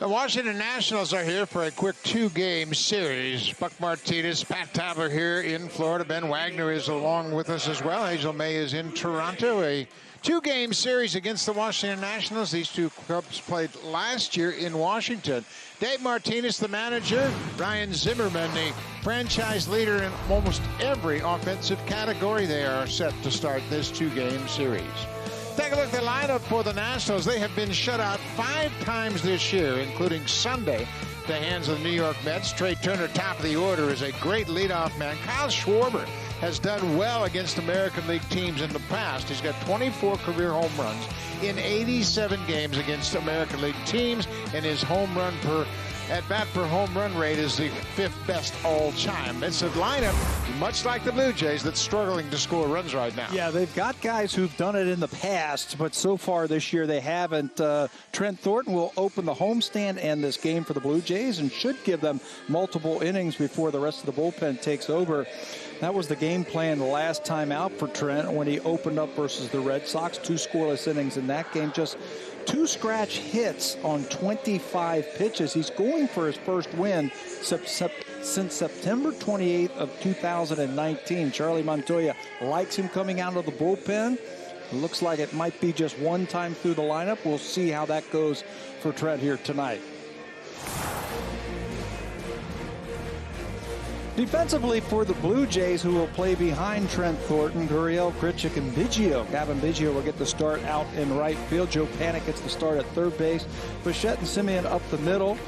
The Washington Nationals are here for a quick two-game series. Buck Martinez, Pat Tabler here in Florida. Ben Wagner is along with us as well. Hazel May is in Toronto. A two-game series against the Washington Nationals. These two clubs played last year in Washington. Dave Martinez, the manager. Ryan Zimmerman, the franchise leader in almost every offensive category. They are set to start this two-game series. Take a look at the lineup for the Nationals. They have been shut out 5 times this year, including Sunday, at the hands of the New York Mets. Trey Turner, top of the order, is a great leadoff man. Kyle Schwarber has done well against American League teams in the past. He's got 24 career home runs in 87 games against American League teams, and his home run per at-bat per home run rate is the 5th best all-time. It's a lineup, much like the Blue Jays, that's struggling to score runs right now. Yeah, they've got guys who've done it in the past, but so far this year they haven't. Trent Thornton will open the homestand and this game for the Blue Jays and should give them multiple innings before the rest of the bullpen takes over. That was the game plan the last time out for Trent when he opened up versus the Red Sox. 2 scoreless innings in that game, just 2 scratch hits on 25 pitches. He's going for his first win since September 28th of 2019. Charlie Montoya likes him coming out of the bullpen. It looks like it might be just one time through the lineup. We'll see how that goes for Trent here tonight. Defensively for the Blue Jays, who will play behind Trent Thornton, Gurriel, Grichuk, and Biggio. Gavin Biggio will get the start out in right field. Joe Panik gets the start at third base. Bichette and Simeon up the middle.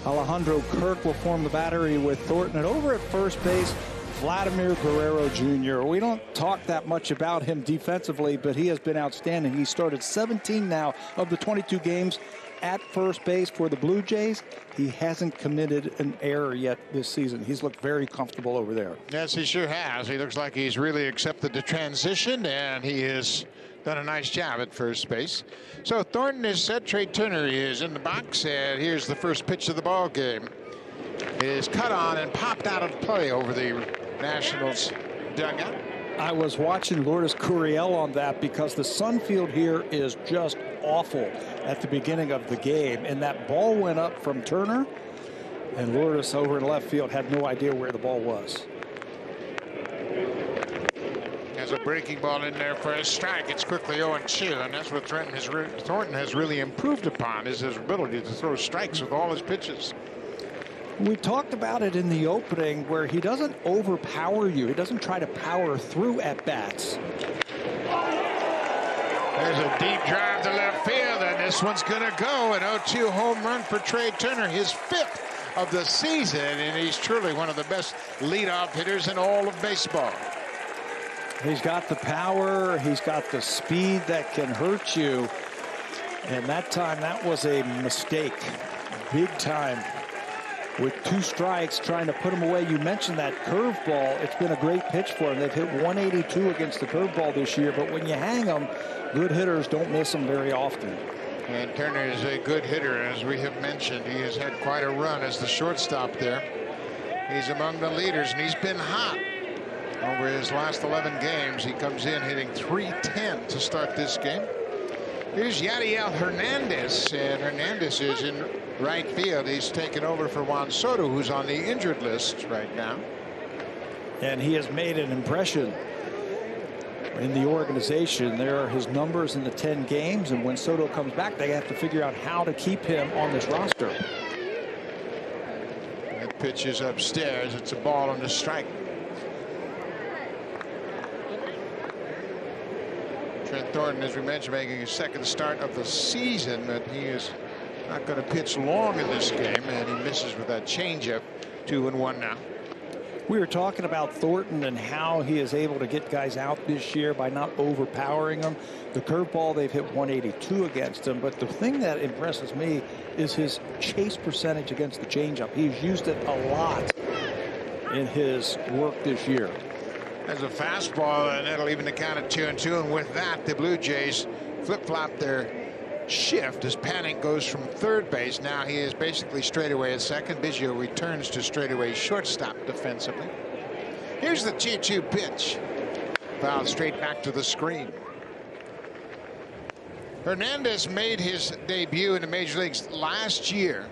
Alejandro Kirk will form the battery with Thornton. And over at first base, Vladimir Guerrero Jr. We don't talk that much about him defensively, but he has been outstanding. He started 17 now of the 22 games at first base for the Blue Jays. He hasn't committed an error yet this season. He's looked very comfortable over there. Yes, he sure has. He looks like he's really accepted the transition, and he has done a nice job at first base. So Thornton is set. Trey Turner is in the box, and here's the first pitch of the ball game. It is cut on and popped out of play over the Nationals dugout. I was watching Lourdes Gurriel on that because the Sun Field here is just awful at the beginning of the game, and that ball went up from Turner, and Lourdes over in left field had no idea where the ball was. Has a breaking ball in there for a strike. It's quickly 0-2, and that's what Thornton has really improved upon, is his ability to throw strikes with all his pitches. We talked about it in the opening where he doesn't overpower you. He doesn't try to power through at-bats. There's a deep drive to left field, and this one's going to go. An 0-2 home run for Trey Turner, his 5th of the season, and he's truly one of the best leadoff hitters in all of baseball. He's got the power. He's got the speed that can hurt you. And that time, that was a mistake. Big time. With 2 strikes, trying to put him away. You mentioned that curveball. It's been a great pitch for him. They've hit 182 against the curveball this year, but when you hang them, good hitters don't miss them very often. And Turner is a good hitter, as we have mentioned. He has had quite a run as the shortstop there. He's among the leaders, and he's been hot. Over his last 11 games, he comes in hitting .310 to start this game. Here's Yadiel Hernandez, and Hernandez is in right field. He's taken over for Juan Soto, who's on the injured list right now. And he has made an impression in the organization. There are his numbers in the 10 games, and when Soto comes back, they have to figure out how to keep him on this roster. That pitch is upstairs. It's a ball and a strike. Trent Thornton, as we mentioned, making his 2nd start of the season, but he is not going to pitch long in this game, and he misses with that changeup. 2-1 now. We were talking about Thornton and how he is able to get guys out this year by not overpowering them. The curveball, they've hit 182 against him, but the thing that impresses me is his chase percentage against the changeup. He's used it a lot in his work this year. There's a fastball, and that'll even the count at 2-2. And with that, the Blue Jays flip-flop their shift as Panik goes from third base. Now he is basically straightaway at second. Biggio returns to straightaway shortstop defensively. Here's the 2-2 pitch. Fouled straight back to the screen. Hernandez made his debut in the major leagues last year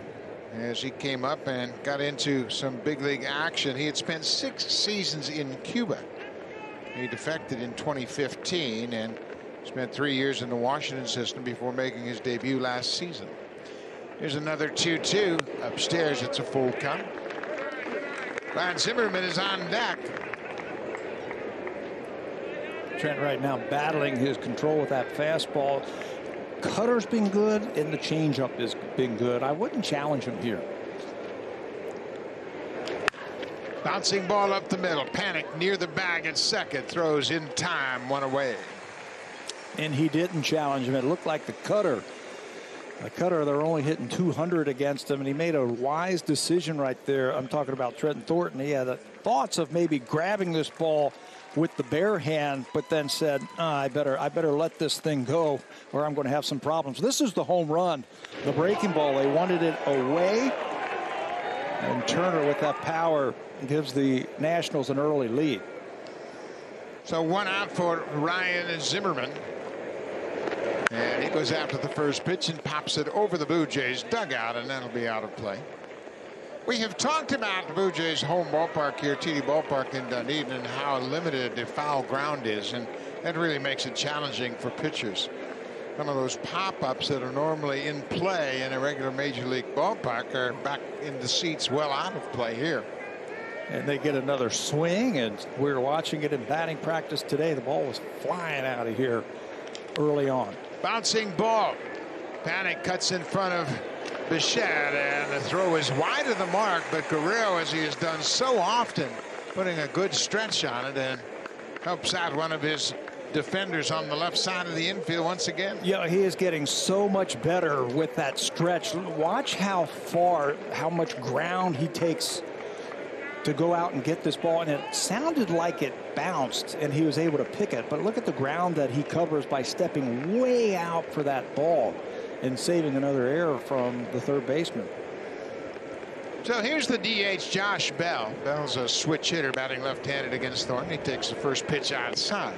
as he came up and got into some big league action. He had spent 6 seasons in Cuba. He defected in 2015 and spent 3 years in the Washington system before making his debut last season. Here's another 2-2 upstairs. It's a full count. Ryan Zimmerman is on deck. Trent right now battling his control with that fastball. Cutter's been good and the changeup has been good. I wouldn't challenge him here. Bouncing ball up the middle. Panic near the bag at second. Throws in time. 1 away. And he didn't challenge him. It looked like the cutter. The cutter, they're only hitting 200 against him, and he made a wise decision right there. I'm talking about Trenton Thornton. He had thoughts of maybe grabbing this ball with the bare hand, but then said, I better let this thing go or I'm going to have some problems. This is the home run, the breaking ball. They wanted it away, and Turner with that power gives the Nationals an early lead. So 1 out for Ryan Zimmerman. And he goes after the first pitch and pops it over the Blue Jays dugout, and that'll be out of play. We have talked about the Blue Jays home ballpark here, TD Ballpark in Dunedin, and how limited the foul ground is, and that really makes it challenging for pitchers. Some of those pop-ups that are normally in play in a regular major league ballpark are back in the seats, well out of play here. And they get another swing, and we were watching it in batting practice today. The ball was flying out of here early on. Bouncing ball. Panic cuts in front of Bichette, and the throw is wide of the mark, but Guerrero, as he has done so often, putting a good stretch on it and helps out one of his defenders on the left side of the infield once again. Yeah, he is getting so much better with that stretch. Watch how much ground he takes to go out and get this ball, and it sounded like it bounced and he was able to pick it, but look at the ground that he covers by stepping way out for that ball and saving another error from the third baseman. So here's the DH, Josh Bell. Bell's a switch hitter, batting left-handed against Thornton. He takes the first pitch outside.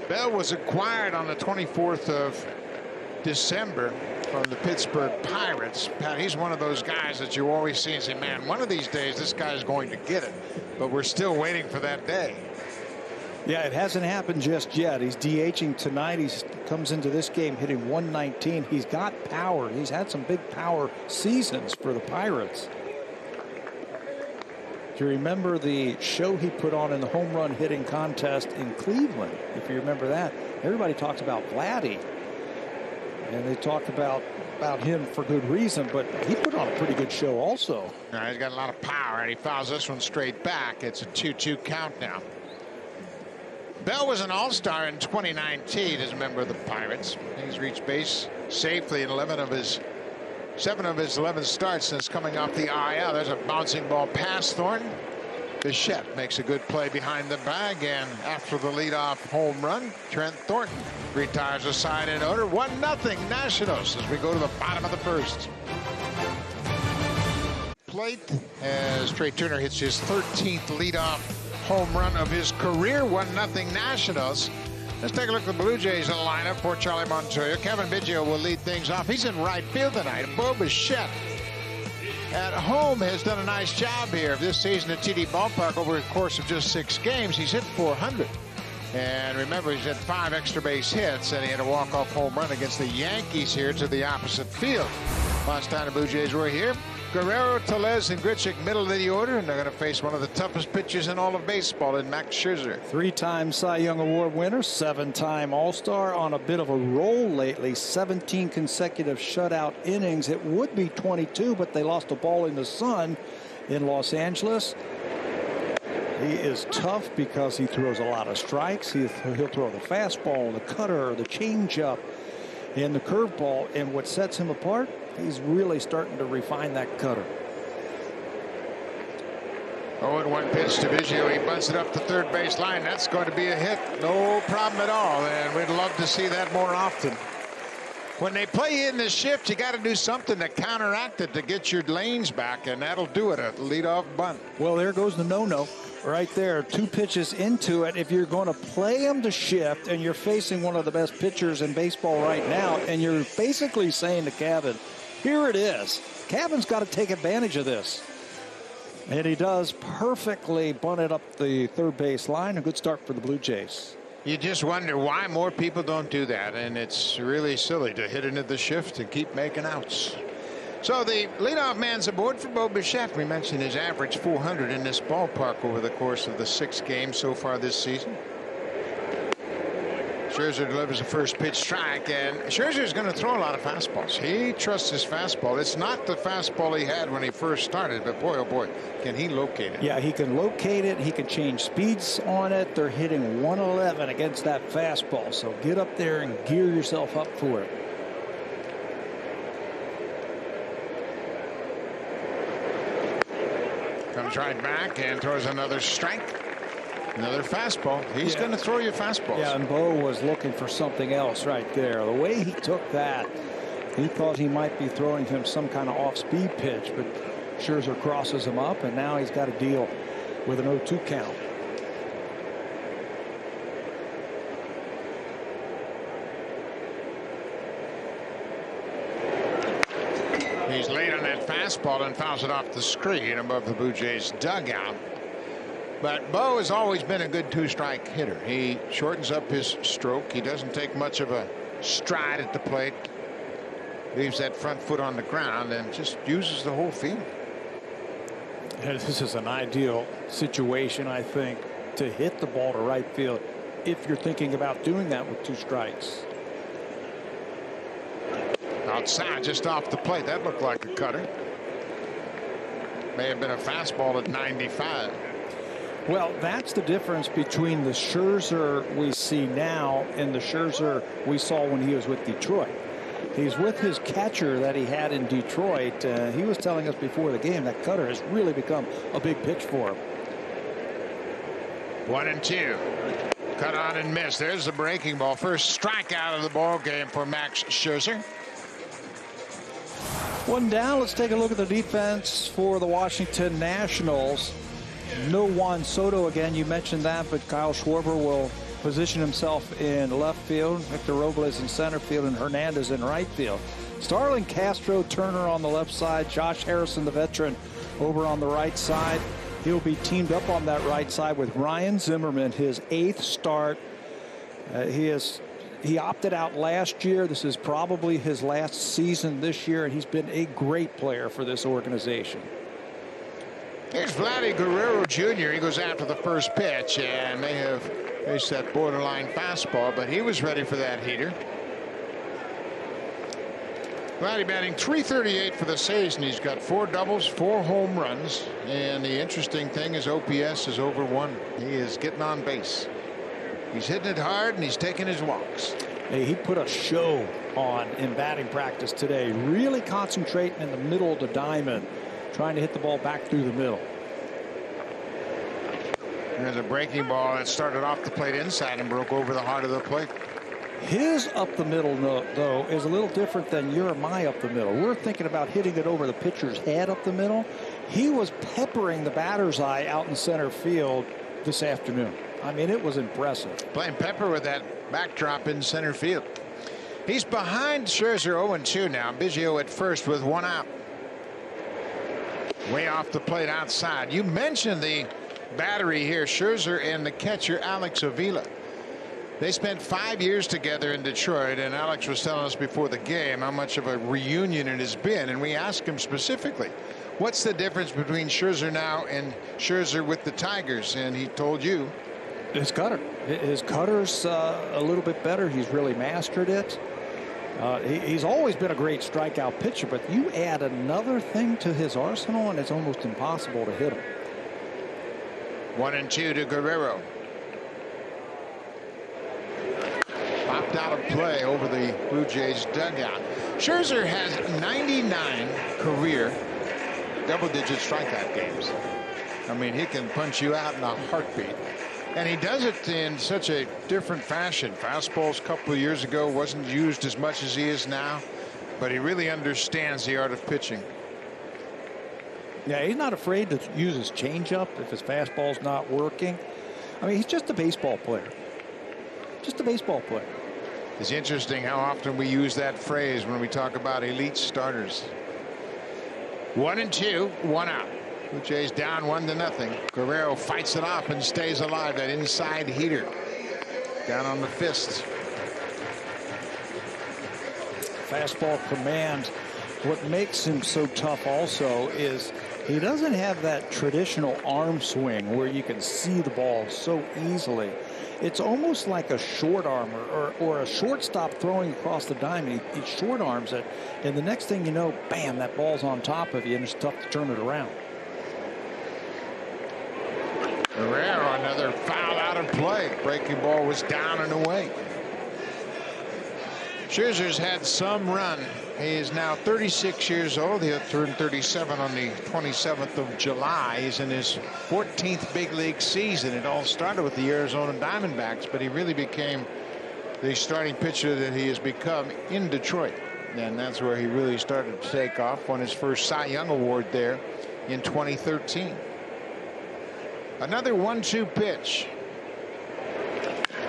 Bell was acquired on the 24th of December from the Pittsburgh Pirates. Pat, he's one of those guys that you always see and say, man, one of these days this guy's going to get it. But we're still waiting for that day. Yeah, it hasn't happened just yet. He's DHing tonight. He comes into this game hitting 119. He's got power. He's had some big power seasons for the Pirates. Do you remember the show he put on in the home run hitting contest in Cleveland? If you remember that, everybody talks about Vladdy. And they talked about him for good reason, but he put on a pretty good show also. He's got a lot of power, and he fouls this one straight back. It's a 2-2 count now. Bell was an all-star in 2019 as a member of the Pirates. He's reached base safely in 7 of his 11 starts since coming off the IL. There's a bouncing ball past Thornton. Bichette makes a good play behind the bag, and after the leadoff home run, Trent Thornton retires a side in order. 1-0 Nationals as we go to the bottom of the first. Plate as Trey Turner hits his 13th leadoff home run of his career. 1-0 Nationals. Let's take a look at the Blue Jays in the lineup for Charlie Montoya. Kevin Biggio will lead things off. He's in right field tonight. Bo Bichette at home has done a nice job here this season at TD Ballpark. Over the course of just 6 games, he's hit .400. And remember, he's had 5 extra base hits, and he had a walk-off home run against the Yankees here to the opposite field. Last time the Blue Jays were here, Guerrero, Tellez, and Grichuk middle of the order, and they're going to face one of the toughest pitchers in all of baseball in Max Scherzer. 3-time Cy Young Award winner, 7-time All-Star, on a bit of a roll lately. 17 consecutive shutout innings. It would be 22, but they lost a ball in the sun in Los Angeles. He is tough because he throws a lot of strikes. He'll throw the fastball, the cutter, the changeup, and the curveball. And what sets him apart, he's really starting to refine that cutter. 0-1 pitch to Biggio. He bunts it up the third base line. That's going to be a hit. No problem at all. And we'd love to see that more often. When they play you in this shift, you got to do something to counteract it to get your lanes back, and that'll do it. A leadoff bunt. Well, there goes the no-no. right there, 2 pitches into it. If you're going to play him to shift and you're facing one of the best pitchers in baseball right now, and you're basically saying to Cavan, here it is. Cavan's got to take advantage of this. And he does perfectly, bunt it up the third base line. A good start for the Blue Jays. You just wonder why more people don't do that, and it's really silly to hit into the shift and keep making outs. So the leadoff man's aboard for Bo Bichette. We mentioned his average 400 in this ballpark over the course of the 6 games so far this season. Scherzer delivers a first pitch strike, and Scherzer's going to throw a lot of fastballs. He trusts his fastball. It's not the fastball he had when he first started, but boy, oh boy, can he locate it. Yeah, he can locate it. He can change speeds on it. They're hitting 111 against that fastball, so get up there and gear yourself up for it. Comes right back and throws another strike. Another fastball. He's going to throw you fastballs. Yeah, and Bo was looking for something else right there. The way he took that, he thought he might be throwing him some kind of off-speed pitch, but Scherzer crosses him up, and now he's got to deal with an 0-2 count. He's late on that fastball and fouls it off the screen above the Blue Jays dugout. But Bo has always been a good 2-strike hitter. He shortens up his stroke. He doesn't take much of a stride at the plate. Leaves that front foot on the ground and just uses the whole field. This is an ideal situation, I think, to hit the ball to right field if you're thinking about doing that with 2 strikes. Outside, just off the plate. That looked like a cutter. May have been a fastball at 95. Well, that's the difference between the Scherzer we see now and the Scherzer we saw when he was with Detroit. He's with his catcher that he had in Detroit. He was telling us before the game that cutter has really become a big pitch for him. 1-2. Cut on and miss. There's the breaking ball. First strikeout of the ball game for Max Scherzer. 1 down. Let's take a look at the defense for the Washington Nationals. No Juan Soto again. You mentioned that, but Kyle Schwarber will position himself in left field. Victor Robles in center field and Hernandez in right field. Starlin Castro, Turner on the left side. Josh Harrison, the veteran, over on the right side. He'll be teamed up on that right side with Ryan Zimmerman, his 8th start. He opted out last year. This is probably his last season this year, and he's been a great player for this organization. Here's Vladdy Guerrero Jr. He goes after the first pitch and may have faced that borderline fastball, but he was ready for that heater. Vladdy batting .338 for the season. He's got 4 doubles, 4 home runs, and the interesting thing is OPS is over 1. He is getting on base. He's hitting it hard and he's taking his walks. Hey, he put a show on in batting practice today, really concentrating in the middle of the diamond, trying to hit the ball back through the middle. There's a breaking ball that started off the plate inside and broke over the heart of the plate. His up the middle, though, is a little different than your or my up the middle. We're thinking about hitting it over the pitcher's head up the middle. He was peppering the batter's eye out in center field this afternoon. I mean, it was impressive. Playing pepper with that backdrop in center field. He's behind Scherzer 0-2 now. Biggio at first with 1 out. Way off the plate outside. You mentioned the battery here, Scherzer and the catcher Alex Avila. They spent 5 years together in Detroit, and Alex was telling us before the game how much of a reunion it has been, and we asked him specifically, what's the difference between Scherzer now and Scherzer with the Tigers? And he told you his cutter. His cutter's a little bit better. He's really mastered it. He's always been a great strikeout pitcher, but you add another thing to his arsenal and it's almost impossible to hit him. 1-2 to Guerrero. Popped out of play over the Blue Jays dugout. Scherzer has 99 career double-digit strikeout games. I mean, he can punch you out in a heartbeat. And he does it in such a different fashion. Fastballs a couple of years ago wasn't used as much as he is now, but he really understands the art of pitching. Yeah, he's not afraid to use his changeup if his fastball's not working. I mean, he's just a baseball player. Just a baseball player. It's interesting how often we use that phrase when we talk about elite starters. 1-2, 1 out. Blue Jays down 1-0. Guerrero fights it off and stays alive. That inside heater down on the fist. Fastball command. What makes him so tough also is he doesn't have that traditional arm swing where you can see the ball so easily. It's almost like a short armor or a shortstop throwing across the diamond. He short arms it, and the next thing you know, bam, that ball's on top of you, and it's tough to turn it around. Guerrero, another foul out of play. Breaking ball was down and away. Scherzer's had some run. He is now 36 years old. He'll turn 37 on the 27th of July. He's in his 14th big league season. It all started with the Arizona Diamondbacks, but he really became the starting pitcher that he has become in Detroit. And that's where he really started to take off. Won his first Cy Young Award there in 2013. Another 1-2 pitch.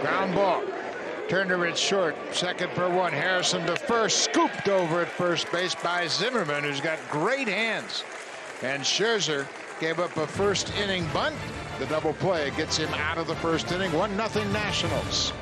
Ground ball. Turner at short. Second for one. Harrison to first. Scooped over at first base by Zimmerman, who's got great hands. And Scherzer gave up a first inning bunt. The double play gets him out of the first inning. 1-0 Nationals.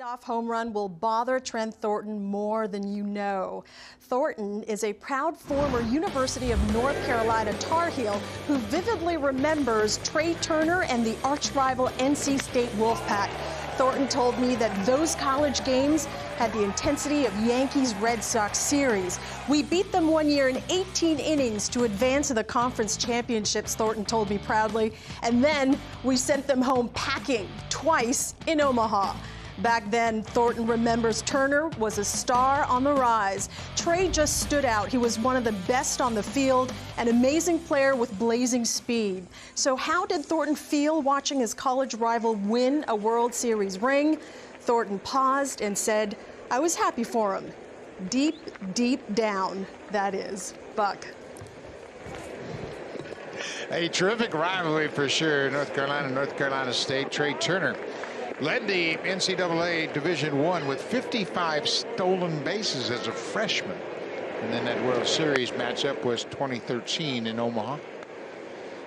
Off home run will bother Trent Thornton more than you know. Thornton is a proud former University of North Carolina Tar Heel who vividly remembers Trey Turner and the arch-rival NC State Wolfpack. Thornton told me that those college games had the intensity of Yankees-Red Sox series. We beat them one year in 18 innings to advance to the conference championships, Thornton told me proudly. And then we sent them home packing twice in Omaha. Back then, Thornton remembers Turner was a star on the rise. Trey just stood out. He was one of the best on the field, an amazing player with blazing speed. So how did Thornton feel watching his college rival win a World Series ring? Thornton paused and said, "I was happy for him." Deep, deep down, that is. Buck. A terrific rivalry for sure. North Carolina State. Trey Turner led the NCAA Division I with 55 stolen bases as a freshman. And then that World Series matchup was 2013 in Omaha.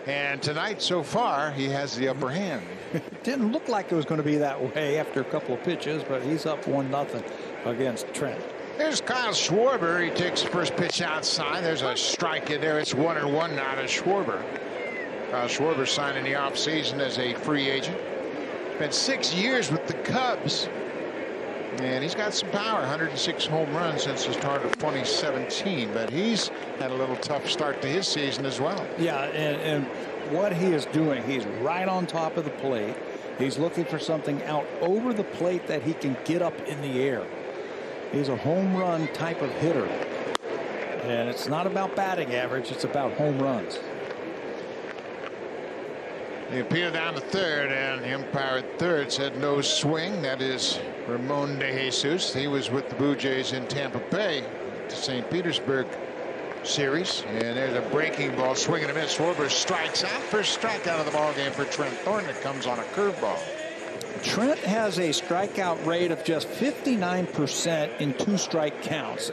And tonight, so far, he has the upper hand. It didn't look like it was going to be that way after a couple of pitches, but he's up 1-0 against Trent. There's Kyle Schwarber. He takes the first pitch outside. There's a strike in there. It's 1-1 now to Schwarber. Kyle Schwarber signed in the offseason as a free agent. Spent 6 years with the Cubs, and he's got some power. 106 home runs since the start of 2017, but he's had a little tough start to his season as well. Yeah, and what he is doing, he's right on top of the plate. He's looking for something out over the plate that he can get up in the air. He's a home run type of hitter, and it's not about batting average, it's about home runs. He appealed down to third, and the umpire at third said no swing. That is Ramon De Jesus. He was with the Blue Jays in Tampa Bay, the St. Petersburg series. And there's a breaking ball, swinging a miss. Schwarber strikes out. First strikeout of the ball game for Trent Thornton. It comes on a curveball. Trent has a strikeout rate of just 59% in 2 strike counts.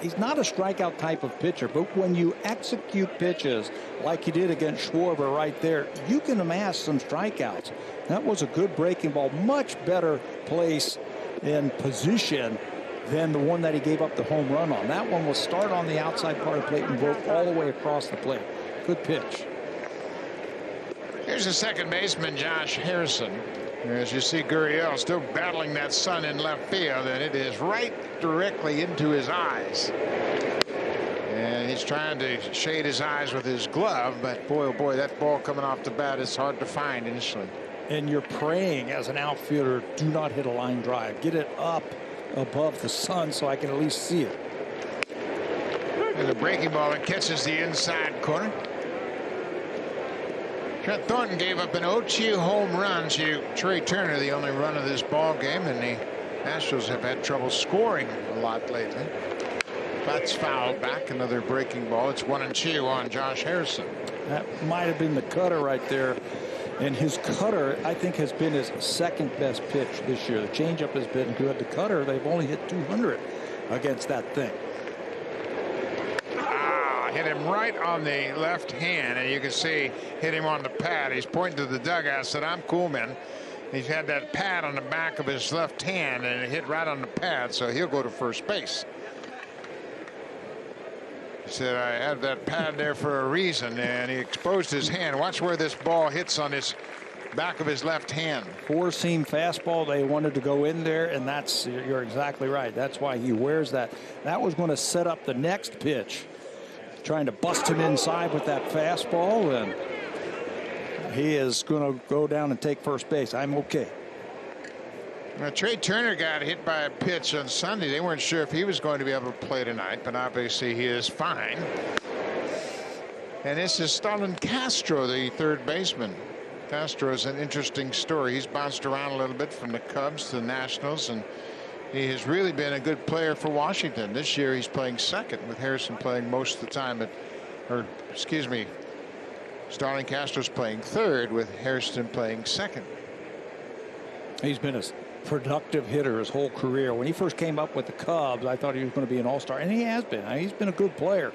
He's not a strikeout type of pitcher, but when you execute pitches like he did against Schwarber right there, you can amass some strikeouts. That was a good breaking ball, much better place in position than the one that he gave up the home run on. That one was start on the outside part of the plate and broke all the way across the plate. Good pitch. Here's the second baseman, Josh Harrison. As you see, Gurriel still battling that sun in left field, and it is right directly into his eyes. And he's trying to shade his eyes with his glove, but boy, oh boy, that ball coming off the bat is hard to find initially. And you're praying as an outfielder, do not hit a line drive. Get it up above the sun so I can at least see it. There's a breaking ball that catches the inside corner. Trent Thornton gave up an 0-2 home run to Trey Turner, the only run of this ball game, and the Astros have had trouble scoring a lot lately. That's fouled back. Another breaking ball. It's 1-2 on Josh Harrison. That might have been the cutter right there. And his cutter, I think, has been his second best pitch this year. The changeup has been good. The cutter, they've only hit 200 against that thing. Hit him right on the left hand, and you can see hit him on the pad. He's pointing to the dugout, said, "I'm cool, man." He's had that pad on the back of his left hand, and it hit right on the pad, so he'll go to first base. He said, "I had that pad there for a reason," and he exposed his hand. Watch where this ball hits on his back of his left hand. Four-seam fastball. They wanted to go in there, and you're exactly right. That's why he wears that. That was going to set up the next pitch. Trying to bust him inside with that fastball, and he is going to go down and take first base. I'm okay. Now, Trey Turner got hit by a pitch on Sunday. They weren't sure if he was going to be able to play tonight, but obviously he is fine. And this is Sahlen Castro, the third baseman. Castro is an interesting story. He's bounced around a little bit from the Cubs to the Nationals, and he has really been a good player for Washington. This year he's playing second, with Harrison playing most of the time Sahlen Castro's playing third, with Harrison playing second. He's been a productive hitter his whole career. When he first came up with the Cubs, I thought he was going to be an all-star, and he has been. He's been a good player.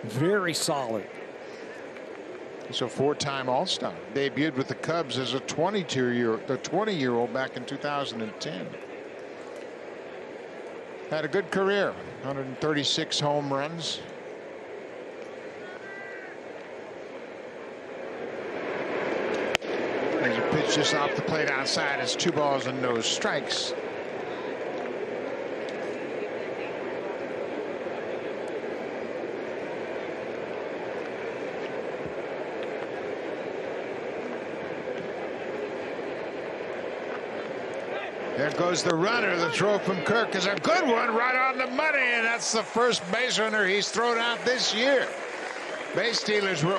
Very solid. He's a four-time All-Star. Debuted with the Cubs as a 20-year-old back in 2010. Had a good career, 136 home runs. There's a pitch just off the plate outside. It's 2 balls and no strikes. There goes the runner. The throw from Kirk is a good one, right on the money, and that's the first base runner he's thrown out this year. Base stealers were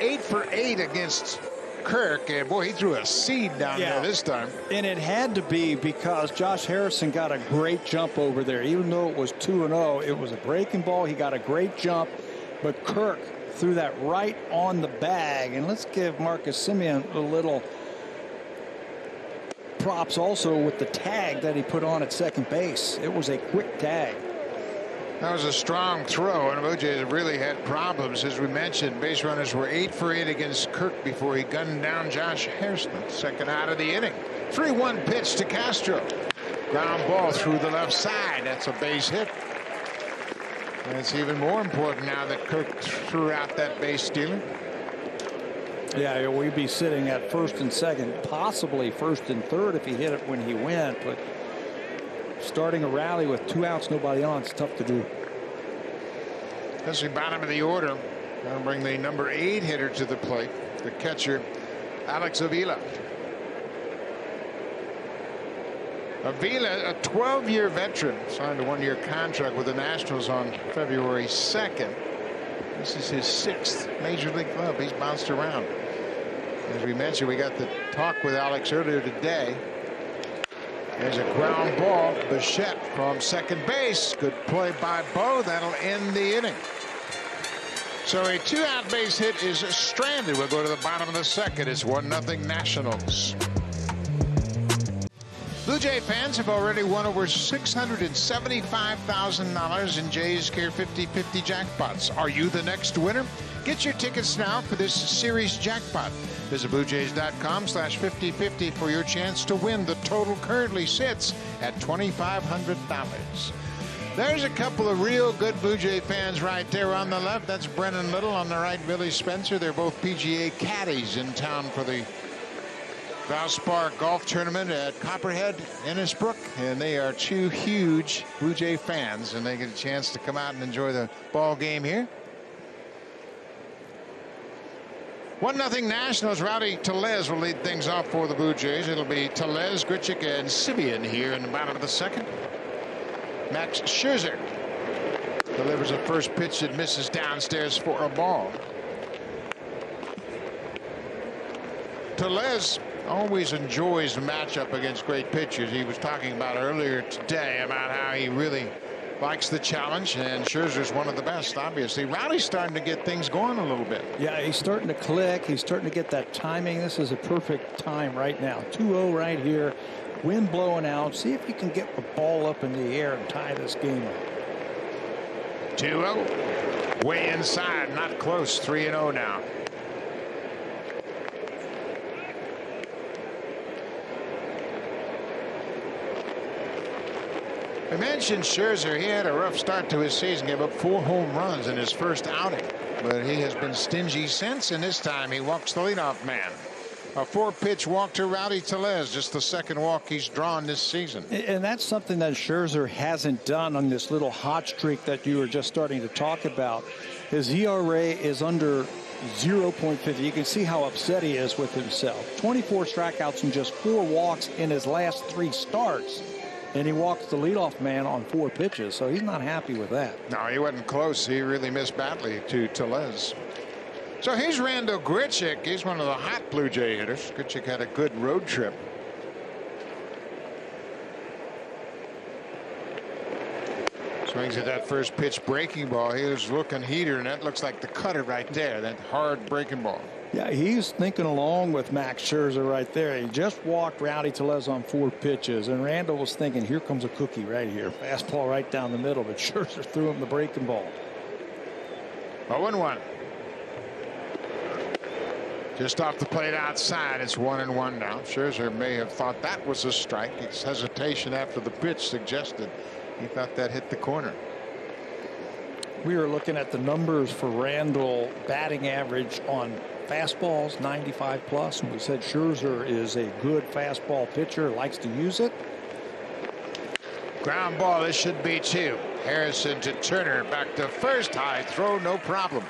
8 for 8 against Kirk, and boy, he threw a seed down there this time. And it had to be because Josh Harrison got a great jump over there. Even though it was 2-0, it was a breaking ball. He got a great jump, but Kirk threw that right on the bag. And let's give Marcus Semien a little props also with the tag that he put on at second base. It was a quick tag. That was a strong throw, and the Blue Jays really had problems. As we mentioned, base runners were 8 for 8 against Kirk before he gunned down Josh Harrison, second out of the inning. 3-1 pitch to Castro. Ground ball through the left side. That's a base hit. And it's even more important now that Kirk threw out that base stealer. Yeah, we'd be sitting at first and second, possibly first and third if he hit it when he went. But starting a rally with 2 outs, nobody on, it's tough to do. That's the bottom of the order. Now bring the number 8 hitter to the plate, the catcher, Alex Avila. Avila, a 12-year veteran, signed a 1-year contract with the Nationals on February 2nd. This is his 6th Major League club. He's bounced around. As we mentioned, we got the talk with Alex earlier today. There's a ground ball. Bichette from second base. Good play by Bo. That'll end the inning. So a 2-out base hit is stranded. We'll go to the bottom of the second. It's 1-0 Nationals. Blue Jay fans have already won over $675,000 in Jays Care 50-50 jackpots. Are you the next winner? Get your tickets now for this series jackpot. Visit BlueJays.com/5050 for your chance to win. The total currently sits at $2,500. There's a couple of real good Blue Jay fans right there on the left. That's Brennan Little. On the right, Billy Spencer. They're both PGA caddies in town for the Valspar Golf Tournament at Copperhead, Innisbrook, and they are 2 huge Blue Jay fans, and they get a chance to come out and enjoy the ball game here. 1-0 Nationals. Rowdy Tellez will lead things off for the Blue Jays. It'll be Tellez, Grichuk, and Sibian here in the bottom of the second. Max Scherzer delivers a first pitch that misses downstairs for a ball. Tellez always enjoys the matchup against great pitchers. He was talking about earlier today about how he really likes the challenge, and Scherzer's one of the best, obviously. Rowdy's starting to get things going a little bit. Yeah, he's starting to click. He's starting to get that timing. This is a perfect time right now. 2-0 right here. Wind blowing out. See if you can get the ball up in the air and tie this game up. 2-0. Way inside, not close. 3-0 now. I mentioned Scherzer. He had a rough start to his season, gave up 4 home runs in his first outing, but he has been stingy since, and this time he walks the leadoff man. A 4-pitch walk to Rowdy Tellez, just the second walk he's drawn this season. And that's something that Scherzer hasn't done on this little hot streak that you were just starting to talk about. His ERA is under 0.50. You can see how upset he is with himself. 24 strikeouts and just 4 walks in his last 3 starts. And he walks the leadoff man on 4 pitches, so he's not happy with that. No, he wasn't close. He really missed badly to Tellez. So here's Randall Grichuk. He's one of the hot Blue Jay hitters. Grichuk had a good road trip. Swings at that first pitch breaking ball. He was looking heater, and that looks like the cutter right there. That hard breaking ball. Yeah, he's thinking along with Max Scherzer right there. He just walked Rowdy Tellez on 4 pitches, and Randall was thinking, here comes a cookie right here. Fastball right down the middle, but Scherzer threw him the breaking ball. 0-1. Just off the plate outside. It's 1-1 now. Scherzer may have thought that was a strike. His hesitation after the pitch suggested he thought that hit the corner. We were looking at the numbers for Randall batting average on fastballs, 95 plus, and we said Scherzer is a good fastball pitcher, likes to use it. Ground ball. This should be 2. Harrison to Turner, back to first. High throw, no problem.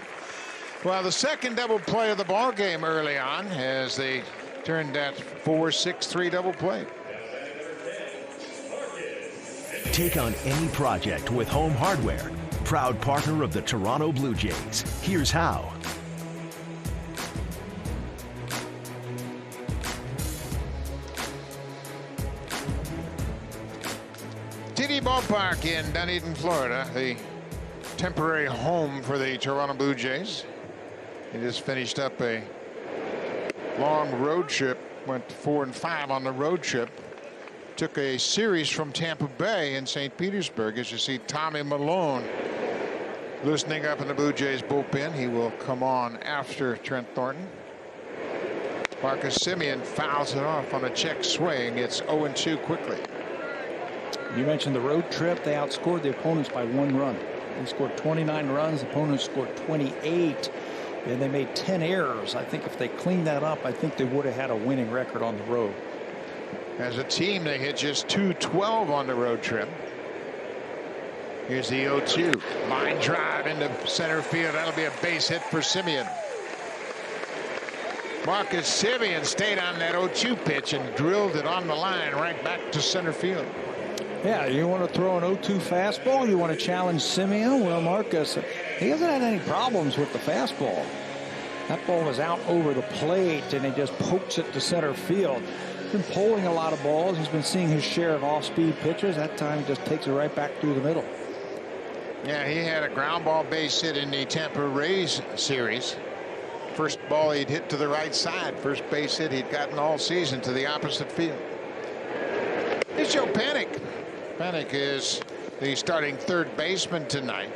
Well, the second double play of the ball game early on as they turned that 4-6-3 double play. Take on any project with Home Hardware, proud partner of the Toronto Blue Jays. Here's how. TD Ballpark in Dunedin, Florida, the temporary home for the Toronto Blue Jays. He just finished up a long road trip, went 4-5 on the road trip. Took a series from Tampa Bay in St. Petersburg. As you see, Tommy Malone loosening up in the Blue Jays bullpen. He will come on after Trent Thornton. Marcus Semien fouls it off on a check swing. It's 0-2 quickly. You mentioned the road trip. They outscored the opponents by 1 run. They scored 29 runs. The opponents scored 28. And they made 10 errors. I think if they cleaned that up, I think they would have had a winning record on the road. As a team, they hit just .212 on the road trip. Here's the 0-2. Line drive into center field. That'll be a base hit for Semien. Marcus Semien stayed on that 0-2 pitch and drilled it on the line right back to center field. Yeah, you want to throw an 0-2 fastball? You want to challenge Semien? Well, Marcus, he hasn't had any problems with the fastball. That ball was out over the plate, and he just pokes it to center field. He's been pulling a lot of balls. He's been seeing his share of off-speed pitches. That time just takes it right back through the middle. Yeah, he had a ground ball base hit in the Tampa Rays series. First ball he'd hit to the right side. First base hit he'd gotten all season to the opposite field. Here's Joe Panik. Panik is the starting third baseman tonight.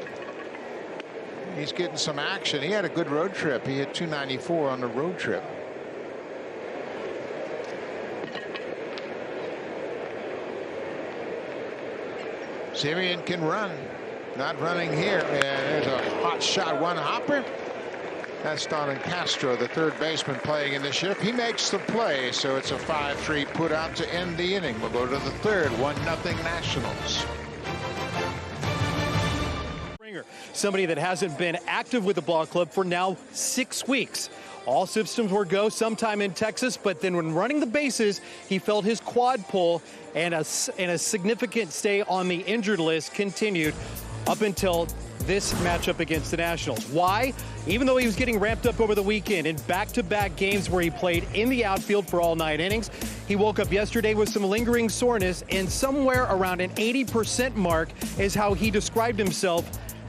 He's getting some action. He had a good road trip. He hit .294 on the road trip. Semien can run. Not running here. And there's a hot shot. One hopper. That's Donovan Castro, the third baseman playing in the shift. He makes the play, so it's a 5-3 put out to end the inning. We'll go to the third. 1-0 Nationals. Somebody that hasn't been active with the ball club for now 6 weeks. All systems were go sometime in Texas, but then when running the bases, he felt his quad pull, and a significant stay on the injured list continued up until this matchup against the Nationals. Why? Even though he was getting ramped up over the weekend in back-to-back games where he played in the outfield for all 9 innings, he woke up yesterday with some lingering soreness, and somewhere around an 80% mark is how he described himself,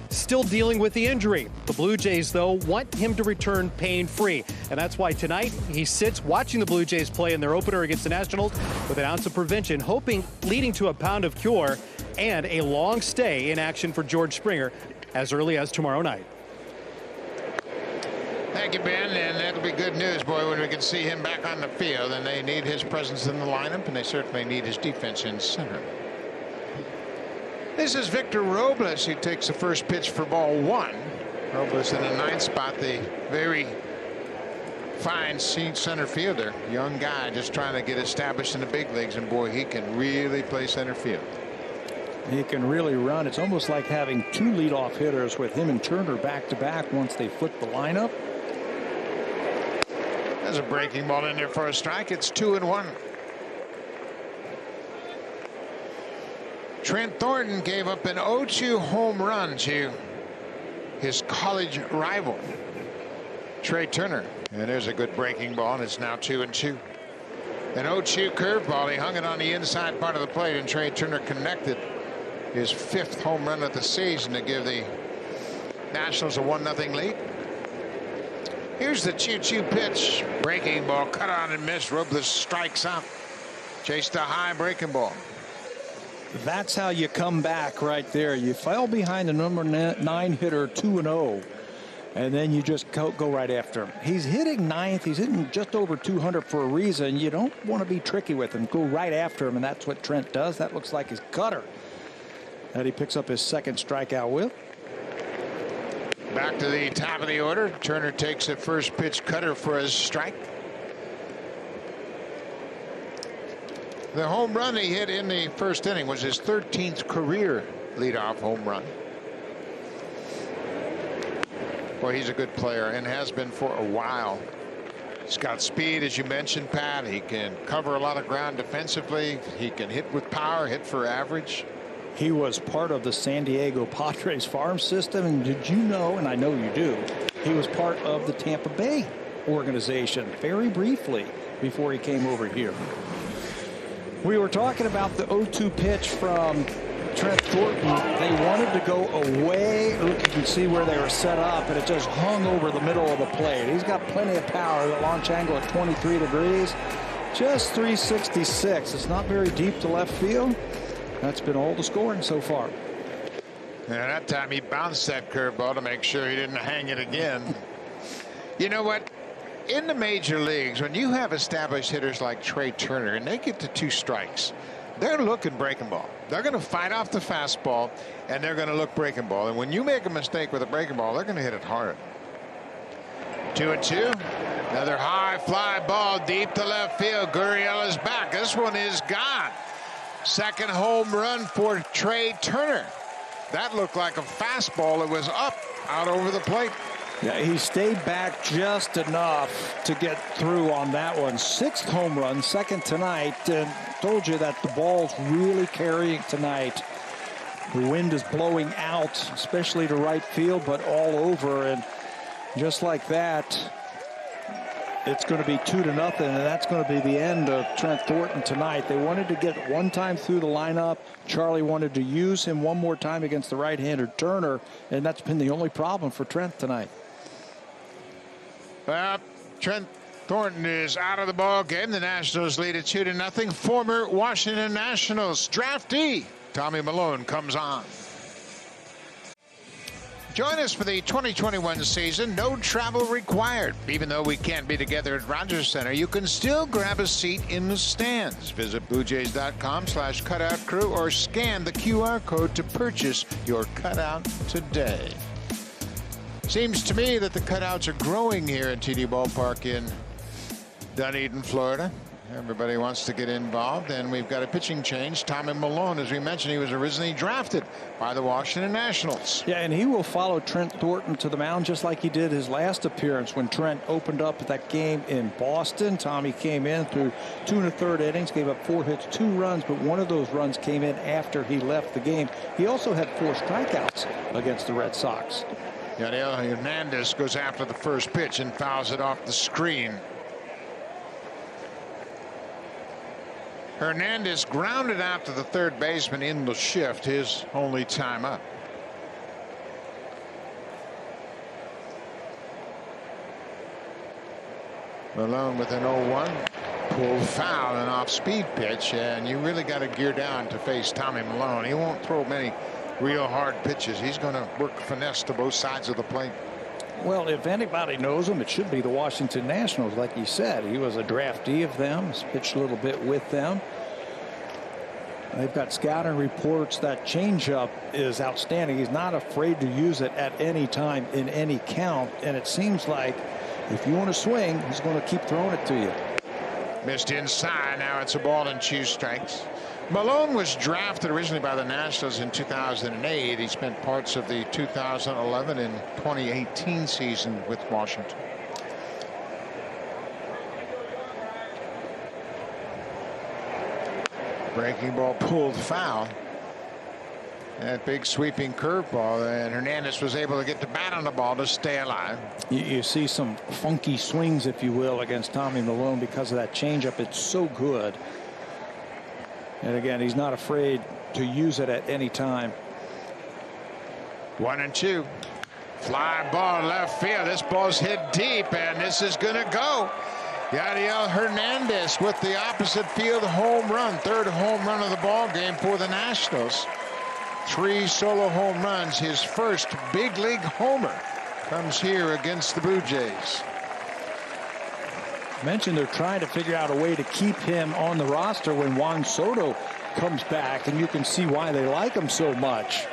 still dealing with the injury. The Blue Jays, though, want him to return pain-free, and that's why tonight he sits watching the Blue Jays play in their opener against the Nationals with an ounce of prevention, hoping leading to a pound of cure and a long stay in action for George Springer as early as tomorrow night. Thank you, Ben, and that'll be good news, boy, when we can see him back on the field, and they need his presence in the lineup, and they certainly need his defense in center. This is Victor Robles, who takes the first pitch for ball 1. Robles in the 9th spot, the very fine center fielder, young guy just trying to get established in the big leagues, and boy, he can really play center field. He can really run. It's almost like having 2 leadoff hitters with him and Turner back-to-back once they flip the lineup. There's a breaking ball in there for a strike. It's 2-1. Trent Thornton gave up an 0-2 home run to his college rival, Trey Turner. And there's a good breaking ball, and it's now 2-2. An 0-2 curveball. He hung it on the inside part of the plate, and Trey Turner connected his 5th home run of the season to give the Nationals a 1-0 lead. Here's the 2-2 pitch. Breaking ball, cut on and missed. Robles strikes out. Chased a high breaking ball. That's how you come back right there. You fell behind the number 9 hitter 2-0, and then you just go right after him. He's hitting 9th. He's hitting just over 200 for a reason. You don't want to be tricky with him. Go right after him, and that's what Trent does. That looks like his cutter that he picks up his 2nd strikeout with. Back to the top of the order. Turner takes a first pitch cutter for his strike. The home run he hit in the first inning was his 13th career leadoff home run. Boy, he's a good player and has been for a while. He's got speed, as you mentioned, Pat. He can cover a lot of ground defensively. He can hit with power, hit for average. He was part of the San Diego Padres farm system, and did you know, and I know you do, he was part of the Tampa Bay organization very briefly before he came over here. We were talking about the 0-2 pitch from Trent Thornton. They wanted to go away. Look, you can see where they were set up, and it just hung over the middle of the plate. He's got plenty of power. The launch angle at 23 degrees, just 366. It's not very deep to left field. That's been all the scoring so far. And that time he bounced that curveball to make sure he didn't hang it again. You know what? In the major leagues, when you have established hitters like Trey Turner and they get to 2 strikes, they're looking breaking ball. They're going to fight off the fastball, and they're going to look breaking ball. And when you make a mistake with a breaking ball, they're going to hit it hard. 2-2. Another high fly ball deep to left field. Gurriel is back. This one is gone. 2nd home run for Trey Turner. That looked like a fastball. It was up out over the plate. Yeah, he stayed back just enough to get through on that one. 6th home run, 2nd tonight. And told you that the ball's really carrying tonight. The wind is blowing out, especially to right field, but all over. And just like that, it's going to be 2-0, and that's going to be the end of Trent Thornton tonight. They wanted to get one time through the lineup. Charlie wanted to use him one more time against the right-hander Turner, and that's been the only problem for Trent tonight. Well, Trent Thornton is out of the ball game. The Nationals lead at 2-0. Former Washington Nationals draftee Tommy Milone comes on. Join us for the 2021 season. No travel required. Even though we can't be together at Rogers Center, you can still grab a seat in the stands. Visit BlueJays.com/cutout crew or scan the QR code to purchase your cutout today. Seems to me that the cutouts are growing here at TD Ballpark in Dunedin, Florida. Everybody wants to get involved, and we've got a pitching change. Tommy Milone, as we mentioned, he was originally drafted by the Washington Nationals. Yeah, and he will follow Trent Thornton to the mound just like he did his last appearance when Trent opened up that game in Boston. Tommy came in through 2 1/3 innings, gave up 4 hits, 2 runs, but one of those runs came in after he left the game. He also had 4 strikeouts against the Red Sox. Yadiel Hernandez goes after the first pitch and fouls it off the screen. Hernandez grounded out to the third baseman in the shift, his only time up. Malone with an 0-1. Pulled foul, an off-speed pitch, and you really got to gear down to face Tommy Malone. He won't throw many real hard pitches. He's going to work finesse to both sides of the plate. Well, if anybody knows him, it should be the Washington Nationals. Like he said, he was a draftee of them. He's pitched a little bit with them. They've got scouting reports that changeup is outstanding. He's not afraid to use it at any time in any count, and it seems like if you want to swing, he's going to keep throwing it to you. Missed inside. Now it's a ball and 2 strikes. Malone was drafted originally by the Nationals in 2008. He spent parts of the 2011 and 2018 season with Washington. Breaking ball pulled foul. That big sweeping curveball, and Hernandez was able to get the bat on the ball to stay alive. You see some funky swings, if you will, against Tommy Malone because of that changeup. It's so good. And again, he's not afraid to use it at any time. 1-2. Fly ball left field. This ball's hit deep, and this is going to go. Yadiel Hernandez with the opposite field home run. Third home run of the ball game for the Nationals. 3 solo home runs. His first big league homer comes here against the Blue Jays. Mentioned they're trying to figure out a way to keep him on the roster when Juan Soto comes back, and you can see why they like him so much.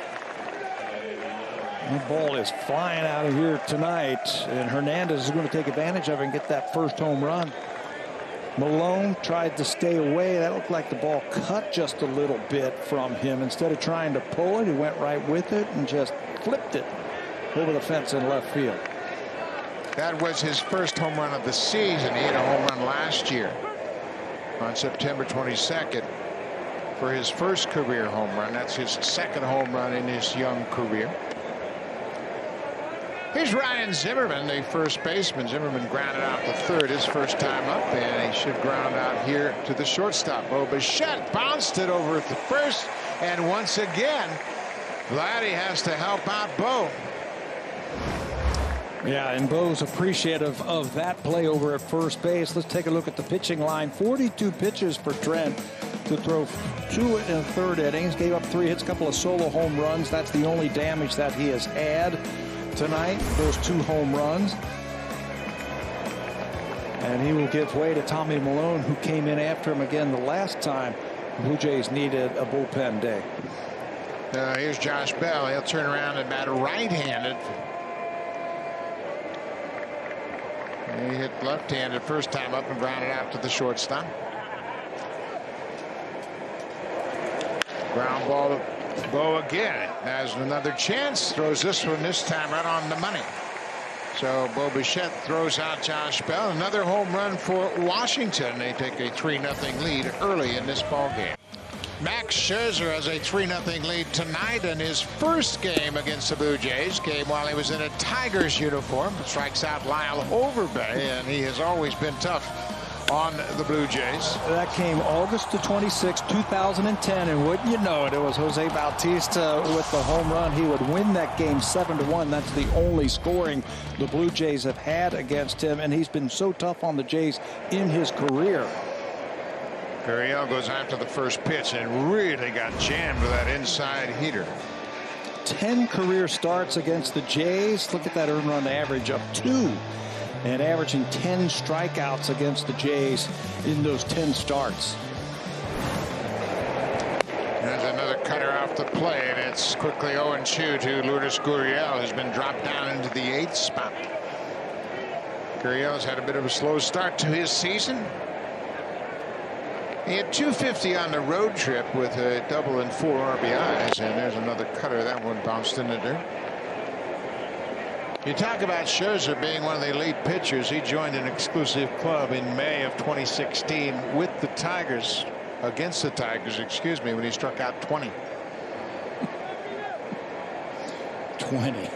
The ball is flying out of here tonight, and Hernandez is going to take advantage of it and get that first home run. Malone tried to stay away. That looked like the ball cut just a little bit from him. Instead of trying to pull it, he went right with it and just flipped it over the fence in left field. That was his first home run of the season. He hit a home run last year on September 22nd for his first career home run. That's his second home run in his young career. Here's Ryan Zimmerman, the first baseman. Zimmerman grounded out to third his first time up, and he should ground out here to the shortstop. Bo Bichette bounced it over at the first, and once again, Vladdy has to help out Bo. Yeah, and Bo's appreciative of that play over at first base. Let's take a look at the pitching line. 42 pitches for Trent to throw 2 in the third innings. Gave up 3 hits, a couple of solo home runs. That's the only damage that he has had tonight, those 2 home runs. And he will give way to Tommy Malone, who came in after him again the last time the Blue Jays needed a bullpen day. Here's Josh Bell. He'll turn around and bat right-handed. He hit left-handed first time up and grounded out to the shortstop. Ground ball to Bo again. Has another chance. Throws this one this time right on the money. So Bo Bichette throws out Josh Bell. Another home run for Washington. They take a 3-0 lead early in this ball game. Max Scherzer has a 3-0 lead tonight in his first game against the Blue Jays. Came while he was in a Tigers uniform. Strikes out Lyle Overbay, and he has always been tough on the Blue Jays. That came August the 26th, 2010, and wouldn't you know it, it was Jose Bautista with the home run. He would win that game 7-1. That's the only scoring the Blue Jays have had against him, and he's been so tough on the Jays in his career. Gurriel goes after the first pitch and really got jammed with that inside heater. 10 career starts against the Jays. Look at that earned run average of 2. And averaging 10 strikeouts against the Jays in those 10 starts. There's another cutter off the plate. It's quickly 0-2 to Lourdes Gurriel, who's been dropped down into the 8th spot. Gurriel's had a bit of a slow start to his season. He had 250 on the road trip with a double and 4 RBIs, and there's another cutter. That one bounced in the dirt. You talk about Scherzer being one of the elite pitchers. He joined an exclusive club in May of 2016 with the Tigers, against the Tigers, excuse me, when he struck out 20. 20.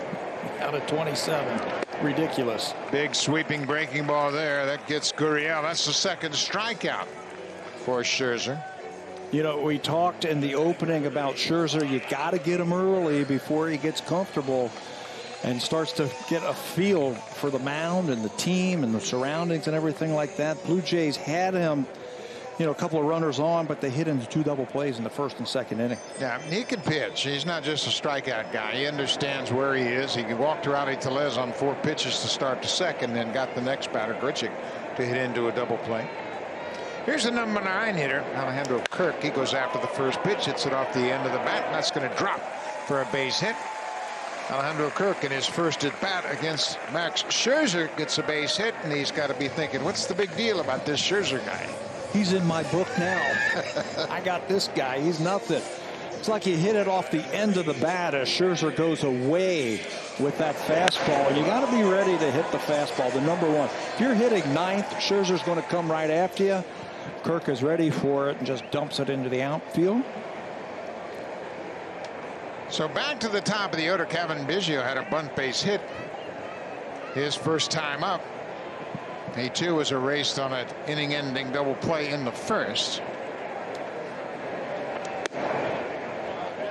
out at 27. Ridiculous. Big sweeping breaking ball there. That gets Gurriel. That's the second strikeout for Scherzer. You know, we talked in the opening about Scherzer. You got to get him early before he gets comfortable and starts to get a feel for the mound and the team and the surroundings and everything like that. Blue Jays had him, you know, a couple of runners on, but they hit into 2 double plays in the first and second inning. Yeah, he can pitch. He's not just a strikeout guy. He understands where he is. He walked Rowdy Tellez on 4 pitches to start the second, then got the next batter, Grichuk, to hit into a double play. Here's the number 9 hitter, Alejandro Kirk. He goes after the first pitch, hits it off the end of the bat, and that's going to drop for a base hit. Alejandro Kirk in his first at bat against Max Scherzer gets a base hit, and he's got to be thinking, what's the big deal about this Scherzer guy? He's in my book now. I got this guy. He's nothing. It's like he hit it off the end of the bat as Scherzer goes away with that fastball. You got to be ready to hit the fastball, the number 1. If you're hitting 9th, Scherzer's going to come right after you. Kirk is ready for it and just dumps it into the outfield. So back to the top of the order, Kevin Biggio had a bunt base hit his first time up. He too was erased on an inning-ending double play in the first.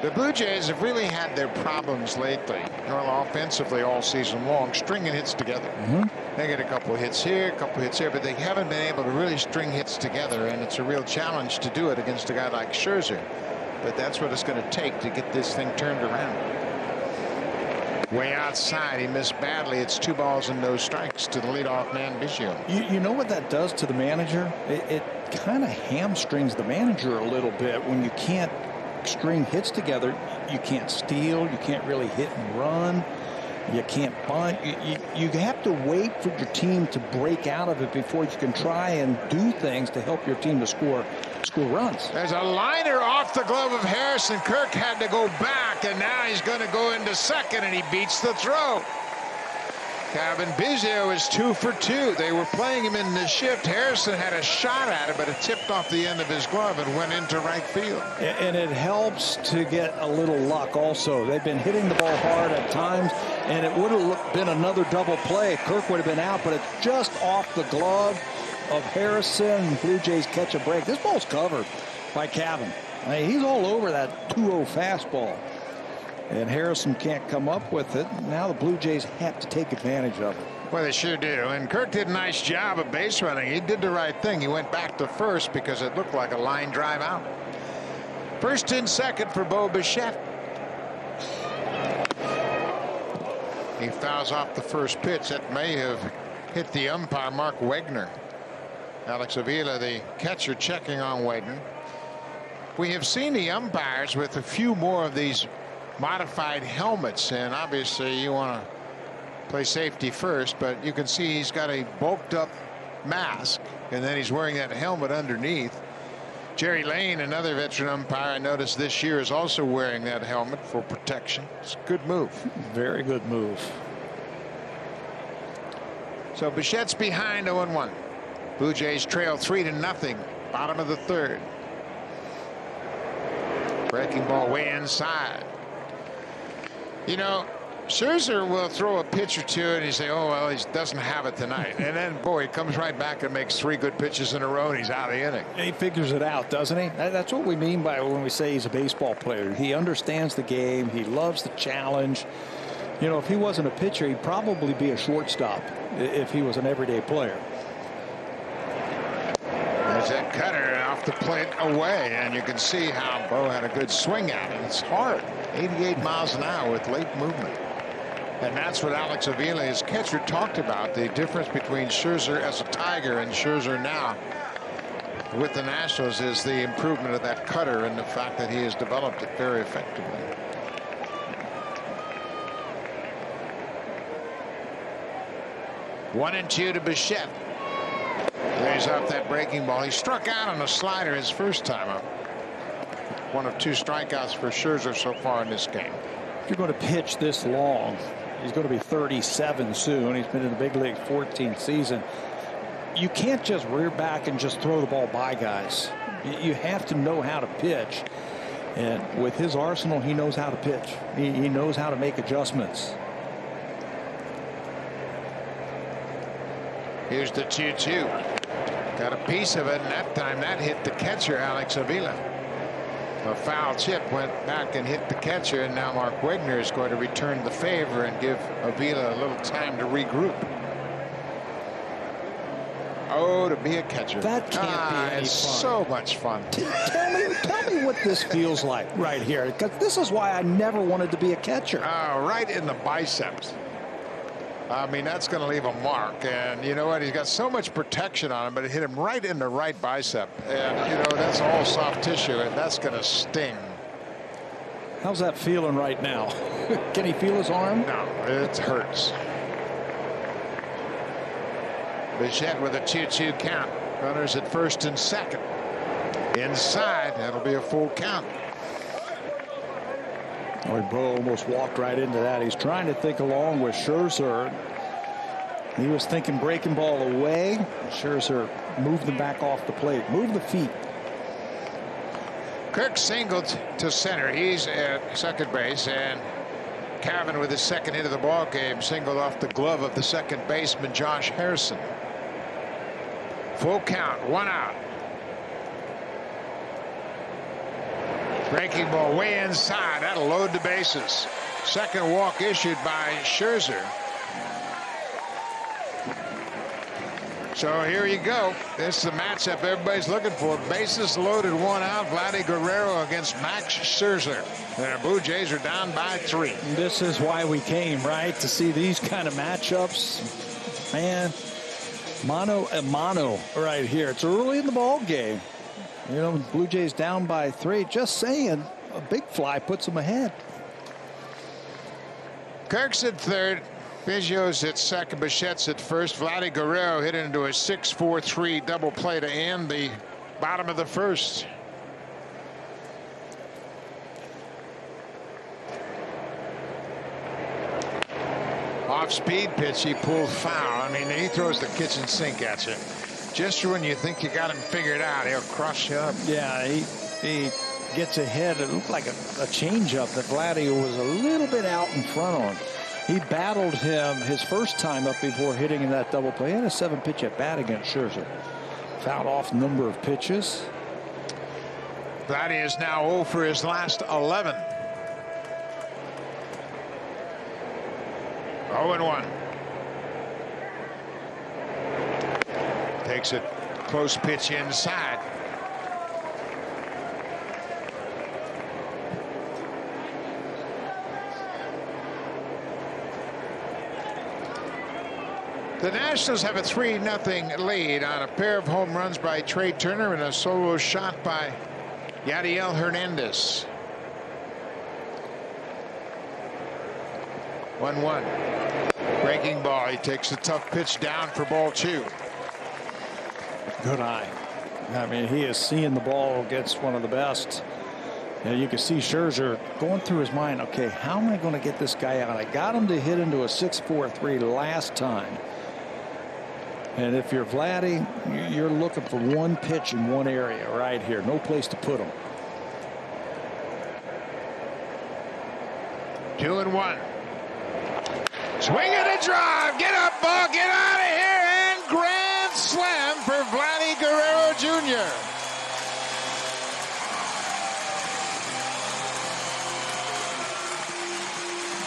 The Blue Jays have really had their problems lately, well, offensively all season long, stringing hits together. They get a couple of hits here, a couple of hits here, but they haven't been able to really string hits together, and it's a real challenge to do it against a guy like Scherzer. But that's what it's going to take to get this thing turned around. Way outside, he missed badly. It's 2 balls and no strikes to the leadoff man, Biggio. You know what that does to the manager? It kind of hamstrings the manager a little bit when you can't string hits together. You can't steal. You can't really hit and run. You can't bunt. You have to wait for your team to break out of it before you can try and do things to help your team to score runs. There's a liner off the glove of Harrison. Kirk had to go back, and now he's going to go into second, and he beats the throw. Kevin Biggio is 2 for 2. They were playing him in the shift. Harrison had a shot at it, but it tipped off the end of his glove and went into right field. And it helps to get a little luck also. They've been hitting the ball hard at times, and it would have been another double play. Kirk would have been out, but it's just off the glove of Harrison. Blue Jays catch a break. This ball's covered by Kevin. I mean, he's all over that 2-0 fastball. And Harrison can't come up with it. Now the Blue Jays have to take advantage of it. Well, they sure do. And Kirk did a nice job of base running. He did the right thing. He went back to first because it looked like a line drive out. First and second for Bo Bichette. He fouls off the first pitch. That may have hit the umpire, Mark Wegner. Alex Avila, the catcher, checking on Wegner. We have seen the umpires with a few more of these modified helmets, and obviously you want to play safety first, but you can see he's got a bulked up mask, and then he's wearing that helmet underneath. Jerry Lane, another veteran umpire I noticed this year, is also wearing that helmet for protection. It's a good move. Very good move. So Bichette's behind 0-1. Blue Jays trail 3-0. Bottom of the third. Breaking ball way inside. You know, Scherzer will throw a pitch or two and you say, oh, well, he doesn't have it tonight. And then, boy, he comes right back and makes 3 good pitches in a row, and he's out of the inning. He figures it out, doesn't he? That's what we mean by when we say he's a baseball player. He understands the game. He loves the challenge. You know, if he wasn't a pitcher, he'd probably be a shortstop if he was an everyday player. There's that cutter off the plate away, and you can see how Bo had a good swing at it. It's hard. 88 miles an hour with late movement. And that's what Alex Avila, his catcher, talked about, the difference between Scherzer as a Tiger and Scherzer now with the Nationals is the improvement of that cutter and the fact that he has developed it very effectively. One and two to Bichette. Lays off that breaking ball. He struck out on a slider his first time up. One of 2 strikeouts for Scherzer so far in this game. If you're going to pitch this long, he's going to be 37 soon. He's been in the big league 14th season. You can't just rear back and just throw the ball by guys. You have to know how to pitch. And with his arsenal, he knows how to pitch. He knows how to make adjustments. Here's the 2-2. Got a piece of it, and that time that hit the catcher, Alex Avila. A foul chip went back and hit the catcher, and now Mark Wegner is going to return the favor and give Avila a little time to regroup. Oh, to be a catcher. That can't be any it's fun. So much fun. Tell me what this feels like right here, because this is why I never wanted to be a catcher. Right in the biceps. I mean, that's going to leave a mark, and you know what? He's got so much protection on him, but it hit him right in the right bicep, and you know that's all soft tissue, and that's going to sting. How's that feeling right now? Can he feel his arm? No, it hurts. Bichette with a 2-2 count. Runners at first and second. Inside, that'll be a full count. Oh, Bo almost walked right into that. He's trying to think along with Scherzer. He was thinking breaking ball away. Scherzer moved them back off the plate. Move the feet. Kirk singled to center. He's at second base, and Cavan with his second hit of the ball game singled off the glove of the second baseman Josh Harrison. Full count, 1 out. Breaking ball way inside. That'll load the bases. Second walk issued by Scherzer. So here you go. This is the matchup everybody's looking for. Bases loaded, 1 out. Vladdy Guerrero against Max Scherzer. The Blue Jays are down by 3. This is why we came, right? To see these kind of matchups. Man, mano a mano right here. It's early in the ball game. You know, Blue Jays down by 3. Just saying, a big fly puts them ahead. Kirk's at third. Biggio's at second. Bichette's at first. Vladdy Guerrero hit into a 6-4-3 double play to end the bottom of the first. Off-speed pitch. He pulled foul. I mean, he throws the kitchen sink at you. Just when you think you got him figured out, he'll crush you up. Yeah, he gets ahead. It looked like a changeup that Vladdy was a little bit out in front on. He battled him his first time up before hitting in that double play. He had a 7-pitch at bat against Scherzer. Fouled off a number of pitches. Vladdy is now 0 for his last 11. 0-1. Takes a close pitch inside. The Nationals have a 3-0 lead on a pair of home runs by Trey Turner and a solo shot by Yadiel Hernandez. 1-1. Breaking ball. He takes a tough pitch down for ball 2. Good eye. I mean, he is seeing the ball against one of the best. And you can see Scherzer going through his mind, okay, how am I going to get this guy out? I got him to hit into a 6-4-3 last time. And if you're Vladdy, you're looking for one pitch in one area right here. No place to put him. 2-1. Swing and a drive. Get up, ball. Get out of here. And grand slam for Vladdy Guerrero Jr.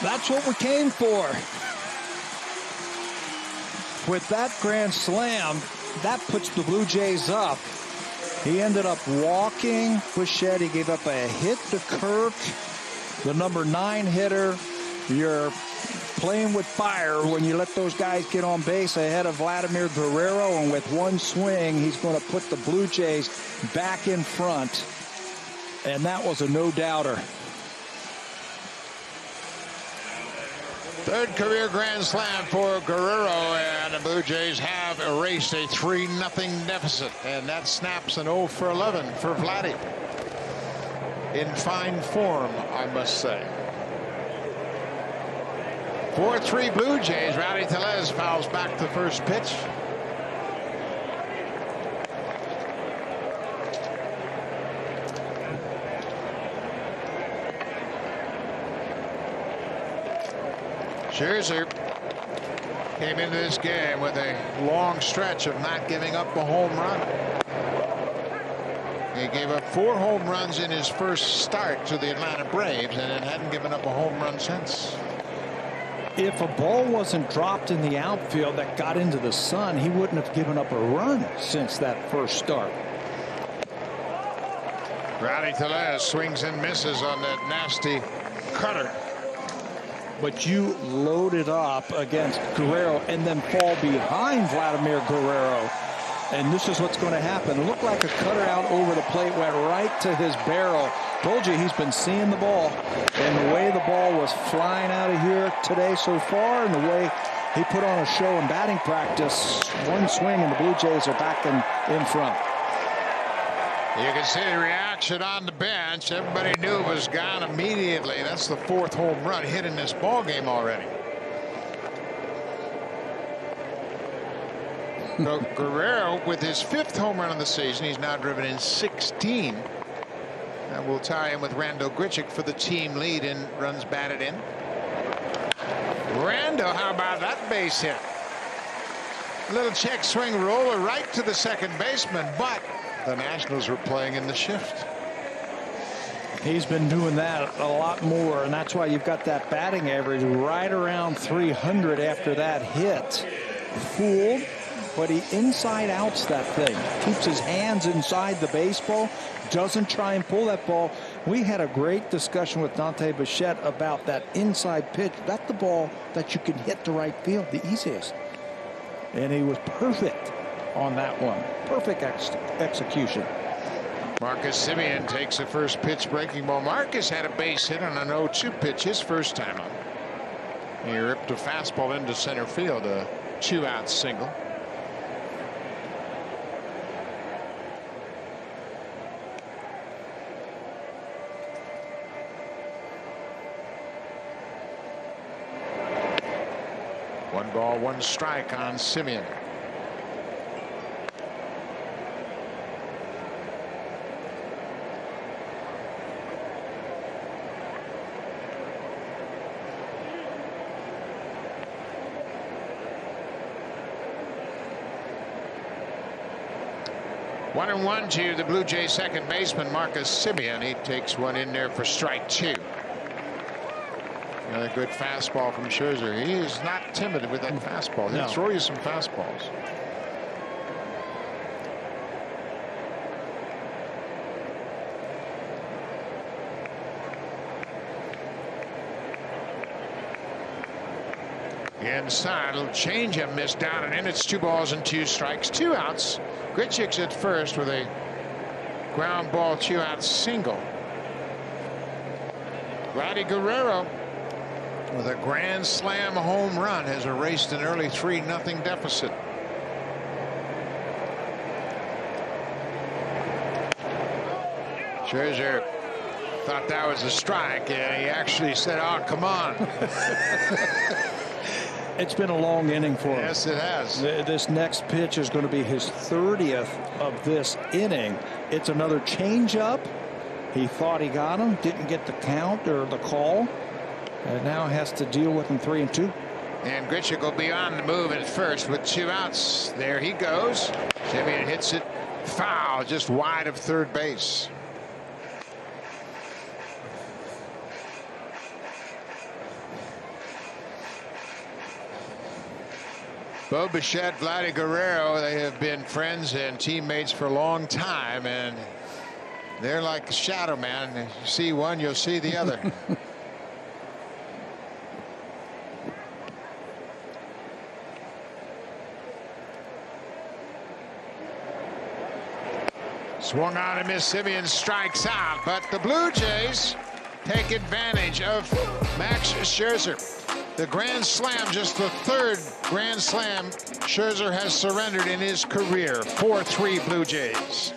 That's what we came for. With that grand slam, that puts the Blue Jays up. He ended up walking Bichette. He gave up a hit to Kirk, the number 9 hitter. You're playing with fire when you let those guys get on base ahead of Vladimir Guerrero, and with one swing, he's going to put the Blue Jays back in front. And that was a no-doubter. Third career grand slam for Guerrero, and the Blue Jays have erased a 3-0 deficit, and that snaps an 0 for 11 for Vladdy. In fine form, I must say. 4-3 Blue Jays. Rowdy Tellez fouls back the first pitch. Scherzer came into this game with a long stretch of not giving up a home run. He gave up 4 home runs in his first start to the Atlanta Braves and then hadn't given up a home run since. If a ball wasn't dropped in the outfield that got into the sun, he wouldn't have given up a run since that first start. Rowdy Tellez swings and misses on that nasty cutter. But you load it up against Guerrero and then fall behind Vladimir Guerrero. And this is what's going to happen. It looked like a cutter out over the plate, went right to his barrel. Told you he's been seeing the ball. And the way the ball was flying out of here today so far, and the way he put on a show in batting practice, one swing and the Blue Jays are back in front. You can see the reaction on the bench. Everybody knew it was gone immediately. That's the 4th home run hit in this ball game already. So Guerrero with his 5th home run of the season. He's now driven in 16. That will tie him with Randall Grichuk for the team lead in runs batted in. Randall, how about that base hit? A little check swing roller right to the second baseman, but the Nationals were playing in the shift. He's been doing that a lot more, and that's why you've got that batting average right around 300 after that hit. Fooled, but he inside outs that thing. Keeps his hands inside the baseball, doesn't try and pull that ball. We had a great discussion with Dante Bichette about that inside pitch. That's the ball that you can hit to right field the easiest. And he was perfect on that one. Perfect execution. Marcus Semien takes the first pitch breaking ball. Marcus had a base hit on an 0-2 pitch his first time up. He ripped a fastball into center field, a 2-out single. One ball, one strike on Semien. One and one to the Blue Jays second baseman Marcus Semien. He takes one in there for strike 2. Another good fastball from Scherzer. He is not timid with that fastball. He'll throw you some fastballs. Inside, a little changeup missed down and in. It's 2 balls and 2 strikes, 2 outs. Grichuk's at first with a ground ball 2-out single. Vladdy Guerrero with a grand slam home run has erased an early 3-0 deficit. Scherzer thought that was a strike, and he actually said, "Oh, come on." It's been a long inning for him. Yes, it has. This next pitch is going to be his 30th of this inning. It's another changeup. He thought he got him, didn't get the count or the call, and now has to deal with him 3-2. And Grichuk will be on the move at first with 2 outs. There he goes. Semien hits it foul, just wide of third base. Bo Bichette, Vladdy Guerrero, they have been friends and teammates for a long time, and they're like a shadow man. If you see one, you'll see the other. Swung on and missed. Semien strikes out, but the Blue Jays take advantage of Max Scherzer. The grand slam, just the 3rd grand slam Scherzer has surrendered in his career. 4-3 Blue Jays.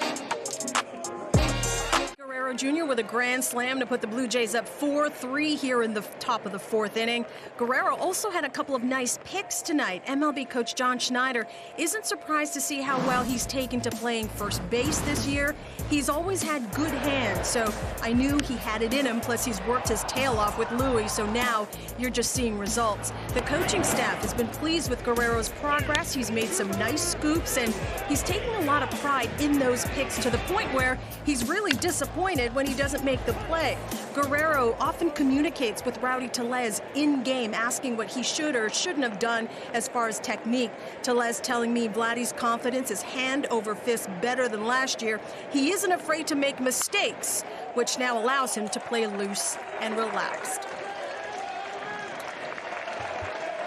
Guerrero Jr. with a grand slam to put the Blue Jays up 4-3 here in the top of the fourth inning. Guerrero also had a couple of nice picks tonight. MLB coach John Schneider isn't surprised to see how well he's taken to playing first base this year. He's always had good hands, so I knew he had it in him. Plus, he's worked his tail off with Louis, so now you're just seeing results. The coaching staff has been pleased with Guerrero's progress. He's made some nice scoops, and he's taking a lot of pride in those picks to the point where he's really disappointed when he doesn't make the play. Guerrero often communicates with Rowdy Tellez in-game, asking what he should or shouldn't have done as far as technique. Tellez telling me Vladdy's confidence is hand over fist better than last year. He isn't afraid to make mistakes, which now allows him to play loose and relaxed.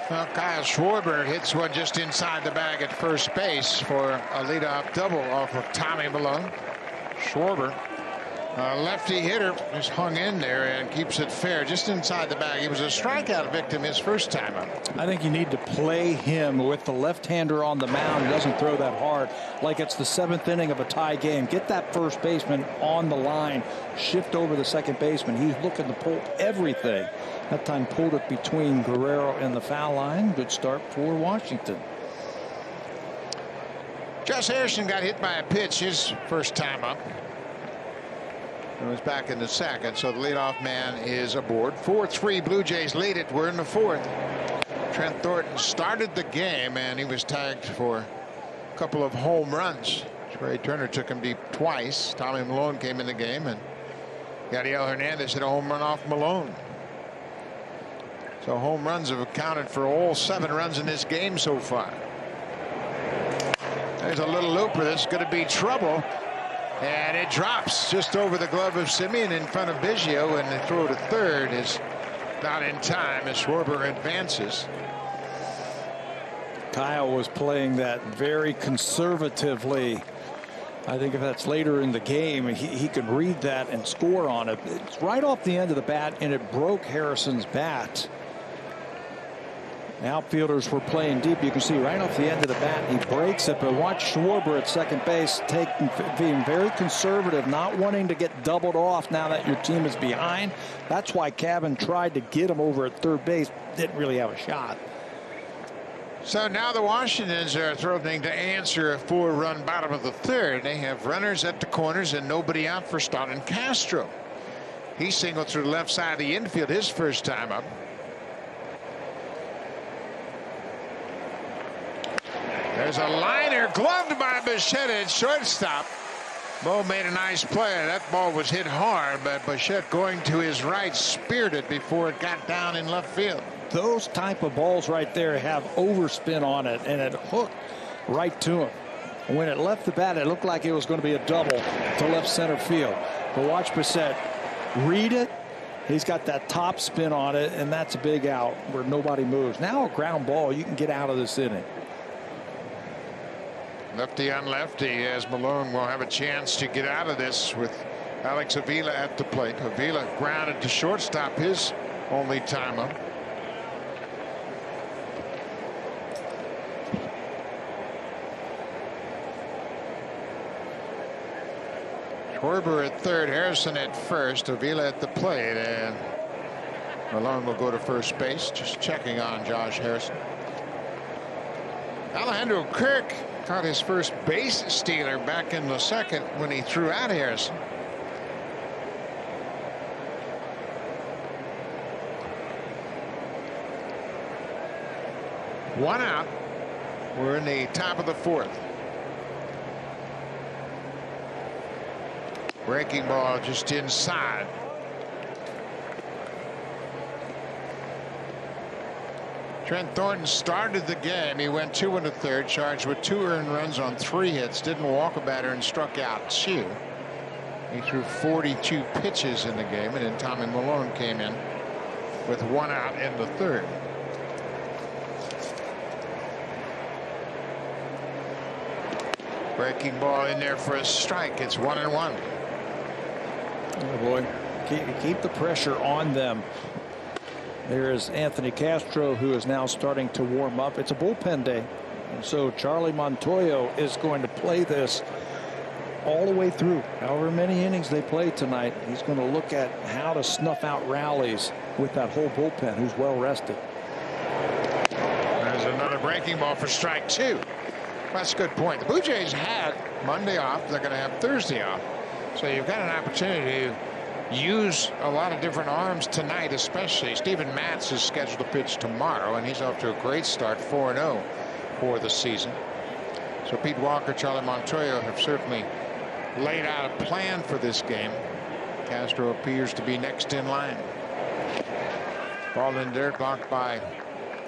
Well, Kyle Schwarber hits one just inside the bag at first base for a leadoff double off of Tommy Malone. Schwarber, a lefty hitter, just hung in there and keeps it fair just inside the bag. He was a strikeout victim his first time up. I think you need to play him with the left-hander on the mound. He doesn't throw that hard, like it's the seventh inning of a tie game. Get that first baseman on the line. Shift over the second baseman. He's looking to pull everything. That time pulled it between Guerrero and the foul line. Good start for Washington. Josh Harrison got hit by a pitch his first time up. It was back in the second, so the leadoff man is aboard. 4-3 Blue Jays lead it. We're in the fourth. Trent Thornton started the game, and he was tagged for a couple of home runs. Trey Turner took him deep twice. Tommy Malone came in the game, and Yadiel Hernandez hit a home run off Malone. So home runs have accounted for all 7 runs in this game so far. There's a little looper that's going to be trouble. And it drops just over the glove of Simeon in front of Biggio, and the throw to third is not in time as Schwarber advances. Kyle was playing that very conservatively. I think if that's later in the game, he could read that and score on it. It's right off the end of the bat, and it broke Harrison's bat. The outfielders were playing deep. You can see right off the end of the bat, he breaks it. But watch Schwarber at second base being very conservative, not wanting to get doubled off now that your team is behind. That's why Cavan tried to get him over at third base. Didn't really have a shot. So now the Washingtons are threatening to answer a 4-run bottom of the third. They have runners at the corners and nobody out for Stalin Castro. He singled through the left side of the infield his first time up. There's a liner gloved by Bichette at shortstop. Bo made a nice play. That ball was hit hard, but Bichette going to his right speared it before it got down in left field. Those type of balls right there have overspin on it, and it hooked right to him. When it left the bat, it looked like it was going to be a double to left center field. But watch Bichette read it. He's got that top spin on it, and that's a big out where nobody moves. Now a ground ball, you can get out of this inning. Lefty on lefty, as Malone will have a chance to get out of this with Alex Avila at the plate. Avila grounded to shortstop his only time up. Schwarber at third, Harrison at first, Avila at the plate, and Malone will go to first base, just checking on Josh Harrison. Alejandro Kirk caught his first base stealer back in the second when he threw out Harrison. One out. We're in the top of the fourth. Breaking ball just inside. Trent Thornton started the game. He went 2 1/3, charged with 2 earned runs on 3 hits, didn't walk a batter, and struck out 2. He threw 42 pitches in the game, and then Tommy Malone came in with 1 out in the third. Breaking ball in there for a strike. It's 1-1. Oh boy, keep the pressure on them. There is Anthony Castro, who is now starting to warm up. It's a bullpen day, and so Charlie Montoyo is going to play this all the way through. However many innings they play tonight, he's going to look at how to snuff out rallies with that whole bullpen who's well rested. There's another breaking ball for strike 2. That's a good point. The Blue Jays had Monday off. They're going to have Thursday off. So you've got an opportunity to use a lot of different arms tonight, especially. Steven Matz is scheduled to pitch tomorrow, and he's off to a great start, 4-0 for the season. So Pete Walker, Charlie Montoyo have certainly laid out a plan for this game. Castro appears to be next in line. Ball in there, blocked by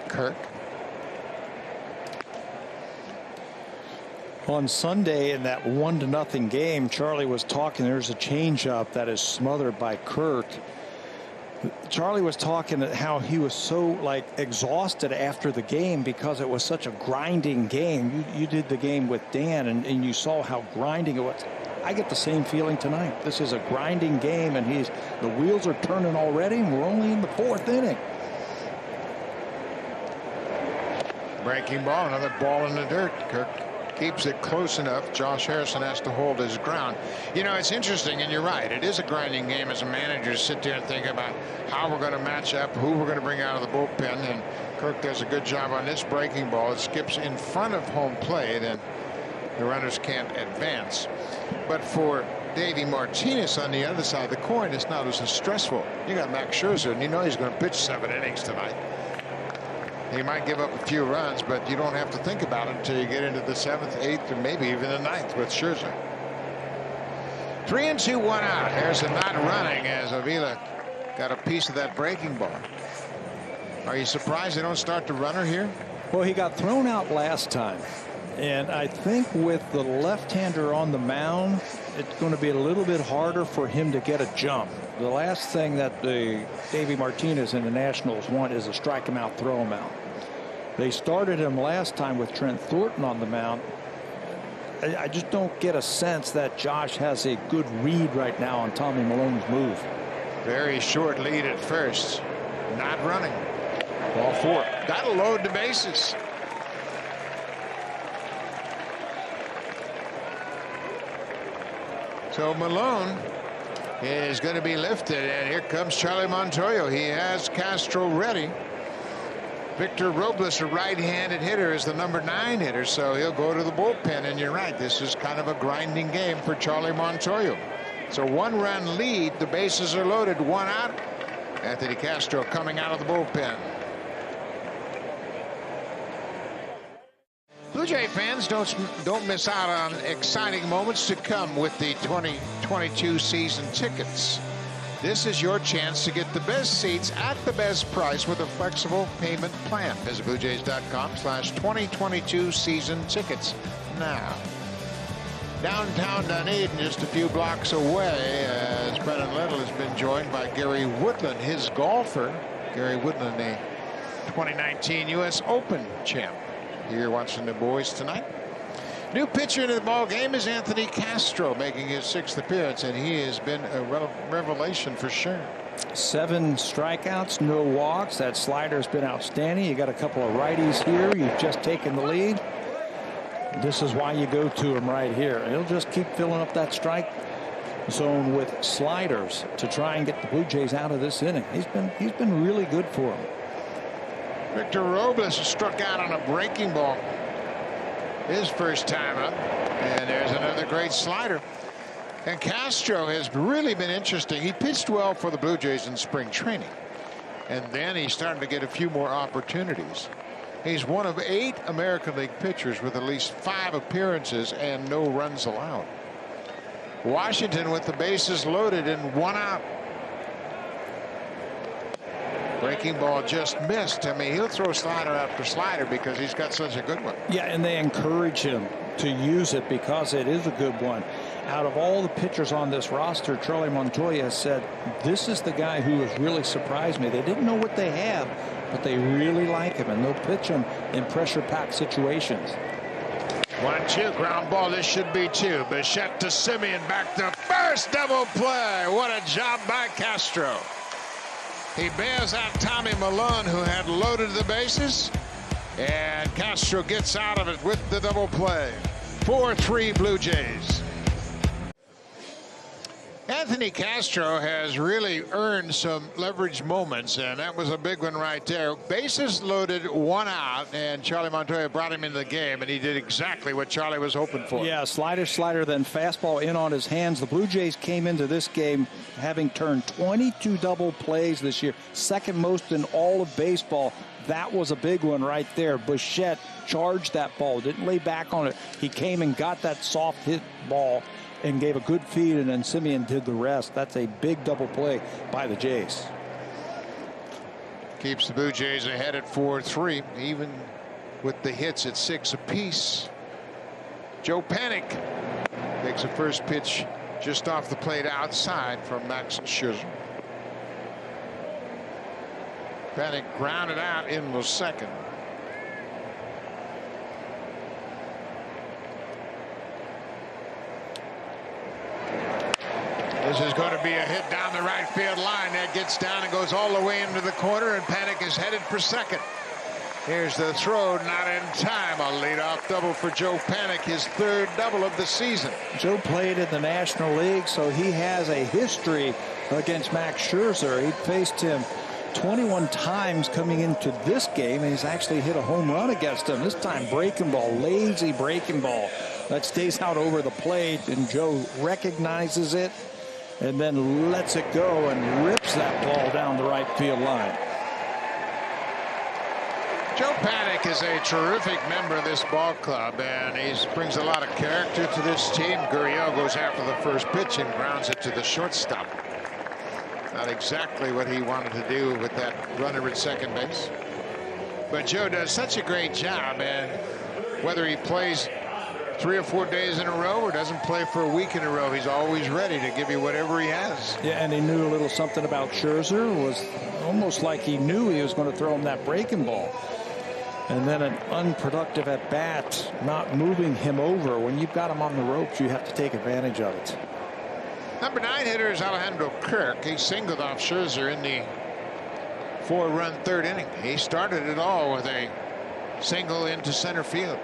Kirk. On Sunday in that 1-0 game, Charlie was talking. There's a changeup that is smothered by Kirk. Charlie was talking how he was so exhausted after the game because it was such a grinding game. You did the game with Dan and you saw how grinding it was. I get the same feeling tonight. This is a grinding game and the wheels are turning already and we're only in the 4th inning. Breaking ball, another ball in the dirt. Kirk keeps it close enough. Josh Harrison has to hold his ground. You know, it's interesting, and you're right. It is a grinding game as a manager to sit there and think about how we're going to match up, who we're going to bring out of the bullpen. And Kirk does a good job on this breaking ball. It skips in front of home plate, and the runners can't advance. But for Davey Martinez on the other side of the coin, it's not as stressful. You got Max Scherzer, and you know he's going to pitch 7 innings tonight. He might give up a few runs, but you don't have to think about it until you get into the 7th, 8th, or maybe even the 9th with Scherzer. 3-2, 1 out. Harrison not running as Avila got a piece of that breaking ball. Are you surprised they don't start the runner here? Well, he got thrown out last time. And I think with the left-hander on the mound, it's going to be a little bit harder for him to get a jump. The last thing that the Davey Martinez and the Nationals want is a strike him out, throw him out. They started him last time with Trent Thornton on the mound. I just don't get a sense that Josh has a good read right now on Tommy Milone's move. Very short lead at first. Not running. Ball 4. That'll load the bases. So Milone is going to be lifted, and here comes Charlie Montoyo. He has Castro ready. Victor Robles, a right-handed hitter, is the number 9 hitter, so he'll go to the bullpen. And you're right, this is kind of a grinding game for Charlie Montoyo. So 1-run lead, the bases are loaded, 1 out. Anthony Castro coming out of the bullpen. Blue Jay fans, don't miss out on exciting moments to come with the 2022 season tickets. This is your chance to get the best seats at the best price with a flexible payment plan. Visit BlueJays.com/2022 season tickets now. Downtown Dunedin, just a few blocks away, as Brennan Little has been joined by Gary Woodland, his golfer. Gary Woodland, a 2019 U.S. Open champ. Here watching the boys tonight. New pitcher into the ball game is Anthony Castro, making his 6th appearance, and he has been a revelation for sure. 7 strikeouts, no walks. That slider's been outstanding. You got a couple of righties here. You've just taken the lead. This is why you go to him right here. He'll just keep filling up that strike zone with sliders to try and get the Blue Jays out of this inning. He's been really good for him. Victor Robles struck out on a breaking ball his first time up, and there's another great slider. And Castro has really been interesting. He pitched well for the Blue Jays in spring training, and then he started to get a few more opportunities. He's one of 8 American League pitchers with at least 5 appearances and no runs allowed. Washington with the bases loaded and 1 out. Breaking ball just missed. I mean, he'll throw slider after slider because he's got such a good one. Yeah, and they encourage him to use it because it is a good one. Out of all the pitchers on this roster, Charlie Montoya said, this is the guy who has really surprised me. They didn't know what they have, but they really like him, and they'll pitch him in pressure-packed situations. 1-2, ground ball. This should be 2. Bichette to Simeon, back to first, double play. What a job by Castro. He bails out Tommy Milone, who had loaded the bases, and Castro gets out of it with the double play. 4-3 Blue Jays. Anthony Castro has really earned some leverage moments, and that was a big one right there. Bases loaded, 1 out, and Charlie Montoya brought him into the game, and he did exactly what Charlie was hoping for. Yeah, slider, then fastball in on his hands. The Blue Jays came into this game having turned 22 double plays this year, second most in all of baseball. That was a big one right there. Bichette charged that ball, didn't lay back on it. He came and got that soft hit ball and gave a good feed, and then Simeon did the rest. That's a big double play by the Jays. Keeps the Blue Jays ahead at 4-3, even with the hits at 6 apiece. Joe Panik takes the first pitch just off the plate outside from Max Scherzer. Panik grounded out in the second. This is going to be a hit down the right field line. That gets down and goes all the way into the corner, and Panik is headed for second. Here's the throw, not in time. A leadoff double for Joe Panik, his third double of the season. Joe played in the National League, so he has a history against Max Scherzer. He faced him 21 times coming into this game, and he's actually hit a home run against him. This time breaking ball, lazy breaking ball that stays out over the plate, and Joe recognizes it and then lets it go and rips that ball down the right field line. Joe Panik is a terrific member of this ball club, and he brings a lot of character to this team. Gurriel goes after the first pitch and grounds it to the shortstop. Not exactly what he wanted to do with that runner at second base. But Joe does such a great job, and whether he plays 3 or 4 days in a row or doesn't play for a week in a row, he's always ready to give you whatever he has. Yeah, and he knew a little something about Scherzer. It was almost like he knew he was going to throw him that breaking ball. And then an unproductive at bat, not moving him over. When you've got him on the ropes, you have to take advantage of it. Number 9 hitter is Alejandro Kirk. He singled off Scherzer in the 4-run third inning. He started it all with a single into center field.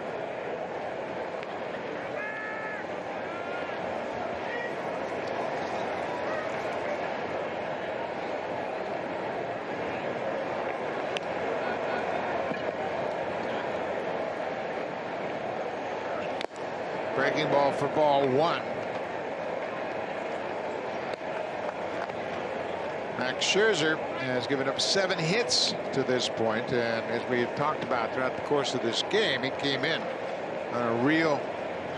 Breaking ball for ball 1. Max Scherzer has given up 7 hits to this point, and as we have talked about throughout the course of this game, he came in on a real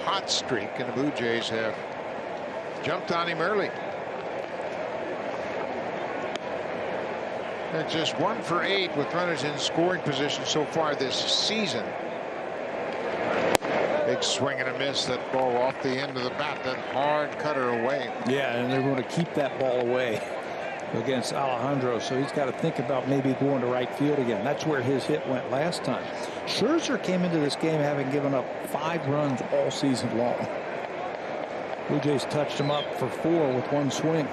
hot streak, and the Blue Jays have jumped on him early. They're just 1 for 8 with runners in scoring position so far this season. Big swing and a miss. That ball off the end of the bat. That hard cutter away. Yeah, and they're going to keep that ball away against Alejandro, so he's got to think about maybe going to right field again. That's where his hit went last time. Scherzer came into this game having given up 5 runs all season long. Blue Jays touched him up for 4 with 1 swing.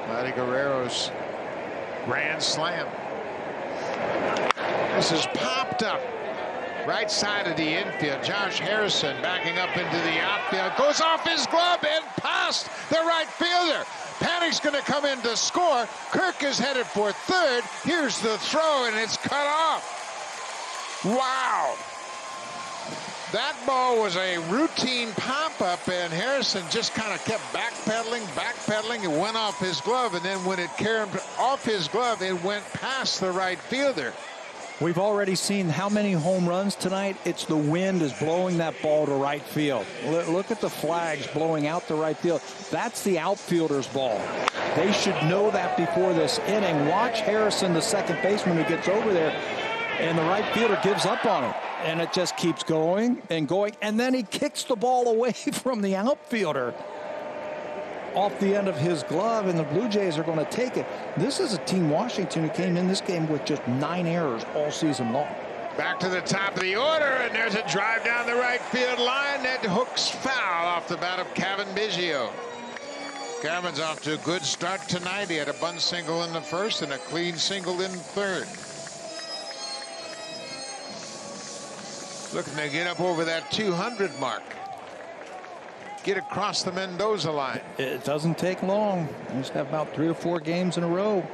Vladdy Guerrero's grand slam. This is popped up right side of the infield. Josh Harrison backing up into the outfield. Goes off his glove and past the right fielder. Panik's going to come in to score. Kirk is headed for third. Here's the throw, and it's cut off. Wow. That ball was a routine pop-up, and Harrison just kind of kept backpedaling. It went off his glove, and then when it carried off his glove, it went past the right fielder. We've already seen how many home runs tonight. It's the wind is blowing that ball to right field. Look at the flags blowing out to right field. That's the outfielder's ball. They should know that before this inning. Watch Harrison, the second baseman, who gets over there, and the right fielder gives up on it. And it just keeps going and going. And then he kicks the ball away from the outfielder off the end of his glove, and the Blue Jays are going to take it. This is a team, Washington, who came in this game with just 9 errors all season long. Back to the top of the order, and there's a drive down the right field line that hooks foul off the bat of Kevin Biggio. Kevin's off to a good start tonight. He had a bunt single in the first and a clean single in third. Looking to get up over that 200 mark. get across the Mendoza line. It doesn't take long. He just have about 3 or 4 games in a row.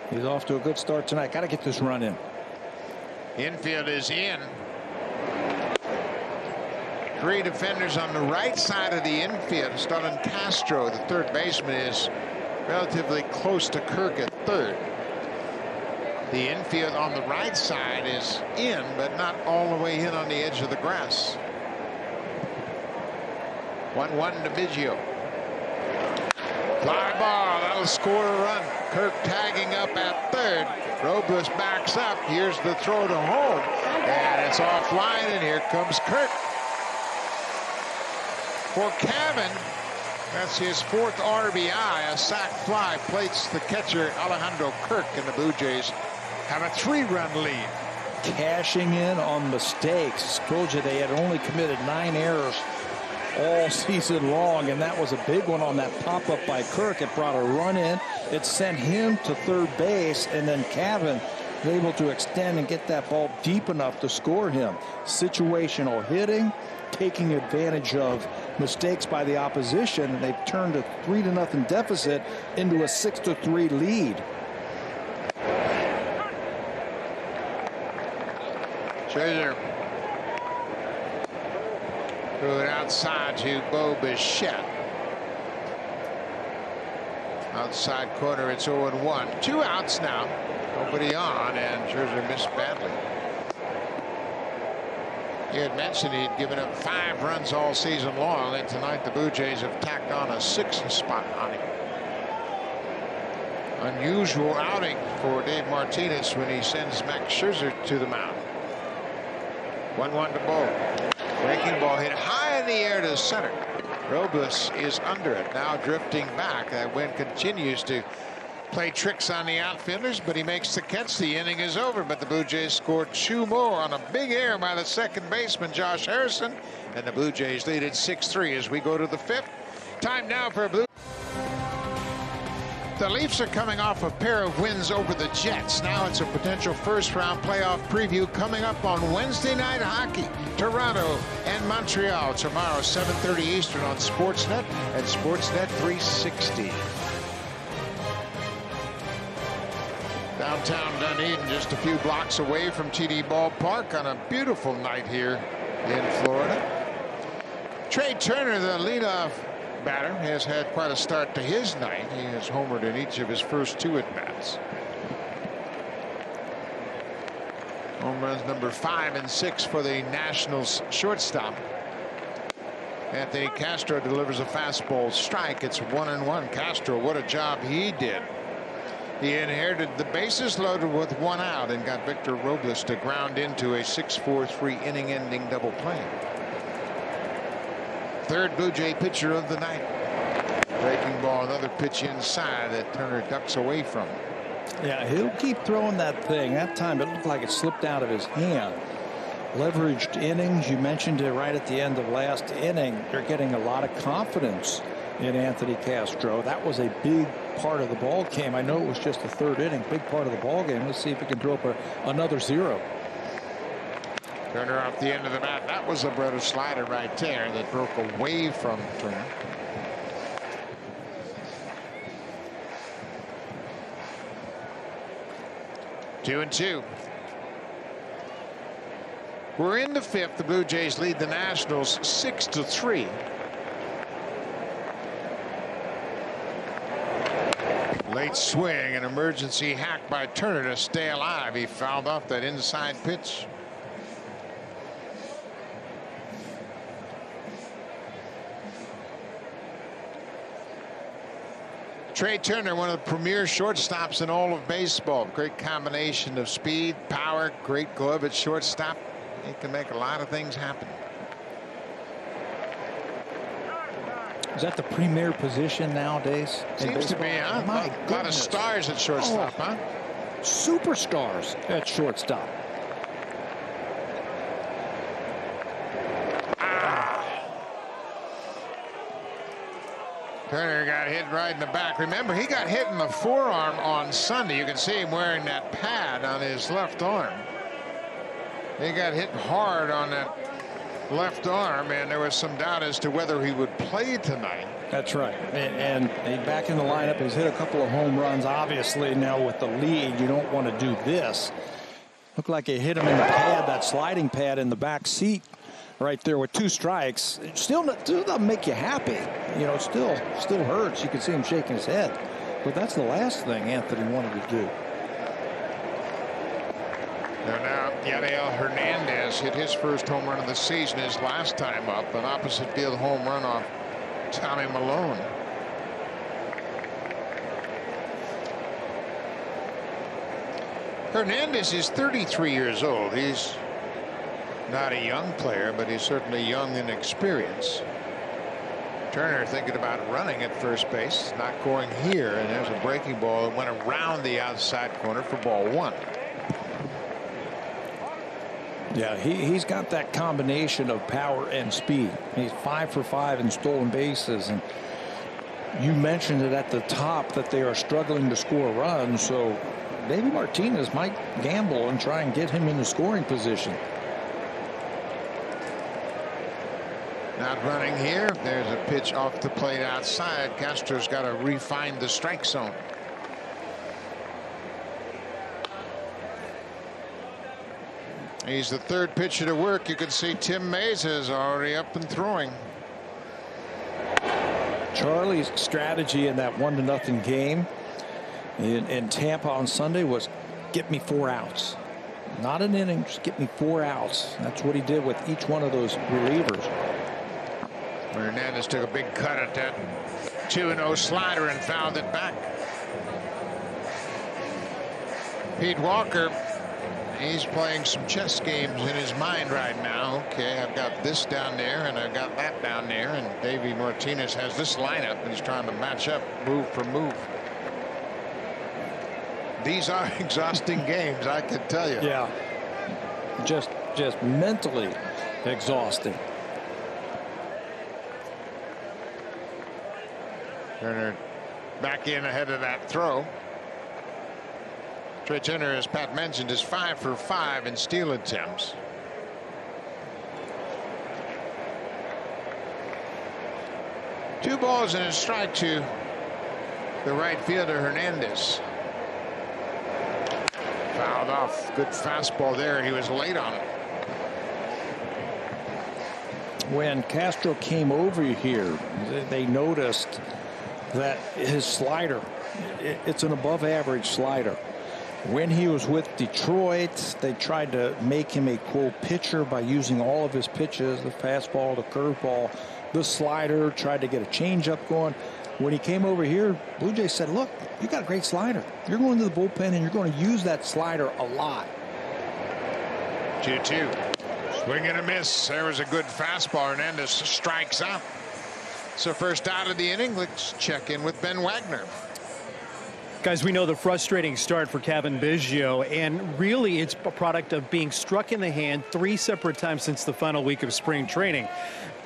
He's off to a good start tonight. Got to get this run in. Infield is in. 3 defenders on the right side of the infield. Sahlen Castro, the third baseman, is relatively close to Kirk at third. The infield on the right side is in, but not all the way in on the edge of the grass. 1-1 to Biggio. Fly ball, that'll score a run. Kirk tagging up at third. Robles backs up. Here's the throw to home, and it's offline, and here comes Kirk. For Cavan, that's his 4th RBI. A sac fly plates the catcher Alejandro Kirk, and the Blue Jays have a 3-run lead. Cashing in on mistakes. Told you they had only committed 9 errors all season long, and that was a big one on that pop-up by Kirk. It brought a run in. It sent him to third base, and then Cavan was able to extend and get that ball deep enough to score him. Situational hitting, taking advantage of mistakes by the opposition, and they've turned a 3-0 deficit into a 6-3 lead. Scherzer threw it outside to Bo Bichette. Outside corner, it's 0-1. 2 outs now. Nobody on, and Scherzer missed badly. He had mentioned he'd given up 5 runs all season long, and tonight the Blue Jays have tacked on a 6th spot on him. Unusual outing for Dave Martinez when he sends Max Scherzer to the mound. 1-1 to Bo. Breaking ball hit high in the air to center. Robles is under it, now drifting back. That wind continues to play tricks on the outfielders, but he makes the catch. The inning is over, but the Blue Jays scored 2 more on a big error by the second baseman, Josh Harrison, and the Blue Jays lead at 6-3 as we go to the 5th. Time now for a Blue. The Leafs are coming off a pair of wins over the Jets. Now it's a potential first-round playoff preview coming up on Wednesday Night Hockey. Toronto and Montreal tomorrow, 7:30 Eastern on SportsNet and SportsNet 360. Downtown Dunedin, just a few blocks away from TD Ballpark on a beautiful night here in Florida. Trey Turner, the leadoff batter, has had quite a start to his night. He has homered in each of his first 2 at-bats. Home runs number 5 and 6 for the Nationals shortstop. Anthony Castro delivers a fastball strike. It's 1-1. Castro, what a job he did. He inherited the bases loaded with 1 out and got Victor Robles to ground into a 6-4-3 inning-ending double play. 3rd Blue Jay pitcher of the night. Breaking ball, another pitch inside that Turner ducks away from. Yeah, he'll keep throwing that thing. That time it looked like it slipped out of his hand. Leveraged innings. You mentioned it right at the end of last inning. They're getting a lot of confidence in Anthony Castro. That was a big part of the ball game. I know it was just the 3rd inning, big part of the ball game. Let's see if he can throw up another 0. Turner off the end of the bat. That was a brother slider right there that broke away from Turner. Two and 2. We're in the 5th. The Blue Jays lead the Nationals 6-3. Late swing, an emergency hack by Turner to stay alive. He fouled off that inside pitch. Trey Turner, one of the premier shortstops in all of baseball. Great combination of speed, power, great glove at shortstop. He can make a lot of things happen. Is that the premier position nowadays? Seems to be, huh? A lot of stars at shortstop, huh? Superstars at shortstop. Turner got hit right in the back. Remember, he got hit in the forearm on Sunday. You can see him wearing that pad on his left arm. He got hit hard on that left arm, and there was some doubt as to whether he would play tonight. That's right. And back in the lineup, he's hit a couple of home runs. Obviously, now with the lead, you don't want to do this. Looked like it hit him in the pad, that sliding pad in the back seat right there with 2 strikes. It still doesn't make you happy. You know, it still hurts. You can see him shaking his head. But that's the last thing Anthony wanted to do. And now Yadiel Hernandez hit his first home run of the season his last time up, an opposite field home run off Tommy Malone. Hernandez is 33 years old. He's not a young player, but he's certainly young in experience. Turner thinking about running at first base, not going here, and there's a breaking ball that went around the outside corner for ball 1. Yeah, he's got that combination of power and speed. He's 5 for 5 in stolen bases, and you mentioned it at the top that they are struggling to score runs, so maybe Martinez might gamble and try and get him in the scoring position. Not running here. There's a pitch off the plate outside. Castro's got to refine the strike zone. He's the third pitcher to work. You can see Tim Mays is already up and throwing. Charlie's strategy in that 1-0 game in Tampa on Sunday was get me 4 outs. Not an inning, just get me 4 outs. That's what he did with each one of those relievers. Hernandez took a big cut at that 2-0 slider and fouled it back. Pete Walker, he's playing some chess games in his mind right now. Okay, I've got this down there and I've got that down there, and Davey Martinez has this lineup and he's trying to match up move for move. These are exhausting games, I can tell you. Yeah, just mentally exhausting. Turner back in ahead of that throw. Trey Turner, as Pat mentioned, is 5 for 5 in steal attempts. Two balls and a strike to the right fielder Hernandez. Fouled off. Good fastball there. He was late on it. When Castro came over here, they noticed that his slider, it's an above average slider. When he was with Detroit, they tried to make him a quote pitcher by using all of his pitches, the fastball, the curveball, the slider, tried to get a changeup going. When he came over here, Blue Jays said, look, you got a great slider. You're going to the bullpen and you're going to use that slider a lot. 2-2. Swing and a miss. There was a good fastball. Hernandez strikes out. So first out of the inning. Let's check in with Ben Wagner. Guys, we know the frustrating start for Kevin Biggio, and really it's a product of being struck in the hand 3 separate times since the final week of spring training.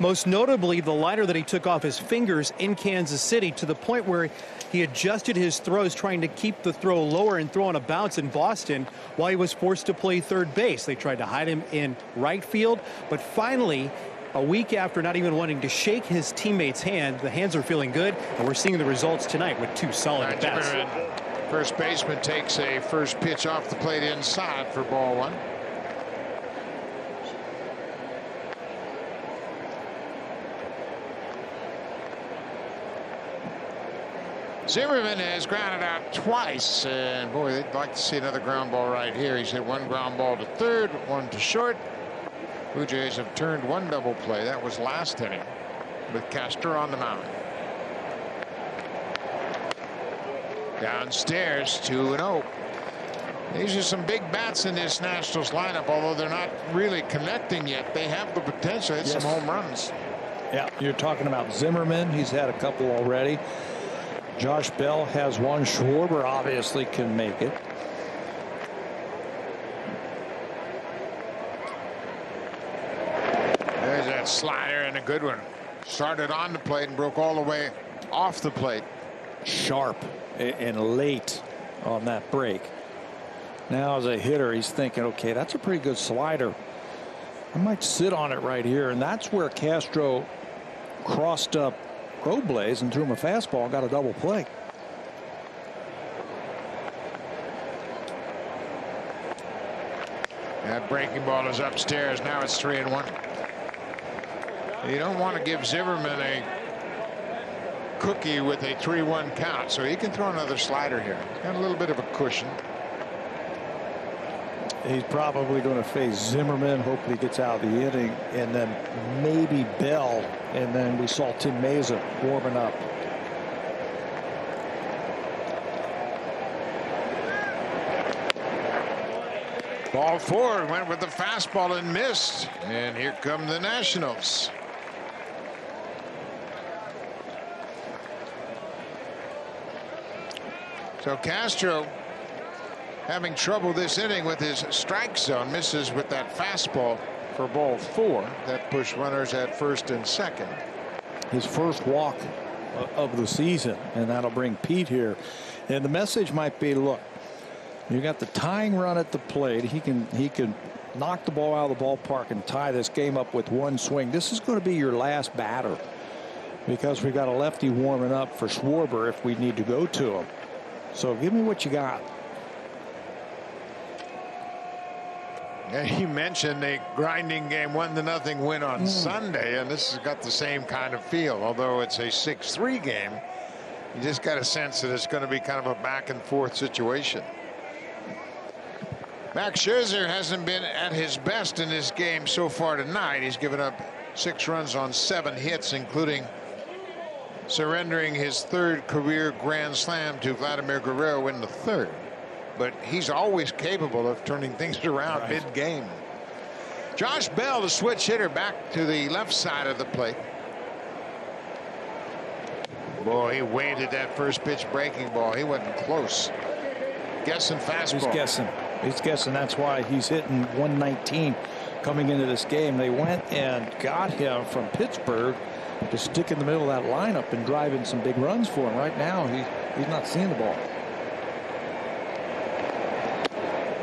Most notably, the liner that he took off his fingers in Kansas City, to the point where he adjusted his throws, trying to keep the throw lower and throw on a bounce in Boston while he was forced to play third base. They tried to hide him in right field, but finally, a week after not even wanting to shake his teammate's hand, the hands are feeling good, and we're seeing the results tonight with 2 solid at bats. First baseman takes a first pitch off the plate inside for ball 1. Zimmerman has grounded out twice, and boy, they'd like to see another ground ball right here. He's hit 1 ground ball to third, 1 to short. Blue Jays have turned 1 double play. That was last inning with Castro on the mound. Downstairs, 2-0. These are some big bats in this Nationals lineup, although they're not really connecting yet. They have the potential to hit some home runs. Yeah, you're talking about Zimmerman. He's had a couple already. Josh Bell has 1. Schwarber obviously can make it. There's that slider, and a good one. Started on the plate and broke all the way off the plate. Sharp and late on that break. Now as a hitter, he's thinking, okay, that's a pretty good slider. I might sit on it right here, and that's where Castro crossed up Robles and threw him a fastball and got a double play. That breaking ball is upstairs. Now it's 3-1. You don't want to give Zimmerman a cookie with a 3-1 count, so he can throw another slider here. He's got a little bit of a cushion. He's probably going to face Zimmerman. Hopefully he gets out of the inning, and then maybe Bell. And then we saw Tim Meza warming up. Ball four, went with the fastball and missed. And here come the Nationals. So Castro having trouble this inning with his strike zone. Misses with that fastball for ball four. That pushed runners at first and second. His first walk of the season, and that'll bring Pete here. And the message might be, look, you got the tying run at the plate. He can knock the ball out of the ballpark and tie this game up with one swing. This is going to be your last batter, because we've got a lefty warming up for Schwarber if we need to go to him. So give me what you got. And he mentioned a grinding game, 1-0 win on Sunday, and this has got the same kind of feel. Although it's a 6-3 game, you just got a sense that it's going to be kind of a back and forth situation. Max Scherzer hasn't been at his best in this game so far tonight. He's given up 6 runs on 7 hits, including surrendering his 3rd career grand slam to Vladimir Guerrero in the 3rd. But he's always capable of turning things around mid-game. Josh Bell, the switch hitter, back to the left side of the plate. Boy, he waved at that first pitch breaking ball. He wasn't close. Guessing fastball. He's guessing. That's why he's hitting 119 coming into this game. They went and got him from Pittsburgh to stick in the middle of that lineup and drive in some big runs for him. Right now, he's not seeing the ball.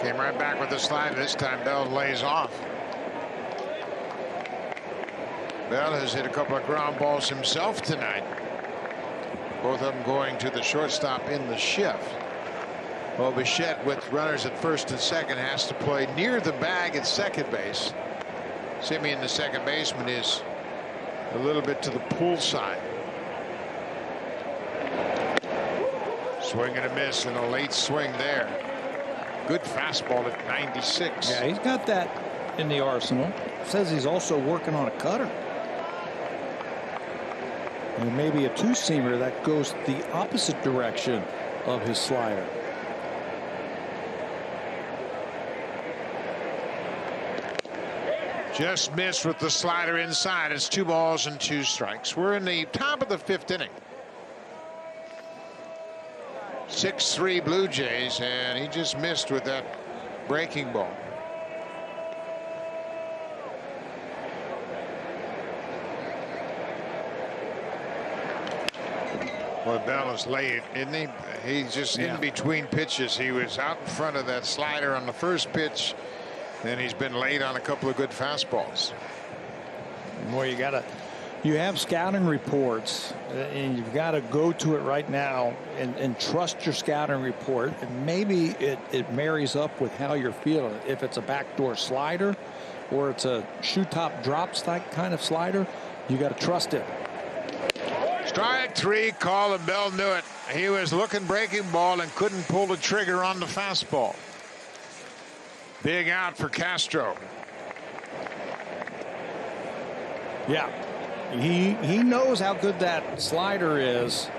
Came right back with the slide. This time Bell lays off. Bell has hit a couple of ground balls himself tonight. Both of them going to the shortstop in the shift. Well, Bichette, with runners at first and second, has to play near the bag at second base. Simeon, the second baseman, is a little bit to the pull side. Swing and a miss, and a late swing there. Good fastball at 96. Yeah, he's got that in the arsenal. Says he's also working on a cutter. And maybe a 2-seamer that goes the opposite direction of his slider. Just missed with the slider inside. It's 2 balls and 2 strikes. We're in the top of the 5th inning. 6-3 Blue Jays, and he just missed with that breaking ball. Boy, Bell is late, isn't he? He's just in between pitches. He was out in front of that slider on the first pitch, and he's been late on a couple of good fastballs. Boy, you have scouting reports, and you've got to go to it right now and trust your scouting report. And maybe it marries up with how you're feeling. If it's a backdoor slider or it's a shoe top drops type kind of slider, you got to trust it. Strike 3 call, and Bell knew it. He was looking breaking ball and couldn't pull the trigger on the fastball. Big out for Castro. Yeah. He knows how good that slider is,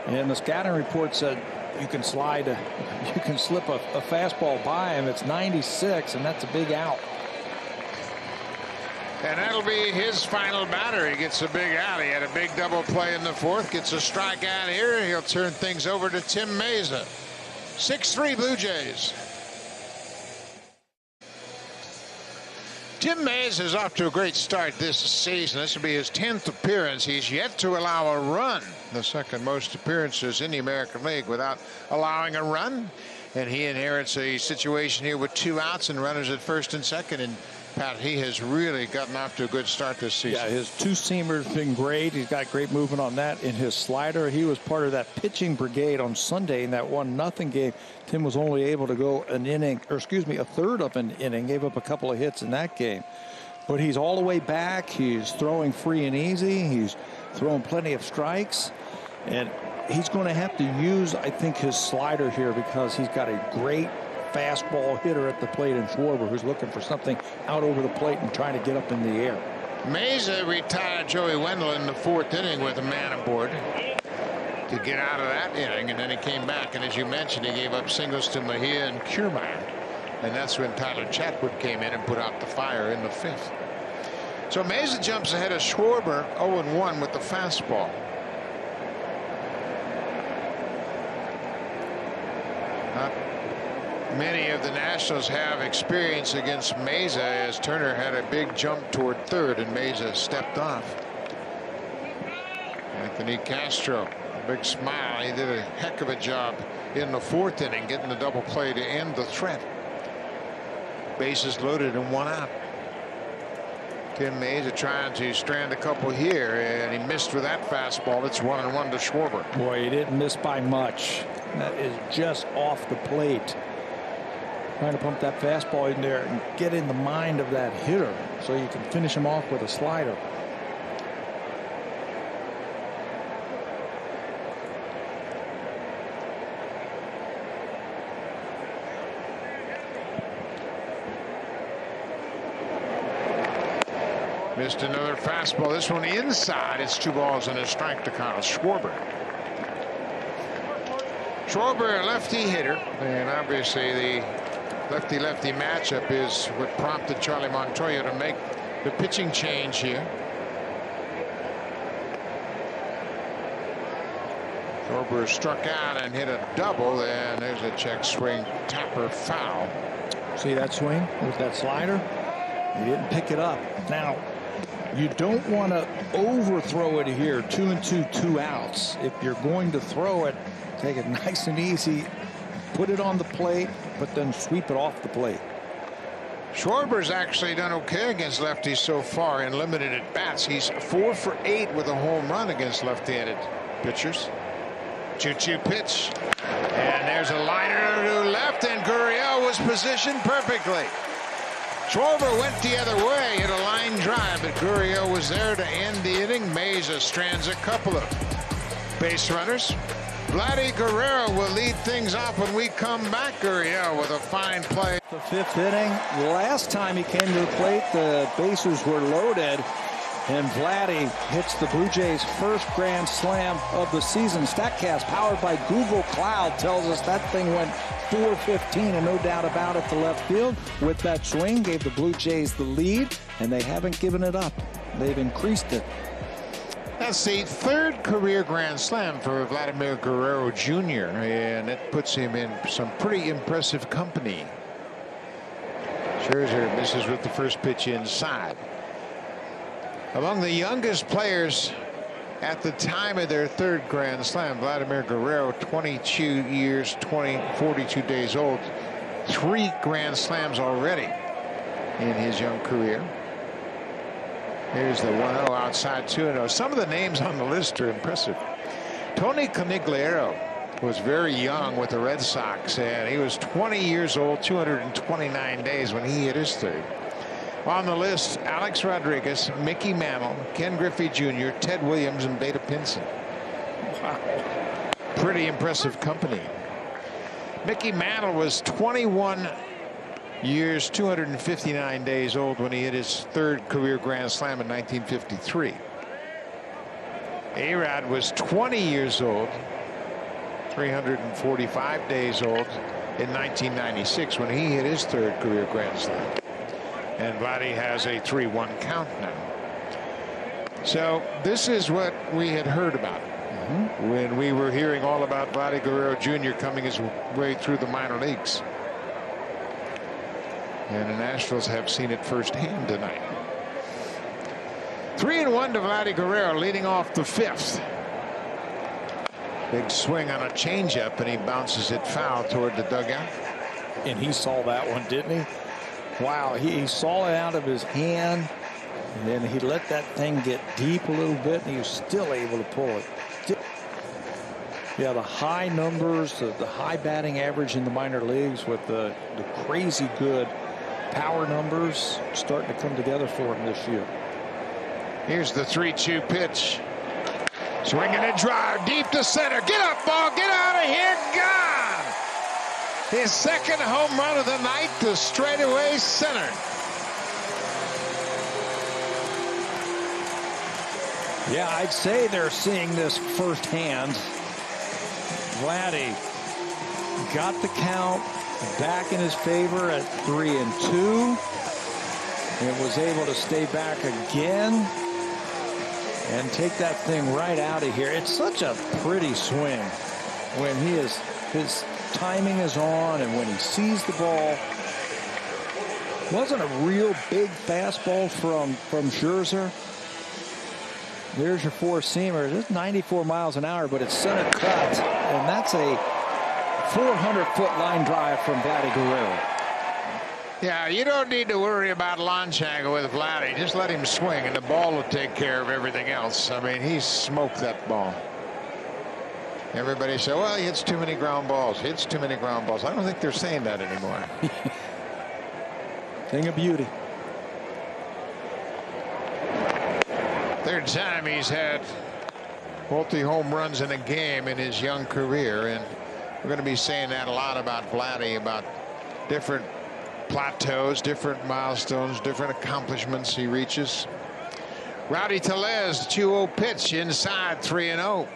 and the scouting report said you can slip a fastball by him. It's 96, and that's a big out. And that'll be his final batter. He gets a big out. He had a big double play in the 4th. Gets a strikeout here. He'll turn things over to Tim Meza. 6-3 Blue Jays. Tim Mays is off to a great start this season. This will be his 10th appearance. He's yet to allow a run, the 2nd most appearances in the American League without allowing a run. And he inherits a situation here with 2 outs and runners at first and second, and Pat, he has really gotten off to a good start this season. Yeah, his two-seamer's been great. He's got great movement on that. In his slider, he was part of that pitching brigade on Sunday in that 1-0 game. Tim was only able to go an inning, or excuse me, a third of an inning, gave up a couple of hits in that game. But he's all the way back. He's throwing free and easy. He's throwing plenty of strikes. And he's going to have to use, I think, his slider here because he's got a great fastball hitter at the plate in Schwarber, who's looking for something out over the plate and trying to get up in the air. Mesa retired Joey Wendell in the 4th inning with a man aboard to get out of that inning, and then he came back, and as you mentioned, he gave up singles to Mejia and Kiermaier, and that's when Tyler Chatwood came in and put out the fire in the 5th. So Mesa jumps ahead of Schwarber 0-1 with the fastball. Many of the Nationals have experience against Mesa, as Turner had a big jump toward third and Mesa stepped off. Anthony Castro, a big smile. He did a heck of a job in the 4th inning, getting the double play to end the threat. Bases loaded and 1 out. Tim Mesa trying to strand a couple here, and he missed with that fastball. It's 1-1 to Schwarber. Boy, he didn't miss by much. That is just off the plate. Trying to pump that fastball in there and get in the mind of that hitter so you can finish him off with a slider. Missed another fastball. This one inside. It's 2 balls and a strike to Kyle Schwarber. Schwarber, a lefty hitter, and obviously the lefty-lefty matchup is what prompted Charlie Montoya to make the pitching change here. Schwarber struck out and hit a double, and there's a check swing, tapper foul. See that swing with that slider? He didn't pick it up. Now, you don't want to overthrow it here. 2-2, 2 outs. If you're going to throw it, take it nice and easy, put it on the plate, but then sweep it off the plate. Schwarber's actually done okay against lefties so far in limited at bats. He's 4 for 8 with a home run against left-handed pitchers. 2-2 pitch, and there's a liner to left, and Gurriel was positioned perfectly. Schwarber went the other way at a line drive, but Gurriel was there to end the inning. Mesa strands a couple of base runners. Vladdy Guerrero will lead things off when we come back. Gurriel with a fine play. The 5th inning. Last time he came to the plate, the bases were loaded, and Vladdy hits the Blue Jays' first grand slam of the season. StatCast, powered by Google Cloud, tells us that thing went 415, and no doubt about it, to left field. With that swing, gave the Blue Jays the lead, and they haven't given it up. They've increased it. That's the 3rd career grand slam for Vladimir Guerrero Jr., and it puts him in some pretty impressive company. Scherzer misses with the first pitch inside. Among the youngest players at the time of their 3rd grand slam, Vladimir Guerrero, 22 years, 42 days old, 3 grand slams already in his young career. Here's the 1-0 outside, 2-0. Some of the names on the list are impressive. Tony Conigliaro was very young with the Red Sox, and he was 20 years old, 229 days when he hit his 3rd. On the list, Alex Rodriguez, Mickey Mantle, Ken Griffey Jr., Ted Williams, and Beta Pinson. Wow. Pretty impressive company. Mickey Mantle was 21 years, 259 days old when he hit his 3rd career grand slam in 1953. A-Rod was 20 years old, 345 days old in 1996 when he hit his 3rd career grand slam. And Vladdy has a 3-1 count now. So this is what we had heard about when we were hearing all about Vladdy Guerrero Jr. coming his way through the minor leagues. And the Nationals have seen it firsthand tonight. 3-1 to Vladdy Guerrero, leading off the 5th. Big swing on a changeup, and he bounces it foul toward the dugout. And he saw that one, didn't he? Wow, he saw it out of his hand, and then he let that thing get deep a little bit, and he was still able to pull it. Yeah, the high numbers, the high batting average in the minor leagues with the crazy good power numbers starting to come together for him this year. Here's the 3-2 pitch. Swinging a drive deep to center. Get up, ball. Get out of here. Gone. His second home run of the night to straightaway center. Yeah, I'd say they're seeing this firsthand. Vladdy got the count back in his favor at 3-2 and was able to stay back again and take that thing right out of here. It's such a pretty swing when his timing is on and when he sees the ball. Wasn't a real big fastball from Scherzer. There's your four-seamer. It's 94 miles an hour, but it's center cut, and that's a 400-foot line drive from Vladdy Guerrero. Yeah, you don't need to worry about launch angle with Vladdy. Just let him swing, and the ball will take care of everything else. I mean, he smoked that ball. Everybody said, well, he hits too many ground balls. Hits too many ground balls. I don't think they're saying that anymore. Thing of beauty. Third time he's had multi-home runs in a game in his young career, and we're going to be saying that a lot about Vladdy, about different plateaus, different milestones, different accomplishments he reaches. Rowdy Tellez, 2-0 pitch inside, 3-0.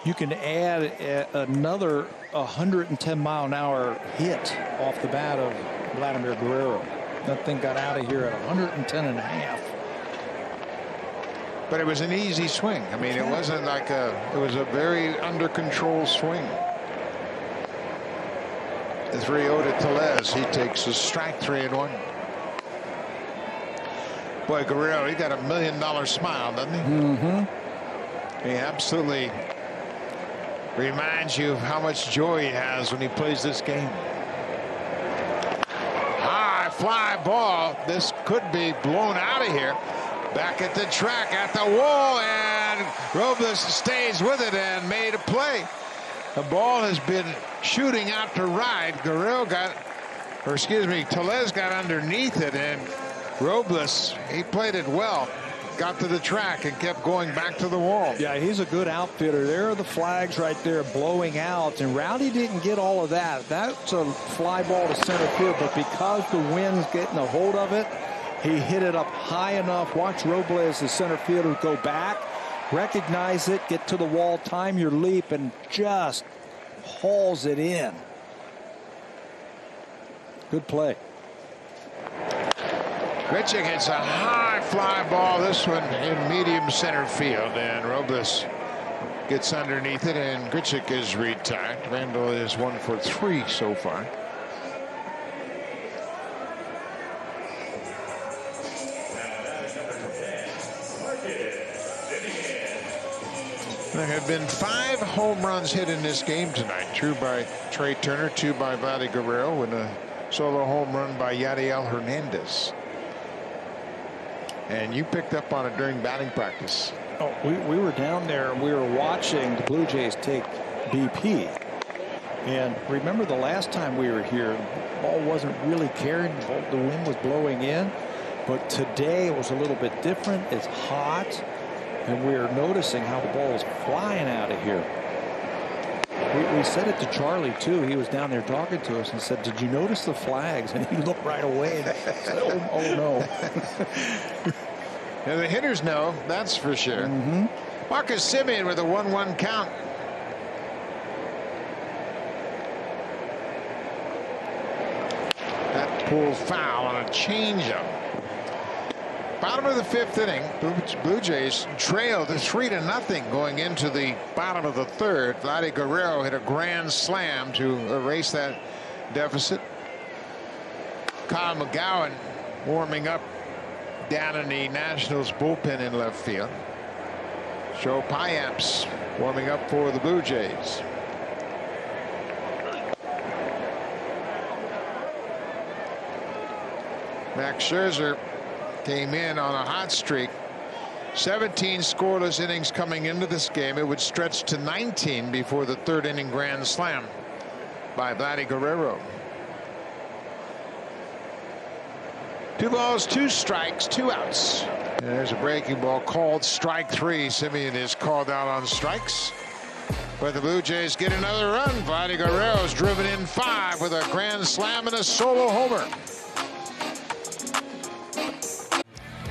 You can add another 110-mile-an-hour hit off the bat of Vladimir Guerrero. That thing got out of here at 110.5. But it was an easy swing. I mean, it wasn't like it was a very under control swing. The 3-0 to Tellez. He takes a strike, 3-1. Boy, Guerrero, he got $1 million smile, doesn't he? Mm-hmm. He absolutely reminds you of how much joy he has when he plays this game. High fly ball. This could be blown out of here. Back at the track, at the wall, and Robles stays with it and made a play. The ball has been shooting out to right. Guerrero Tellez got underneath it, and Robles, he played it well. Got to the track and kept going back to the wall. Yeah, he's a good outfitter. There are the flags right there blowing out, and Rowdy didn't get all of that. That's a fly ball to center field, but because the wind's getting a hold of it, he hit it up high enough. Watch Robles, the center fielder, go back, recognize it, get to the wall, time your leap, and just hauls it in. Good play. Grichuk hits a high fly ball, this one in medium center field, and Robles gets underneath it, and Grichuk is retired. Randall is 1 for 3 so far. There have been 5 home runs hit in this game tonight. 2 by Trey Turner, 2 by Vladdy Guerrero, and a solo home run by Yadiel Hernandez. And you picked up on it during batting practice. Oh, we were down there and we were watching the Blue Jays take BP. And remember the last time we were here, the ball wasn't really carrying, the wind was blowing in. But today it was a little bit different. It's hot, and we're noticing how the ball is flying out of here. We said it to Charlie, too. He was down there talking to us and said, did you notice the flags? And he looked right away and said, oh no. Yeah, the hitters know, that's for sure. Mm-hmm. Marcus Semien with a 1-1 count. That pulled foul on a changeup. Bottom of the 5th inning, Blue Jays trailed 3-0 going into the bottom of the 3rd. Vladdy Guerrero hit a grand slam to erase that deficit. Kyle McGowan warming up down in the Nationals bullpen in left field. Joe Payamps warming up for the Blue Jays. Max Scherzer came in on a hot streak. 17 scoreless innings coming into this game. It would stretch to 19 before the third inning grand slam by Vladdy Guerrero. 2 balls, 2 strikes, 2 outs. And there's a breaking ball called strike 3. Simeon is called out on strikes. But the Blue Jays get another run. Vladdy Guerrero's driven in 5 with a grand slam and a solo homer.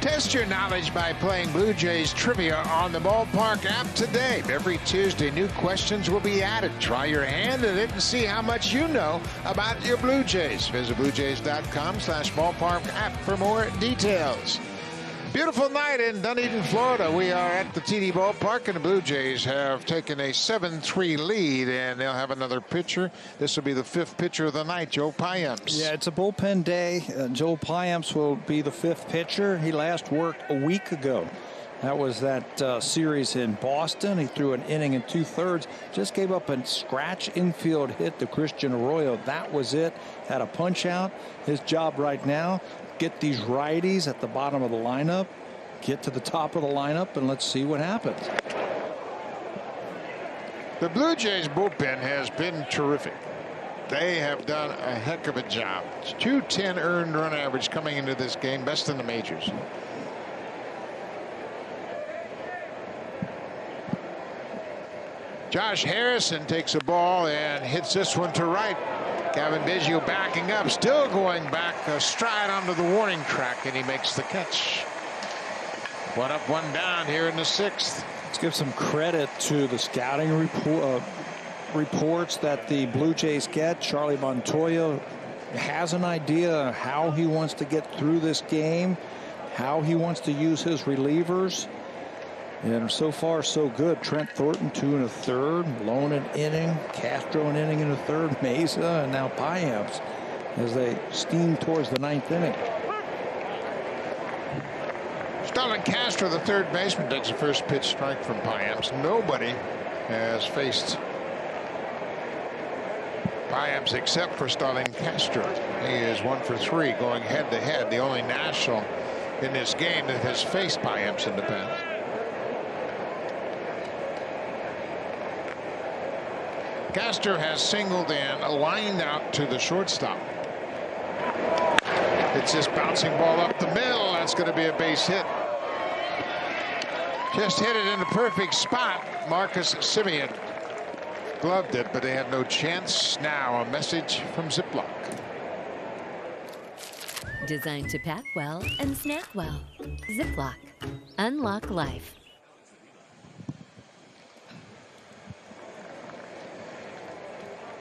Test your knowledge by playing Blue Jays trivia on the Ballpark app today. Every Tuesday, new questions will be added. Try your hand at it and see how much you know about your Blue Jays. Visit BlueJays.com/ballpark app for more details. Beautiful night in Dunedin, Florida. We are at the TD Ballpark, and the Blue Jays have taken a 7-3 lead, and they'll have another pitcher. This will be the 5th pitcher of the night, Joe Payamps. Yeah, it's a bullpen day. Joe Payamps will be the 5th pitcher. He last worked a week ago. That was that series in Boston. He threw an inning and 2/3. Just gave up a scratch infield hit to Christian Arroyo. That was it. Had a punch out. His job right now, get these righties at the bottom of the lineup, get to the top of the lineup, and let's see what happens. The Blue Jays bullpen has been terrific. They have done a heck of a job. 210 earned run average coming into this game, best in the majors. Josh Harrison takes a ball and hits this one to right. Gavin Biggio backing up, still going back a stride onto the warning track, and he makes the catch. 1 up, 1 down here in the 6th. Let's give some credit to the scouting reports that the Blue Jays get. Charlie Montoya has an idea how he wants to get through this game, how he wants to use his relievers. And so far, so good. Trent Thornton, 2 1/3. Lone an inning. Castro an inning and a 1/3. Mesa and now Payamps as they steam towards the 9th inning. Stalin Castro, the 3rd baseman, takes a first pitch strike from Payamps. Nobody has faced Payamps except for Stalin Castro. He is 1 for 3 going head to head. The only national in this game that has faced Payamps in the past. Castro has singled and lined out to the shortstop. It's this bouncing ball up the middle. That's going to be a base hit. Just hit it in the perfect spot. Marcus Semien gloved it, but they had no chance. Now a message from Ziploc. Designed to pack well and snack well. Ziploc. Unlock life.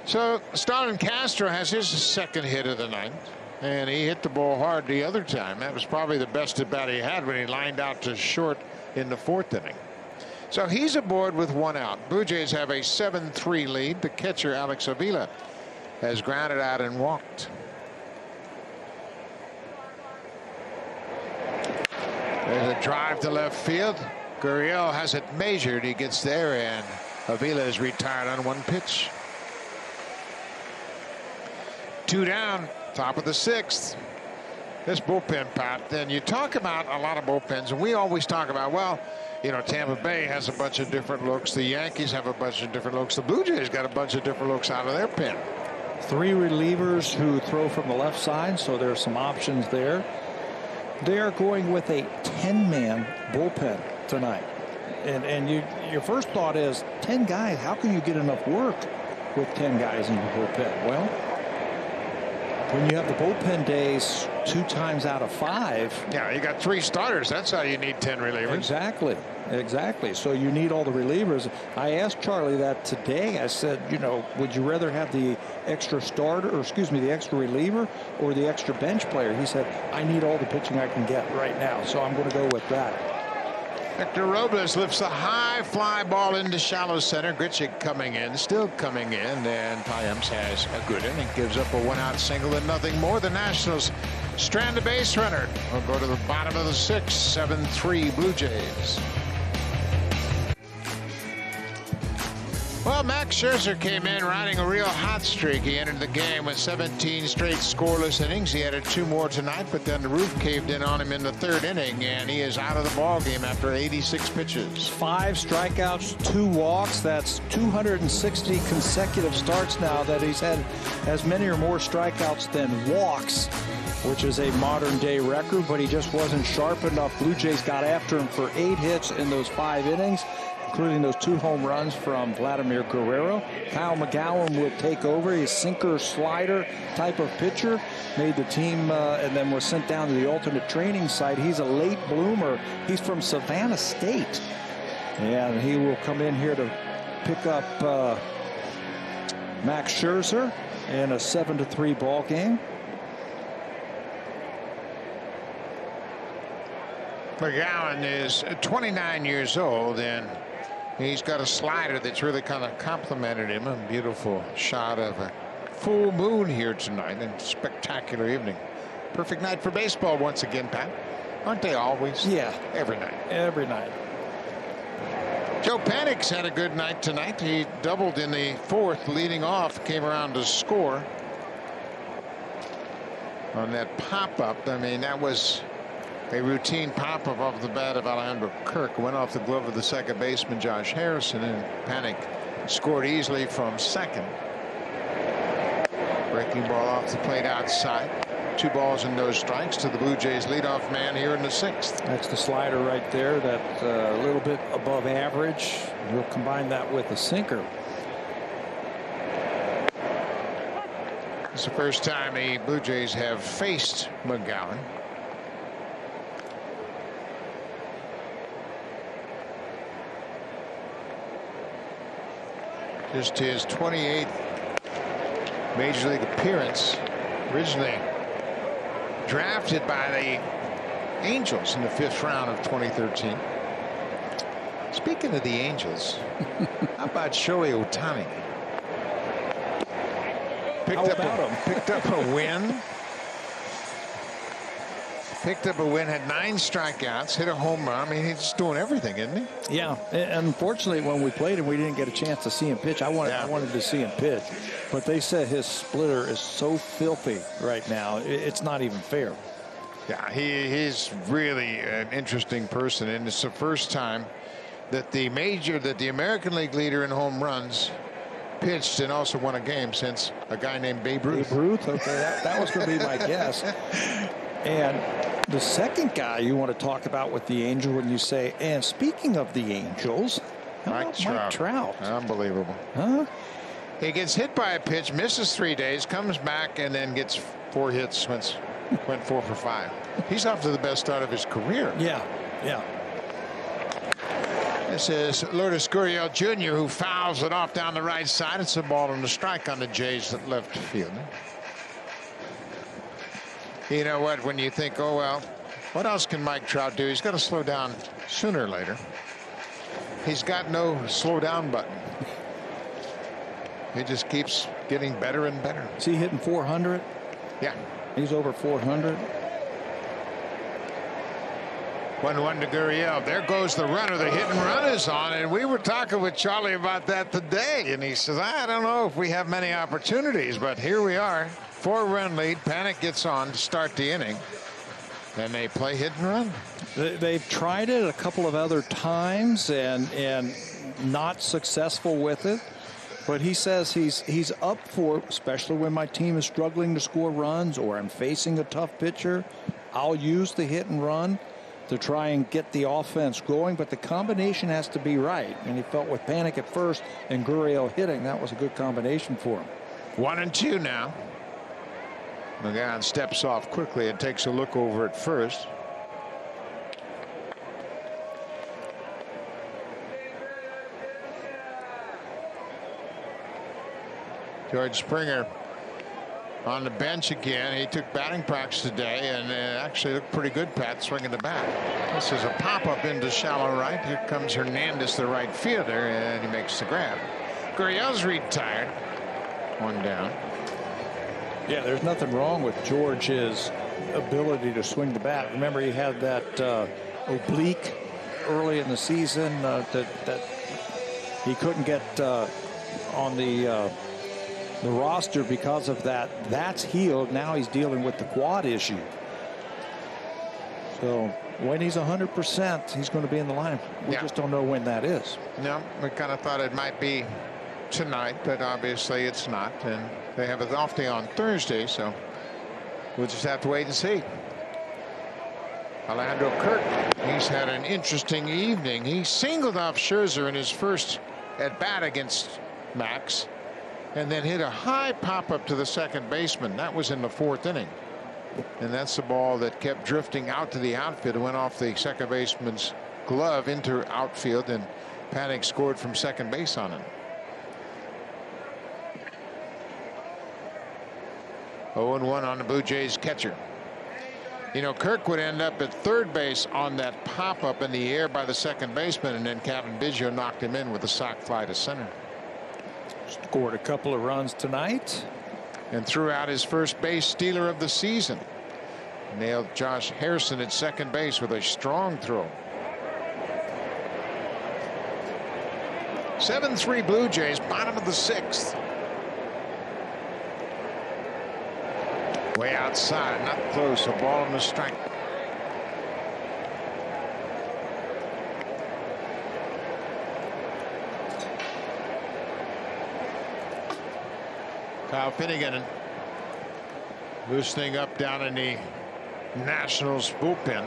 So Stalin Castro has his 2nd hit of the night, and he hit the ball hard the other time. That was probably the best at bat he had when he lined out to short in the 4th inning. So he's aboard with 1 out. Blue Jays have a 7-3 lead. The catcher, Alex Avila, has grounded out and walked. There's a drive to left field. Gurriel has it measured. He gets there, and Avila is retired on 1 pitch. 2 down, top of the 6th. This bullpen, Pat, then you talk about a lot of bullpens, and we always talk about, well, you know, Tampa Bay has a bunch of different looks. The Yankees have a bunch of different looks. The Blue Jays got a bunch of different looks out of their pen. 3 relievers who throw from the left side, so there are some options there. They are going with a 10-man bullpen tonight. And your first thought is, 10 guys, how can you get enough work with 10 guys in your bullpen? Well, when you have the bullpen days 2 times out of 5. Yeah, you got 3 starters. That's how you need 10 relievers. Exactly. So you need all the relievers. I asked Charlie that today. I said, you know, would you rather have the extra starter, or excuse me, the extra reliever or the extra bench player? He said, I need all the pitching I can get right now, so I'm going to go with that. Hector Robles lifts a high fly ball into shallow center. Grichuk coming in, still coming in, and Payamps has a good inning. Gives up a 1-out single and nothing more. The Nationals strand a base runner. We'll go to the bottom of the 6th. 7-3 Blue Jays. Well, Well, Max Scherzer came in riding a real hot streak. He entered the game with 17 straight scoreless innings. He added 2 more tonight, but then the roof caved in on him in the 3rd inning, and he is out of the ball game after 86 pitches. 5 strikeouts, 2 walks. That's 260 consecutive starts now that he's had as many or more strikeouts than walks, which is a modern-day record, but he just wasn't sharp enough. Blue Jays got after him for 8 hits in those 5 innings, including those 2 home runs from Vladimir Guerrero. Kyle McGowan will take over. He's a sinker-slider type of pitcher. Made the team and then was sent down to the alternate training site. He's a late bloomer. He's from Savannah State. And he will come in here to pick up Max Scherzer in a 7-3 ball game. McGowan is 29 years old, and he's got a slider that's really kind of complimented him. A beautiful shot of a full moon here tonight, and spectacular evening. Perfect night for baseball once again, Pat. Aren't they always? Yeah. Every night. Every night. Joe Panik's had a good night tonight. He doubled in the 4th, leading off, came around to score on that pop-up. I mean, that was a routine pop-up off the bat of Alejandro Kirk. Went off the glove of the second baseman, Josh Harrison, and Panik scored easily from second. Breaking ball off the plate outside. 2 balls and no strikes to the Blue Jays leadoff man here in the 6th. That's the slider right there. That's a little bit above average. We'll combine that with a sinker. It's the first time the Blue Jays have faced McGowan. Just his 28th Major League appearance. Originally drafted by the Angels in the 5th round of 2013. Speaking of the Angels, how about Shohei Ohtani? Picked up a win. Picked up a win, had 9 strikeouts, hit a home run. I mean, he's just doing everything, isn't he? Yeah, and unfortunately, when we played him, we didn't get a chance to see him pitch. I wanted to see him pitch, but they said his splitter is so filthy right now, it's not even fair. Yeah, he's really an interesting person, and it's the first time that the American League leader in home runs pitched and also won a game since a guy named Babe Ruth. Babe Ruth, okay, that was going to be my guess. And the second guy you want to talk about with the Angels when you say, and speaking of the Angels, Mike Trout. Unbelievable. Huh? He gets hit by a pitch, misses 3 days, comes back, and then gets 4 hits, went 4 for 5. He's off to the best start of his career. Yeah. This is Lourdes Gurriel Jr., who fouls it off down the right side. It's a ball and a strike on the Jays at left field. You know what, when you think, oh, well, what else can Mike Trout do? He's got to slow down sooner or later. He's got no slow down button. He just keeps getting better and better. Is he hitting 400? Yeah. He's over 400. 1-1 to Gurriel. There goes the runner. The hit and run is on, and we were talking with Charlie about that today, and he says, I don't know if we have many opportunities, but here we are. 4-run lead. Panik gets on to start the inning. Then they play hit and run. They've tried it a couple of other times and not successful with it. But he says he's up for, especially when my team is struggling to score runs or I'm facing a tough pitcher, I'll use the hit and run to try and get the offense going. But the combination has to be right. And he felt with Panik at first and Gurriel hitting, that was a good combination for him. 1-2 now. McGowan steps off quickly and takes a look over at first. George Springer on the bench again. He took batting practice today and actually looked pretty good, Pat, swinging the bat. This is a pop-up into shallow right. Here comes Hernandez, the right fielder, and he makes the grab. Gurriel's retired. 1 down. Yeah, there's nothing wrong with George's ability to swing the bat. Remember, he had that oblique early in the season that he couldn't get on the roster because of that. That's healed. Now he's dealing with the quad issue. So when he's 100%, he's going to be in the lineup. We just don't know when that is. No, we kind of thought it might be tonight, but obviously it's not. And they have an off day on Thursday, so we'll just have to wait and see. Orlando Kirk, he's had an interesting evening. He singled off Scherzer in his first at bat against Max, and then hit a high pop up to the second baseman. That was in the 4th inning. And that's the ball that kept drifting out to the outfield. It went off the second baseman's glove into outfield, and Panik scored from second base on it. 0-1 on the Blue Jays catcher. You know, Kirk would end up at third base on that pop up in the air by the second baseman, and then Kevin Biggio knocked him in with a sock fly to center. Scored a couple of runs tonight. And threw out his first base stealer of the season. Nailed Josh Harrison at second base with a strong throw. 7-3 Blue Jays, bottom of the 6th. Way outside, not close, a ball and a strike. Kyle Finnegan loosening up down in the Nationals bullpen.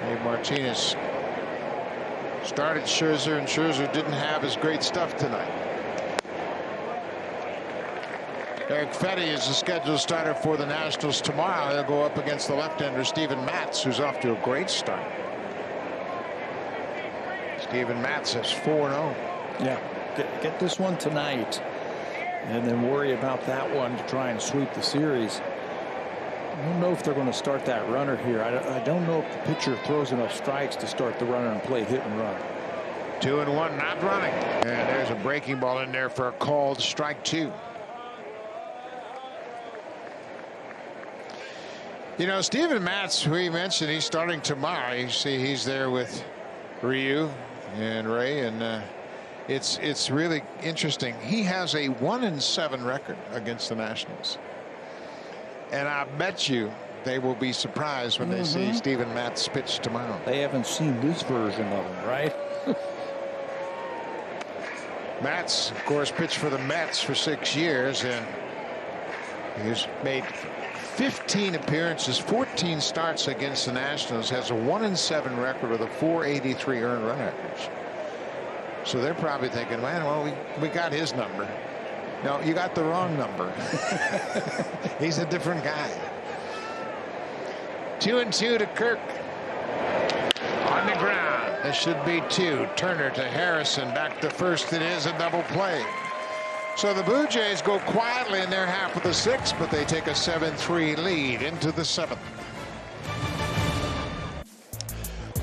Dave Martinez started Scherzer, and Scherzer didn't have his great stuff tonight. Eric Fetty is the scheduled starter for the Nationals tomorrow. He'll go up against the left-hander Steven Matz, who's off to a great start. Steven Matz is 4-0. Yeah, get this one tonight, and then worry about that one to try and sweep the series. I don't know if they're going to start that runner here. I don't know if the pitcher throws enough strikes to start the runner and play hit and run. 2-1, not running. And there's a breaking ball in there for a called strike 2. You know, Steven Matz, we mentioned he's starting tomorrow. You see he's there with Ryu and Ray, and it's really interesting. He has a 1-7 record against the Nationals. And I bet you they will be surprised when they see Steven Matz pitch tomorrow. They haven't seen this version of him, right? Matz, of course, pitched for the Mets for 6 years, and he's made 15 appearances, 14 starts against the Nationals, has a 1-7 record with a 483 earned run average. So they're probably thinking, man, well, we got his number. No, you got the wrong number. He's a different guy. 2-2 to Kirk. On the ground. This should be 2. Turner to Harrison. Back to first. It is a double play. So the Blue Jays go quietly in their half of the 6th, but they take a 7-3 lead into the 7th.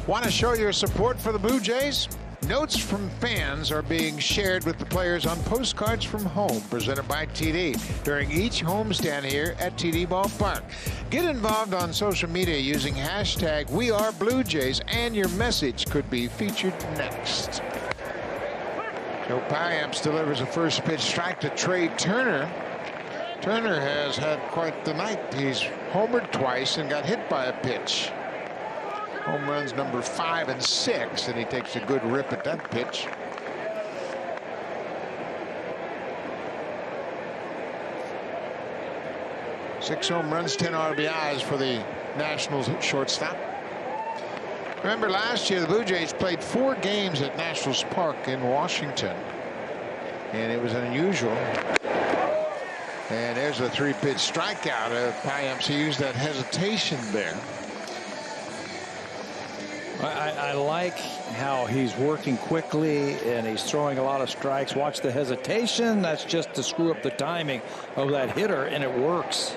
Want to show your support for the Blue Jays? Notes from fans are being shared with the players on postcards from home, presented by TD, during each homestand here at TD Ballpark. Get involved on social media using hashtag #WeAreBlueJays, and your message could be featured next. Joe Payamps delivers a first pitch strike to Trey Turner. Turner has had quite the night. He's homered twice and got hit by a pitch. Home runs number 5 and 6, and he takes a good rip at that pitch. Six home runs, 10 RBIs for the Nationals shortstop. Remember last year the Blue Jays played 4 games at Nationals Park in Washington, and it was unusual. And there's a 3-pitch strikeout of Payamps. He used that hesitation there. I like how he's working quickly and he's throwing a lot of strikes. Watch the hesitation. That's just to screw up the timing of that hitter, and it works.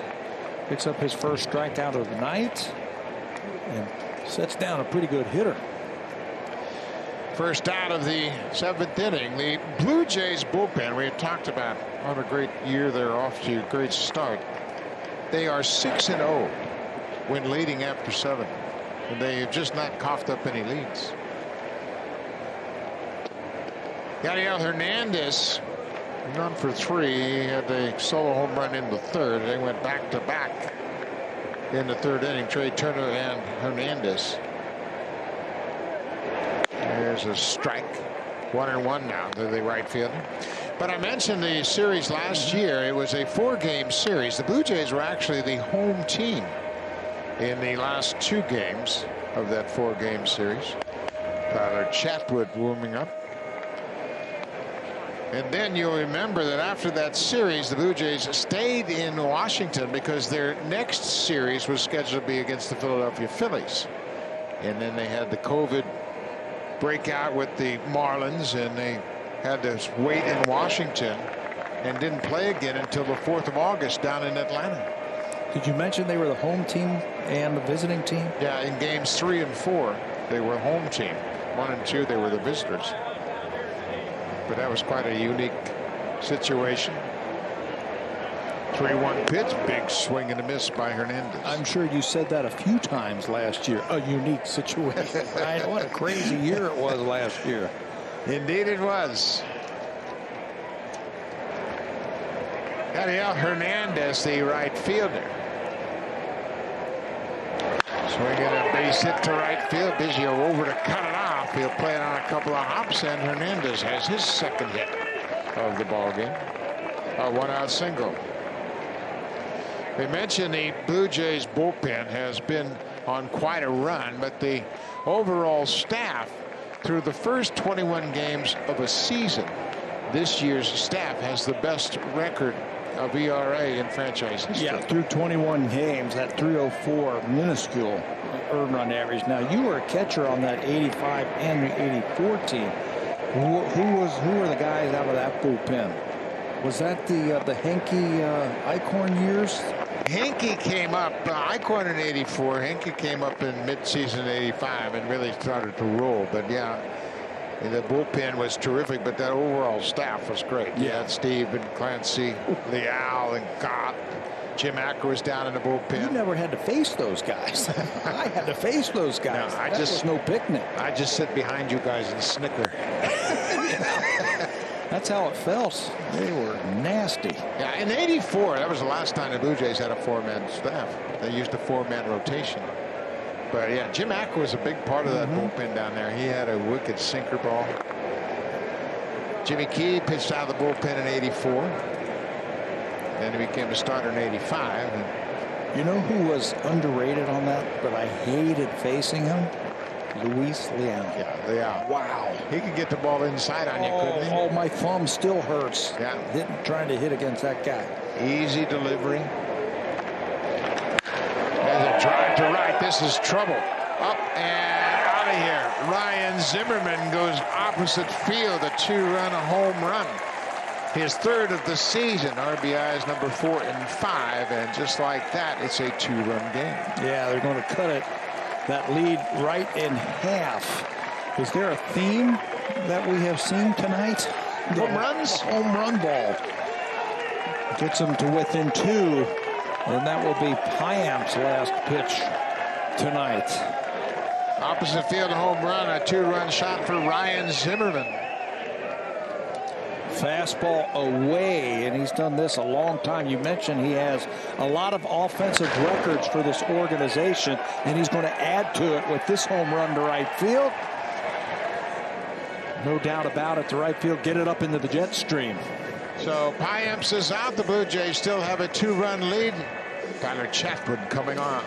Picks up his first strikeout of the night and sets down a pretty good hitter. First out of the 7th inning. The Blue Jays bullpen, we had talked about what a great year they're off to, a great start. They are 6-0 when leading after 7. And they have just not coughed up any leads. Yadiel Hernandez, run for 3. He had a solo home run in the 3rd. They went back to back in the 3rd inning. Trey Turner and Hernandez. There's a strike. 1-1 now to the right fielder. But I mentioned the series last year. It was a 4-game series. The Blue Jays were actually the home team in the last 2 games of that 4-game series. Tyler Chatwood warming up. And then you'll remember that after that series, the Blue Jays stayed in Washington because their next series was scheduled to be against the Philadelphia Phillies. And then they had the COVID breakout with the Marlins, and they had to wait in Washington and didn't play again until the 4th of August down in Atlanta. Did you mention they were the home team and the visiting team? Yeah, in games 3 and 4, they were home team. 1 and 2, they were the visitors. But that was quite a unique situation. 3-1 pitch, big swing and a miss by Hernandez. I'm sure you said that a few times last year. A unique situation. Right? What a crazy year it was last year. Indeed it was. Yadiel Hernandez, the right fielder. Swinging a base hit to right field. Biggio over to cut it off. He'll play it on a couple of hops, and Hernandez has his 2nd hit of the ball game. A 1-out single. They mentioned the Blue Jays bullpen has been on quite a run, but the overall staff through the first 21 games of a season, this year's staff has the best record of ERA in franchise history. Yeah, through 21 games, that 304 minuscule earned run average. Now, you were a catcher on that 85 and the 84 team. Who were the guys out of that bullpen? Was that the Henke Eichhorn years? Henke came up, Eichhorn in 84. Henke came up in midseason 85 and really started to roll. But yeah, the bullpen was terrific, but that overall staff was great. Yeah. You had Steve and Clancy, Leal and Gott. Jim Acker was down in the bullpen. You never had to face those guys. I had to face those guys. No, that was no picnic. I just sit behind you guys and snicker. That's how it felt. They were nasty. Yeah, in 84, that was the last time the Blue Jays had a 4-man staff. They used a 4-man rotation. But yeah, Jim Acker was a big part of that bullpen down there. He had a wicked sinker ball. Jimmy Key pitched out of the bullpen in 84. Then he became a starter in 85. You know who was underrated on that, but I hated facing him? Luis Leal. Yeah, Leal. Wow. He could get the ball inside on you, couldn't he? Oh, my thumb still hurts. Yeah. Trying to hit against that guy. Easy delivery. There's a drive to right. This is trouble. Up and out of here. Ryan Zimmerman goes opposite field. A 2-run home run. His 3rd of the season. RBIs number 4 and 5. And just like that, it's a 2-run game. Yeah, they're going to cut it. That lead right in half. Is there a theme that we have seen tonight? Home runs? Home run ball. Gets them to within 2. And that will be Pyamp's last pitch tonight. Opposite field home run. A 2-run shot for Ryan Zimmerman. Fastball away, and he's done this a long time. You mentioned he has a lot of offensive records for this organization, and he's going to add to it with this home run to right field. No doubt about it, to right field, get it up into the jet stream. So Payamps is out. The Blue Jays still have a 2-run lead. Tyler Chatwood coming on.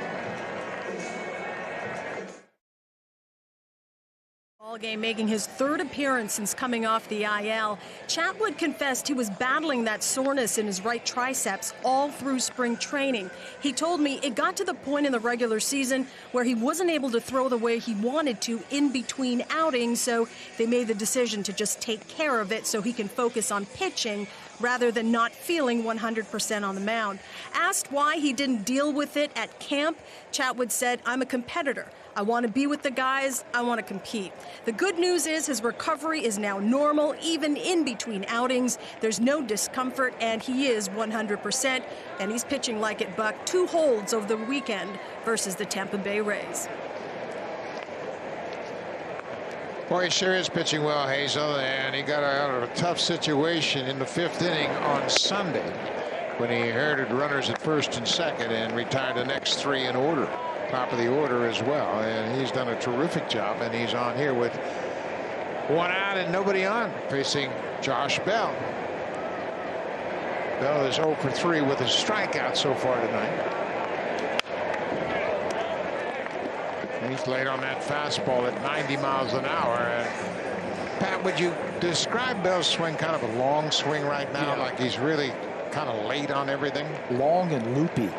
Game, making his 3rd appearance since coming off the IL. Chatwood confessed he was battling that soreness in his right triceps all through spring training. He told me it got to the point in the regular season where he wasn't able to throw the way he wanted to in between outings, so they made the decision to just take care of it so he can focus on pitching rather than not feeling 100% on the mound. Asked why he didn't deal with it at camp, Chatwood said, "I'm a competitor. I want to be with the guys. I want to compete." The good news is his recovery is now normal, even in between outings. There's no discomfort, and he is 100%, and he's pitching like it, Buck. 2 holds over the weekend versus the Tampa Bay Rays. Boy, he sure is pitching well, Hazel, and he got out of a tough situation in the 5th inning on Sunday when he herded runners at first and second and retired the next 3 in order, top of the order as well. And he's done a terrific job, and he's on here with 1 out and nobody on, facing Josh Bell. Bell is 0 for 3 with a strikeout so far tonight. He's late on that fastball at 90 miles an hour. Pat, would you describe Bell's swing kind of a long swing right now, like he's really kind of late on everything? Long and loopy,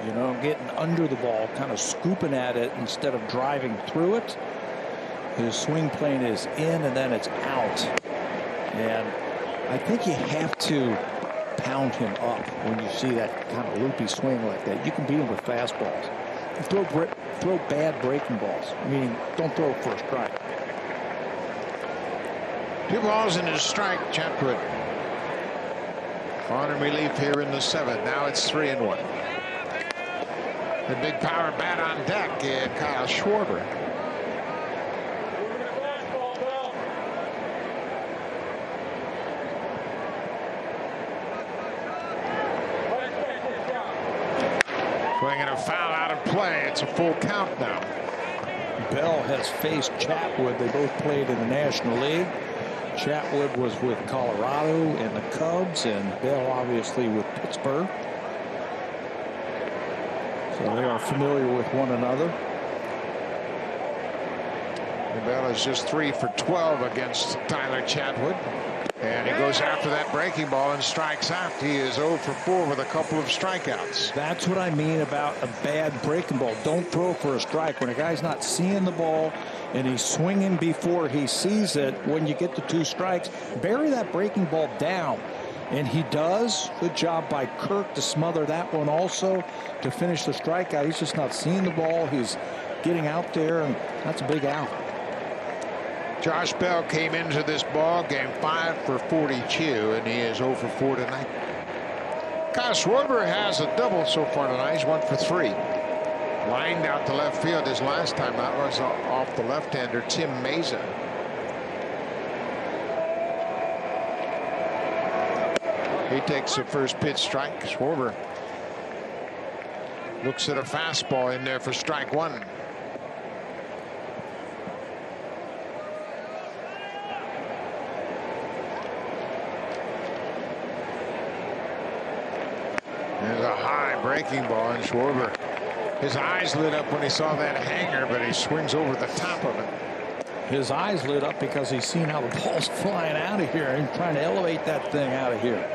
you know, getting under the ball, kind of scooping at it instead of driving through it. His swing plane is in and then it's out. And I think you have to pound him up when you see that kind of loopy swing like that. You can beat him with fastballs. Throw bad breaking balls, meaning don't throw for a strike. 2 balls and a strike, Chatwood. On in relief here in the 7th. Now it's 3-1. The big power bat on deck, and Kyle Schwarber. Swinging a foul out of play. It's a full count now. Bell has faced Chatwood. They both played in the National League. Chatwood was with Colorado and the Cubs, and Bell obviously with Pittsburgh. So they are familiar with one another. And Bell is just 3 for 12 against Tyler Chatwood. And he goes after that breaking ball and strikes out. He is 0 for 4 with a couple of strikeouts. That's what I mean about a bad breaking ball. Don't throw for a strike. When a guy's not seeing the ball and he's swinging before he sees it, when you get the 2 strikes, bury that breaking ball down. And he does. Good job by Kirk to smother that one also to finish the strikeout. He's just not seeing the ball. He's getting out there, and that's a big out. Josh Bell came into this ball game 5 for 42, and he is 0 for 4 tonight. Kyle Schwarber has a double so far tonight. He's 1 for 3. Lined out to left field his last time out was off the left-hander Tim Meza. He takes the first pitch strike. Schwarber looks at a fastball in there for strike 1. There's a high breaking ball, and Schwarber, his eyes lit up when he saw that hanger, but he swings over the top of it. His eyes lit up because he's seen how the ball's flying out of here and trying to elevate that thing out of here.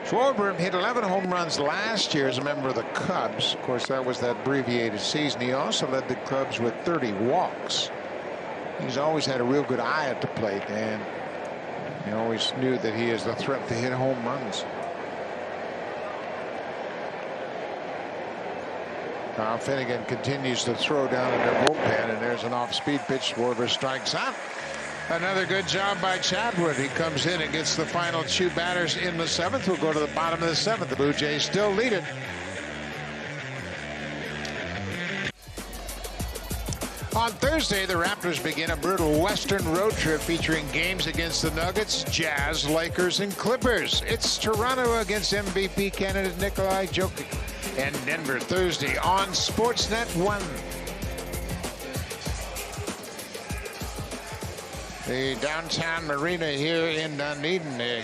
Schwarber hit 11 home runs last year as a member of the Cubs. Of course, that was that abbreviated season. He also led the Cubs with 30 walks. He's always had a real good eye at the plate, and he always knew that he is the threat to hit home runs. Kyle Finnegan continues to throw down in their bullpen, and there's an off-speed pitch. Schwarber strikes out. Another good job by Chatwood. He comes in and gets the final 2 batters in the 7th. We'll go to the bottom of the 7th. The Blue Jays still lead it. On Thursday, the Raptors begin a brutal Western road trip featuring games against the Nuggets, Jazz, Lakers, and Clippers. It's Toronto against MVP candidate Nikolai Jokic and Denver Thursday on SportsNet 1. The downtown marina here in Dunedin, a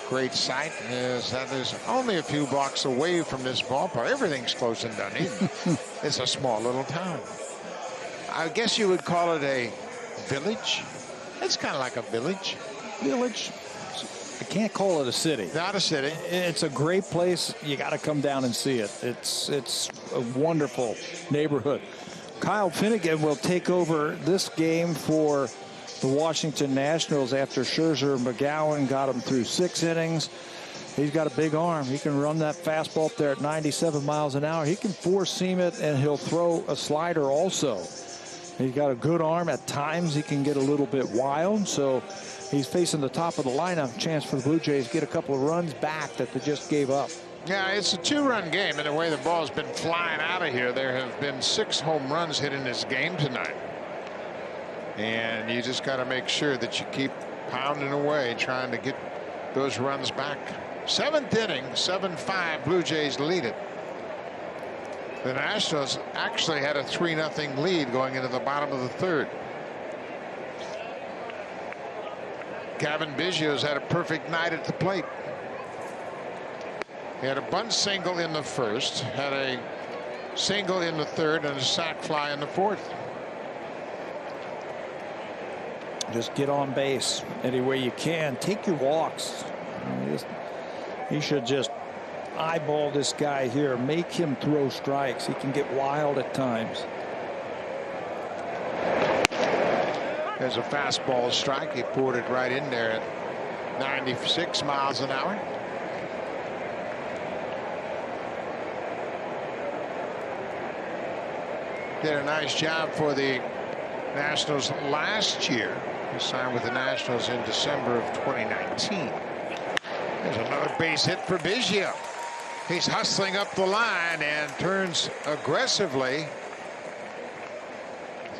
great sight, is that is only a few blocks away from this ballpark. Everything's close in Dunedin. It's a small little town. I guess you would call it a village. It's kind of like a village. Village. I can't call it a city. Not a city. It's a great place. You got to come down and see it. It's a wonderful neighborhood. Kyle Finnegan will take over this game for the Washington Nationals after Scherzer and McGowan got him through 6 innings. He's got a big arm. He can run that fastball up there at 97 miles an hour. He can four-seam it, and he'll throw a slider also. He's got a good arm. At times he can get a little bit wild, so he's facing the top of the lineup. Chance for the Blue Jays to get a couple of runs back that they just gave up. Yeah, it's a 2-run game, and the way the ball's been flying out of here, there have been 6 home runs hit in this game tonight. And you just got to make sure that you keep pounding away, trying to get those runs back. 7th inning, 7-5, Blue Jays lead it. The Nationals actually had a 3-0 lead going into the bottom of the 3rd. Cavan Biggio's had a perfect night at the plate. He had a bunt single in the 1st, had a single in the 3rd, and a sac fly in the 4th. Just get on base any way you can. Take your walks. He should just eyeball this guy here. Make him throw strikes. He can get wild at times. There's a fastball strike. He poured it right in there at 96 miles an hour. Did a nice job for the Nationals last year. He signed with the Nationals in December of 2019. There's another base hit for Biggio. He's hustling up the line and turns aggressively.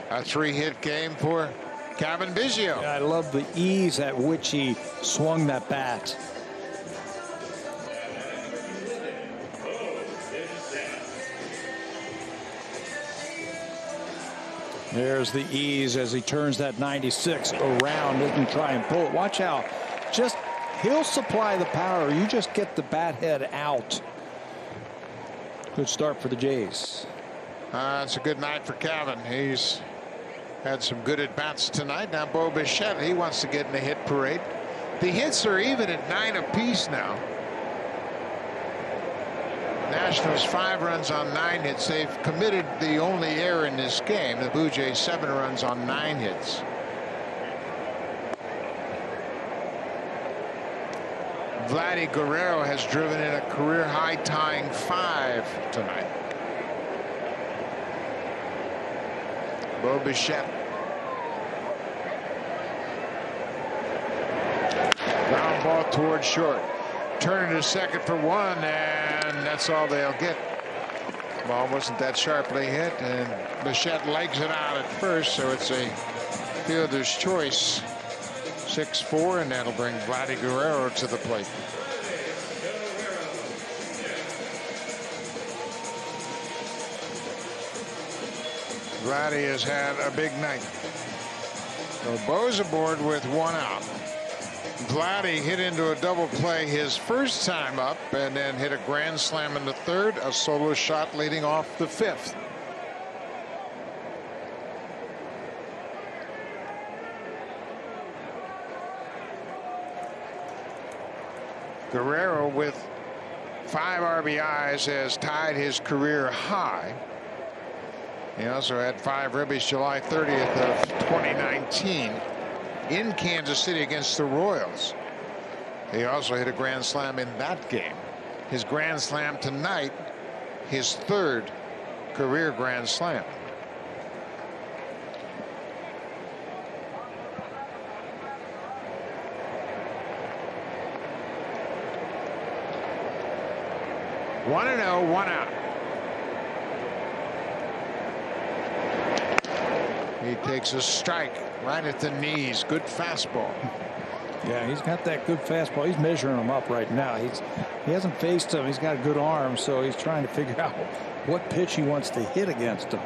A 3-hit game for Cavan Biggio. I love the ease at which he swung that bat. There's the ease as he turns that 96 around. Doesn't try and pull it. Watch how just he'll supply the power. You just get the bat head out. Good start for the Jays. It's a good night for Cavan. He's had some good at-bats tonight. Now Bo Bichette, he wants to get in the hit parade. The hits are even at 9 apiece now. Nationals 5 runs on 9 hits. They've committed the only error in this game. The Blue Jays 7 runs on 9 hits. Vladdy Guerrero has driven in a career high tying 5 tonight. Bo Bichette. Ground ball towards short. Turning to second for 1, and that's all they'll get. Ball wasn't that sharply hit, and Bichette legs it out at first, so it's a fielder's choice. 6-4, and that'll bring Vladdy Guerrero to the plate. Vladdy has had a big night. So Bo's aboard with 1 out. Vladdy hit into a double play his first time up, and then hit a grand slam in the 3rd, a solo shot leading off the 5th. Guerrero with 5 RBIs has tied his career high. He also had 5 ribbies July 30th of 2019 in Kansas City against the Royals. He also hit a grand slam in that game. His grand slam tonight, his 3rd career grand slam. One and 0, 1 out. He takes a strike right at the knees. Good fastball. Yeah, he's got that good fastball. He's measuring him up right now. He hasn't faced him. He's got a good arm, so he's trying to figure out what pitch he wants to hit against him.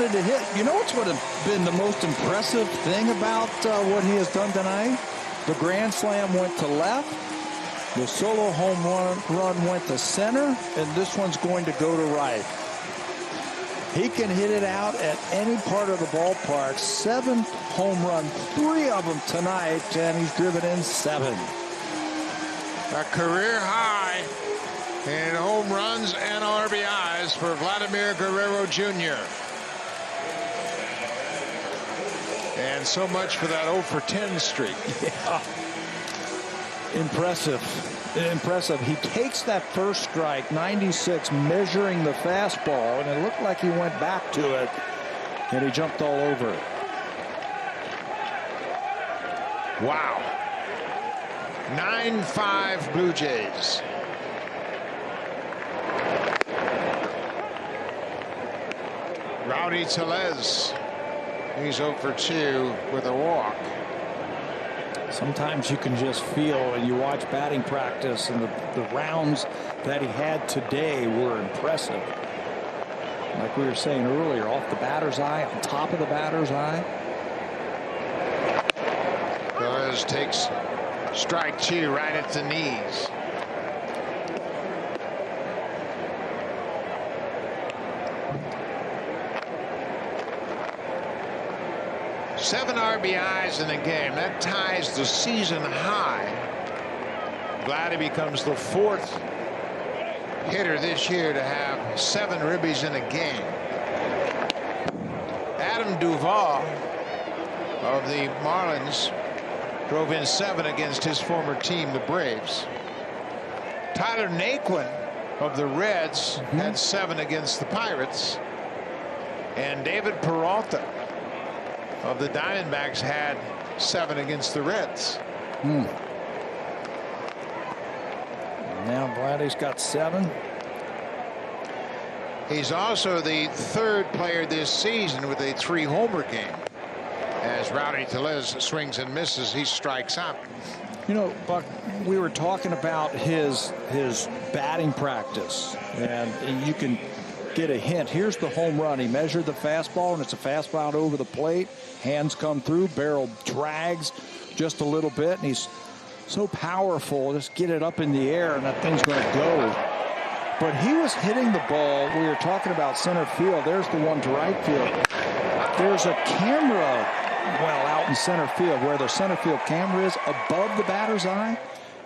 To hit. You know what's would have been the most impressive thing about what he has done tonight? The grand slam went to left, the solo home run went to center, and this one's going to go to right. He can hit it out at any part of the ballpark. 7 home runs, 3 of them tonight, and he's driven in 7. A career high in home runs and RBIs for Vladimir Guerrero Jr. And so much for that 0 for 10 streak. Yeah. Impressive. Impressive. He takes that first strike, 96, measuring the fastball, and it looked like he went back to it, and he jumped all over it. Wow. 9-5 Blue Jays. Rowdy Tellez. He's 0 for 2 with a walk. Sometimes you can just feel, and you watch batting practice, and the rounds that he had today were impressive. Like we were saying earlier, off the batter's eye, on top of the batter's eye. Tellez takes strike 2 right at the knees. Seven RBIs in a game. That ties the season high. Vladdy becomes the 4th hitter this year to have 7 ribbies in a game. Adam Duvall of the Marlins drove in 7 against his former team, the Braves. Tyler Naquin of the Reds had 7 against the Pirates. And David Peralta of the Diamondbacks had 7 against the Reds. Now Vladdy's got 7. He's also the 3rd player this season with a 3-homer game. As Rowdy Tellez swings and misses, he strikes out. You know, Buck, we were talking about his batting practice, and you can get a hint. Here's the home run. He measured the fastball, and it's a fastball over the plate. Hands come through, barrel drags just a little bit, and he's so powerful. Just get it up in the air, and that thing's going to go. But he was hitting the ball. We were talking about center field. There's the one to right field. There's a camera, well, out in center field where the center field camera is above the batter's eye.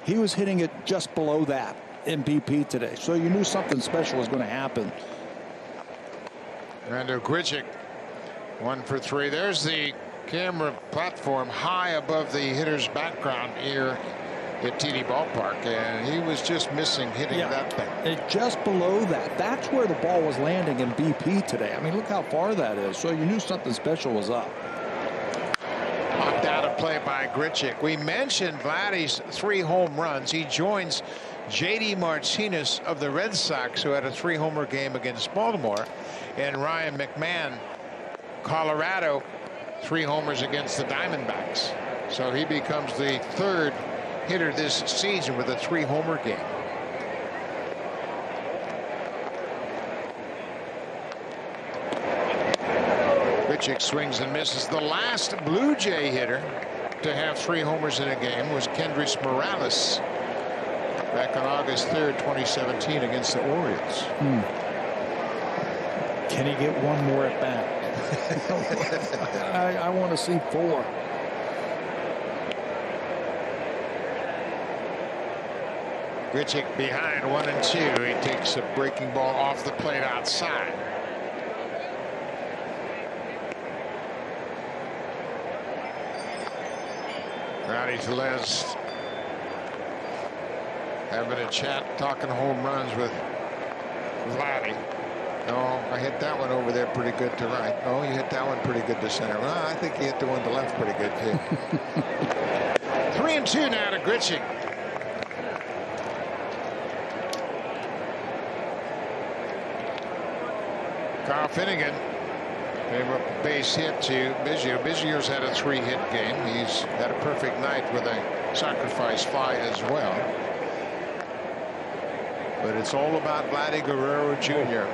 He was hitting it just below that in BP today. So you knew something special was going to happen. Randall Grichuk, 1 for 3. There's the camera platform high above the hitter's background here at TD Ballpark, and he was just missing hitting that thing. Just below that. That's where the ball was landing in BP today. I mean, look how far that is. So you knew something special was up. Knocked out of play by Grichuk. We mentioned Vladdy's 3 home runs. He joins J.D. Martinez of the Red Sox, who had a 3-homer game against Baltimore, and Ryan McMahon, Colorado, 3 homers against the Diamondbacks. So he becomes the 3rd hitter this season with a 3-homer game. Grichuk swings and misses. The last Blue Jay hitter to have 3 homers in a game was Kendrys Morales back on August 3rd, 2017 against the Orioles. Can he get one more at bat? I want to see 4. Grichuk behind 1 and 2. He takes a breaking ball off the plate outside. Rowdy Tellez having a chat, talking home runs with Vladdy. No, I hit that one over there pretty good to right. No, you hit that one pretty good to center. Well, I think you hit the one to left pretty good too. 3 and 2 now to Grichuk. Carl Finnegan gave up a base hit to Biggio. Biggio's had a 3-hit game. He's had a perfect night with a sacrifice fly as well. But it's all about Vladdy Guerrero Jr.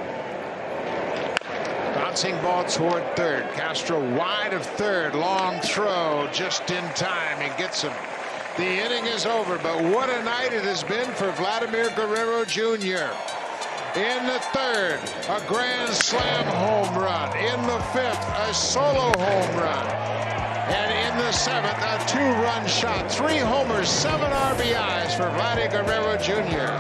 Bouncing ball toward 3rd. Castro wide of 3rd. Long throw just in time. He gets him. The inning is over, but what a night it has been for Vladimir Guerrero Jr. In the third, a grand slam home run. In the fifth, a solo home run. And in the seventh, a 2-run shot. 3 homers, 7 RBIs for Vladdy Guerrero Jr.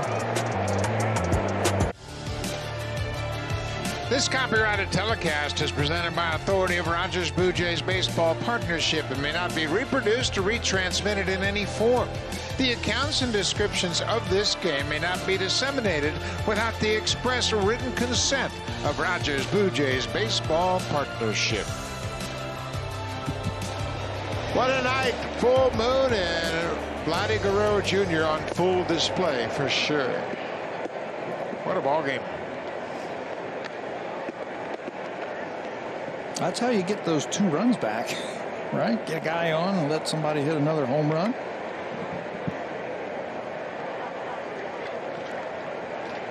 This copyrighted telecast is presented by authority of Rogers Blue Jays Baseball Partnership and may not be reproduced or retransmitted in any form. The accounts and descriptions of this game may not be disseminated without the express written consent of Rogers Blue Jays Baseball Partnership. What a night, full moon, and Vladdy Guerrero Jr. on full display for sure. What a ball game. That's how you get those 2 runs back, right? Get a guy on and let somebody hit another home run.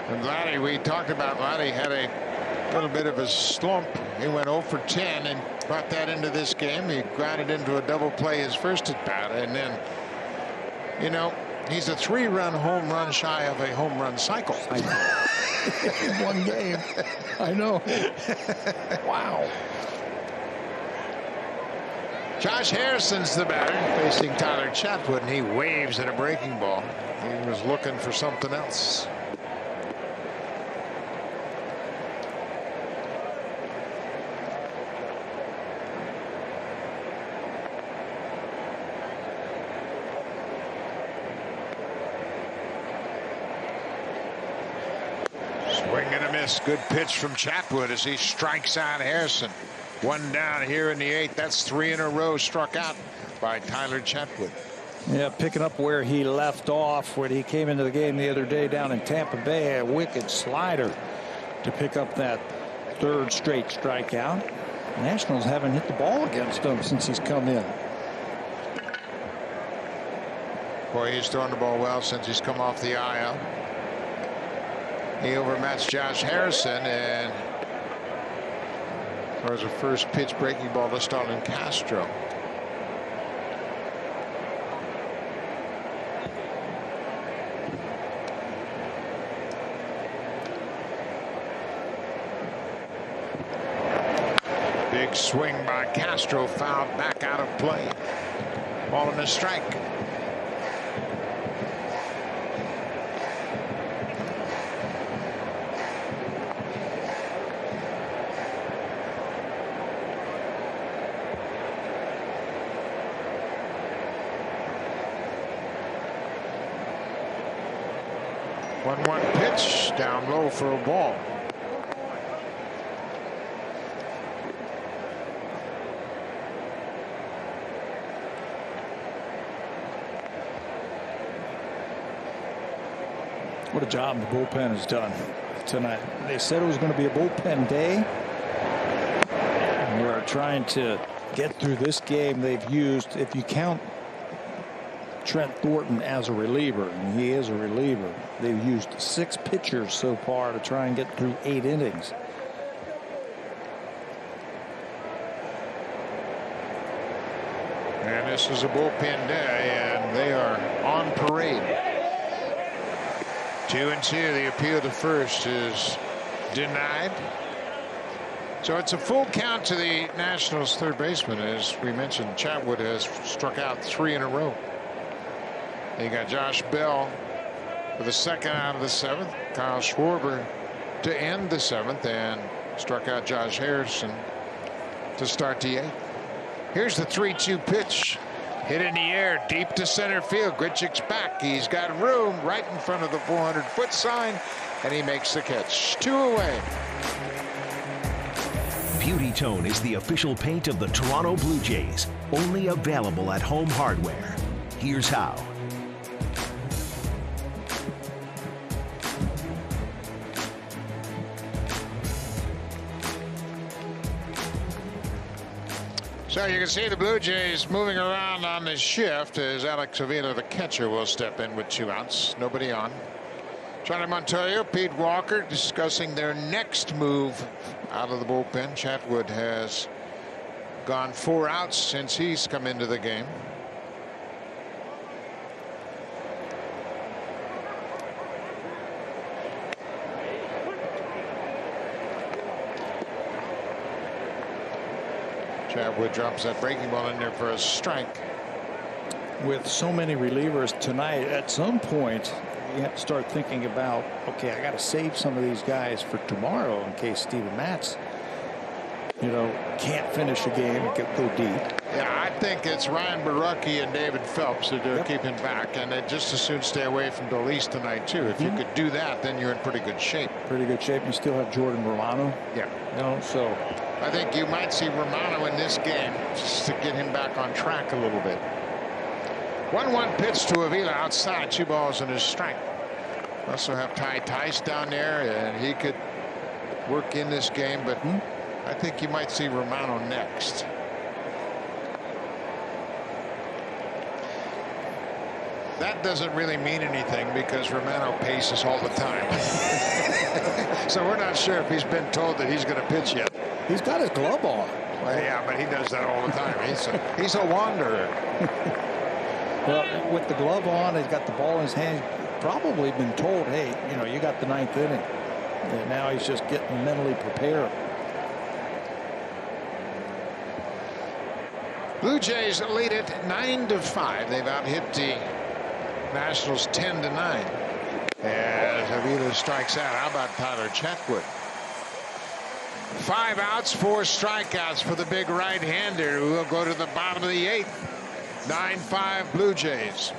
And Vladdy, we talked about Vladdy had a little bit of a slump. He went 0 for 10 and brought that into this game. He grounded into a double play his first at bat, and then, you know, he's a 3-run home run shy of a home run cycle. In one game. I know. Wow. Josh Harrison's the batter, facing Tyler Chatwood, and he waves at a breaking ball. He was looking for something else. Swing and a miss. Good pitch from Chatwood as he strikes out Harrison. 1 down here in the 8th. That's 3 in a row struck out by Tyler Chatwood. Yeah, picking up where he left off when he came into the game the other day down in Tampa Bay. A wicked slider to pick up that 3rd straight strikeout. Nationals haven't hit the ball against him since he's come in. Boy, he's thrown the ball well since he's come off the IL. He overmatched Josh Harrison and throws a first pitch breaking ball to Stalin Castro. Big swing by Castro, fouled back out of play. Ball and a strike. One pitch down low for a ball. What a job the bullpen has done tonight. They said it was going to be a bullpen day. We're trying to get through this game. They've used, if you count Trent Thornton as a reliever, and he is a reliever, they've used 6 pitchers so far to try and get through 8 innings. And this is a bullpen day, and they are on parade. 2-2. The appeal to first is denied. So it's a full count to the Nationals' third baseman. As we mentioned, Chatwood has struck out 3 in a row. You got Josh Bell for the 2nd out of the 7th. Kyle Schwarber to end the 7th, and struck out Josh Harrison to start the 8th. Here's the 3-2 pitch. Hit in the air, deep to center field. Grichuk's back. He's got room right in front of the 400-foot sign, and he makes the catch. 2 away. Beauty Tone is the official paint of the Toronto Blue Jays. Only available at Home Hardware. Here's how. So you can see the Blue Jays moving around on this shift as Alex Avila, the catcher, will step in with 2 outs. Nobody on. Charlie Montoyo, Pete Walker discussing their next move out of the bullpen. Chatwood has gone 4 outs since he's come into the game. Chatwood drops that breaking ball in there for a strike. With so many relievers tonight, at some point, you have to start thinking about, okay, I got to save some of these guys for tomorrow in case Steven Matz, can't finish a game and go deep. Yeah, I think it's Ryan Barucki and David Phelps that are keeping back, and they'd just as soon stay away from Dolis tonight too. If you could do that, then you're in pretty good shape. Pretty good shape. You still have Jordan Romano. Yeah. So I think you might see Romano in this game just to get him back on track a little bit. 1-1 pitch to Avila outside, 2 balls and a strike. Also have Ty Tice down there, and he could work in this game, but I think you might see Romano next. That doesn't really mean anything because Romano paces all the time. So we're not sure if he's been told that he's going to pitch yet. He's got his glove on. Well, yeah, but he does that all the time. He's a wanderer. Well, with the glove on, he's got the ball in his hand. He's probably been told, hey, you got the 9th inning. And now he's just getting mentally prepared. Blue Jays lead it 9-5. They've out-hit the Nationals 10-9. As Avila strikes out. How about Tyler Chatwood? 5 outs, 4 strikeouts for the big right-hander who will go to the bottom of the 8th. 9-5 Blue Jays.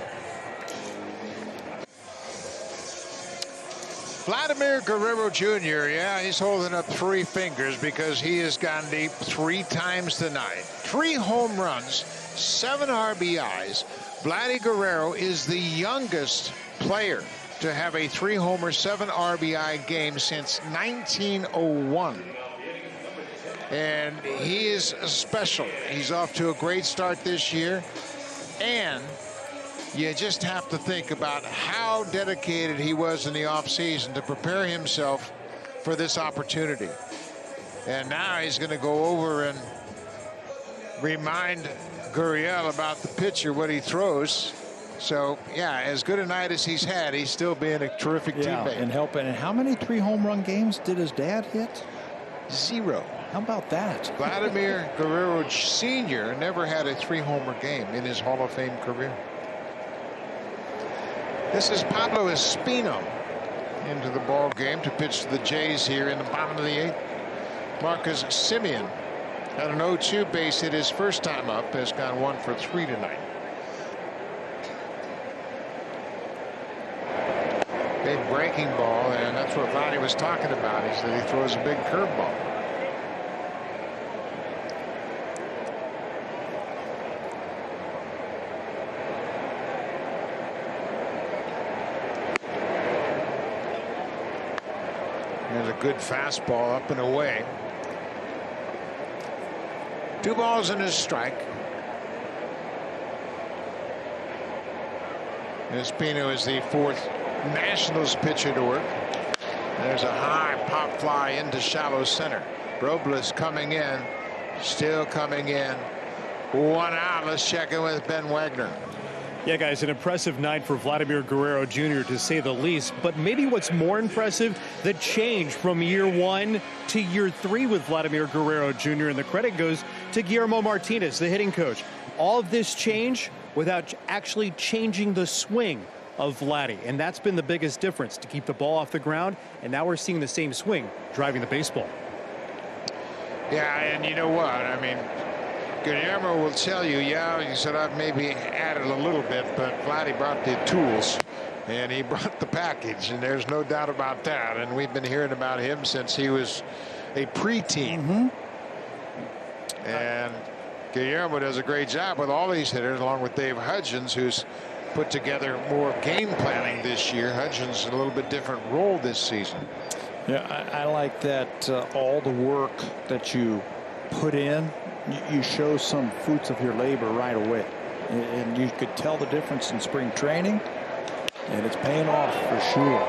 Vladimir Guerrero Jr., yeah, he's holding up 3 fingers because he has gone deep 3 times tonight. 3 home runs, 7 RBIs. Vladdy Guerrero is the youngest player to have a 3-homer, 7 RBI game since 1901. And he is special. He's off to a great start this year. And you just have to think about how dedicated he was in the offseason to prepare himself for this opportunity. And now he's going to go over and remind Gurriel about the pitcher, what he throws. So, yeah, as good a night as he's had, he's still being a terrific teammate. And helping. And how many 3 home run games did his dad hit? 0. How about that? Vladimir Guerrero Sr. never had a 3-homer game in his Hall of Fame career. This is Pablo Espino into the ball game to pitch to the Jays here in the bottom of the 8th. Marcus Semien had an 0-2 base hit his first time up, has gone 1 for 3 tonight. Big breaking ball, and that's what Vladdy was talking about. He said he throws a big curveball. There's a good fastball up and away. 2 balls and a strike. Espino is the 4th Nationals pitcher to work. There's a high pop fly into shallow center. Robles coming in, still coming in. 1 out. Let's check in with Ben Wagner. Yeah, guys, an impressive night for Vladimir Guerrero Jr., to say the least. But maybe what's more impressive, the change from year 1 to year 3 with Vladimir Guerrero Jr. And the credit goes to Guillermo Martinez, the hitting coach. All of this change without actually changing the swing of Vladdy. And that's been the biggest difference, to keep the ball off the ground. And now we're seeing the same swing driving the baseball. Yeah, and you know what? I mean, Guillermo will tell you, yeah, he said I've maybe added a little bit, but Vladdy brought the tools and he brought the package, and there's no doubt about that. And we've been hearing about him since he was a preteen. And Guillermo does a great job with all these hitters, along with Dave Hudgens, who's put together more game planning this year. Hudgens in a little bit different role this season. Yeah, I like that all the work that you put in, you show some fruits of your labor right away. And you could tell the difference in spring training, and it's paying off for sure.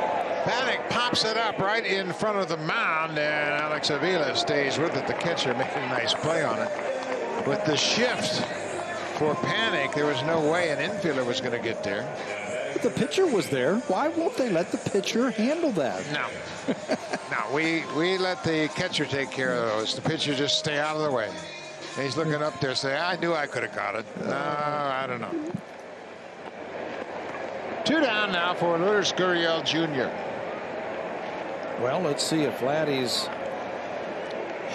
Panic pops it up right in front of the mound, and Alex Avila stays with it. The catcher making a nice play on it. With the shift for Panic, there was no way an infielder was going to get there. But the pitcher was there. Why won't they let the pitcher handle that? No. No, we let the catcher take care of those. The pitcher just stay out of the way. He's looking up there saying, I knew I could have got it. I don't know. 2 down now for Lourdes Gurriel Jr. Well, let's see if Vladdy's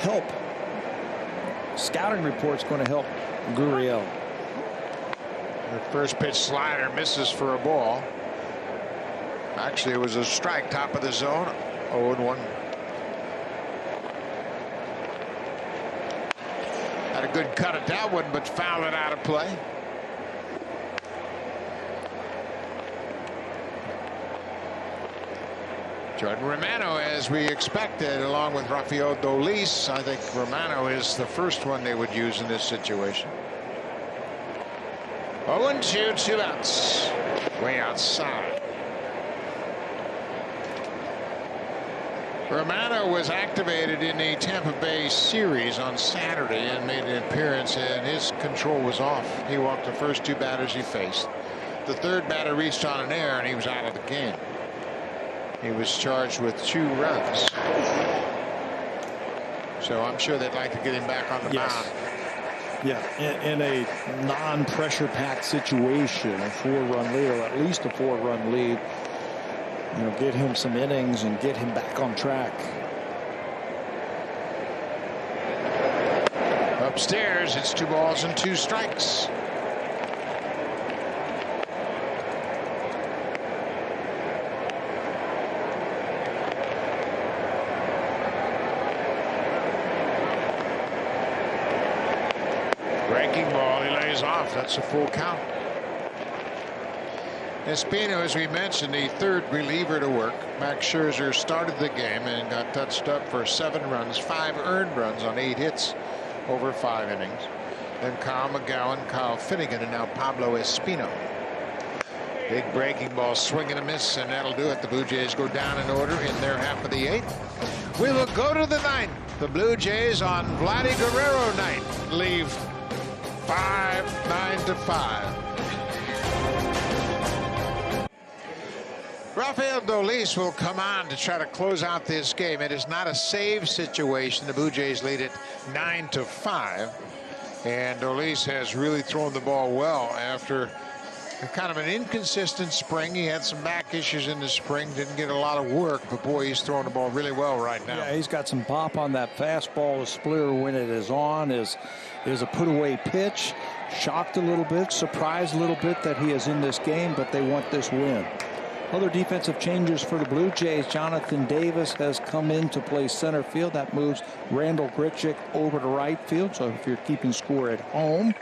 help. Scouting report's going to help Gurriel. The first pitch slider misses for a ball. Actually, it was a strike, top of the zone. 0-1. Had a good cut at that one, but fouled it out of play. Jordan Romano, as we expected, along with Rafael Dolis. I think Romano is the first one they would use in this situation. 0-2, 2 outs. Way outside. Romano was activated in the Tampa Bay series on Saturday and made an appearance, and his control was off. He walked the first 2 batters he faced. The 3rd batter reached on an error, and he was out of the game. He was charged with 2 runs. So I'm sure they'd like to get him back on the mound. Yeah, in a non-pressure packed situation, a 4-run lead, or at least a 4-run lead. You know, get him some innings and get him back on track. Upstairs, it's 2 balls and 2 strikes. Breaking ball, he lays off. That's a full count. Espino, as we mentioned, the 3rd reliever to work. Max Scherzer started the game and got touched up for 7 runs, 5 earned runs on 8 hits over 5 innings. Then Kyle McGowan, Kyle Finnegan, and now Pablo Espino. Big breaking ball, swing and a miss, and that'll do it. The Blue Jays go down in order in their half of the 8th. We will go to the 9th. The Blue Jays on Vladdy Guerrero night leave 9-5. Rafael Dolis will come on to try to close out this game. It is not a save situation. The Blue Jays lead it 9-5. And Dolis has really thrown the ball well after kind of an inconsistent spring. He had some back issues in the spring, didn't get a lot of work, but boy, he's throwing the ball really well right now. Yeah, he's got some pop on that fastball. The splitter, when it is on, is a put away pitch. Shocked a little bit, surprised a little bit that he is in this game, but they want this win. Other defensive changes for the Blue Jays. Jonathan Davis has come in to play center field. That moves Randall Grichuk over to right field. So if you're keeping score at home,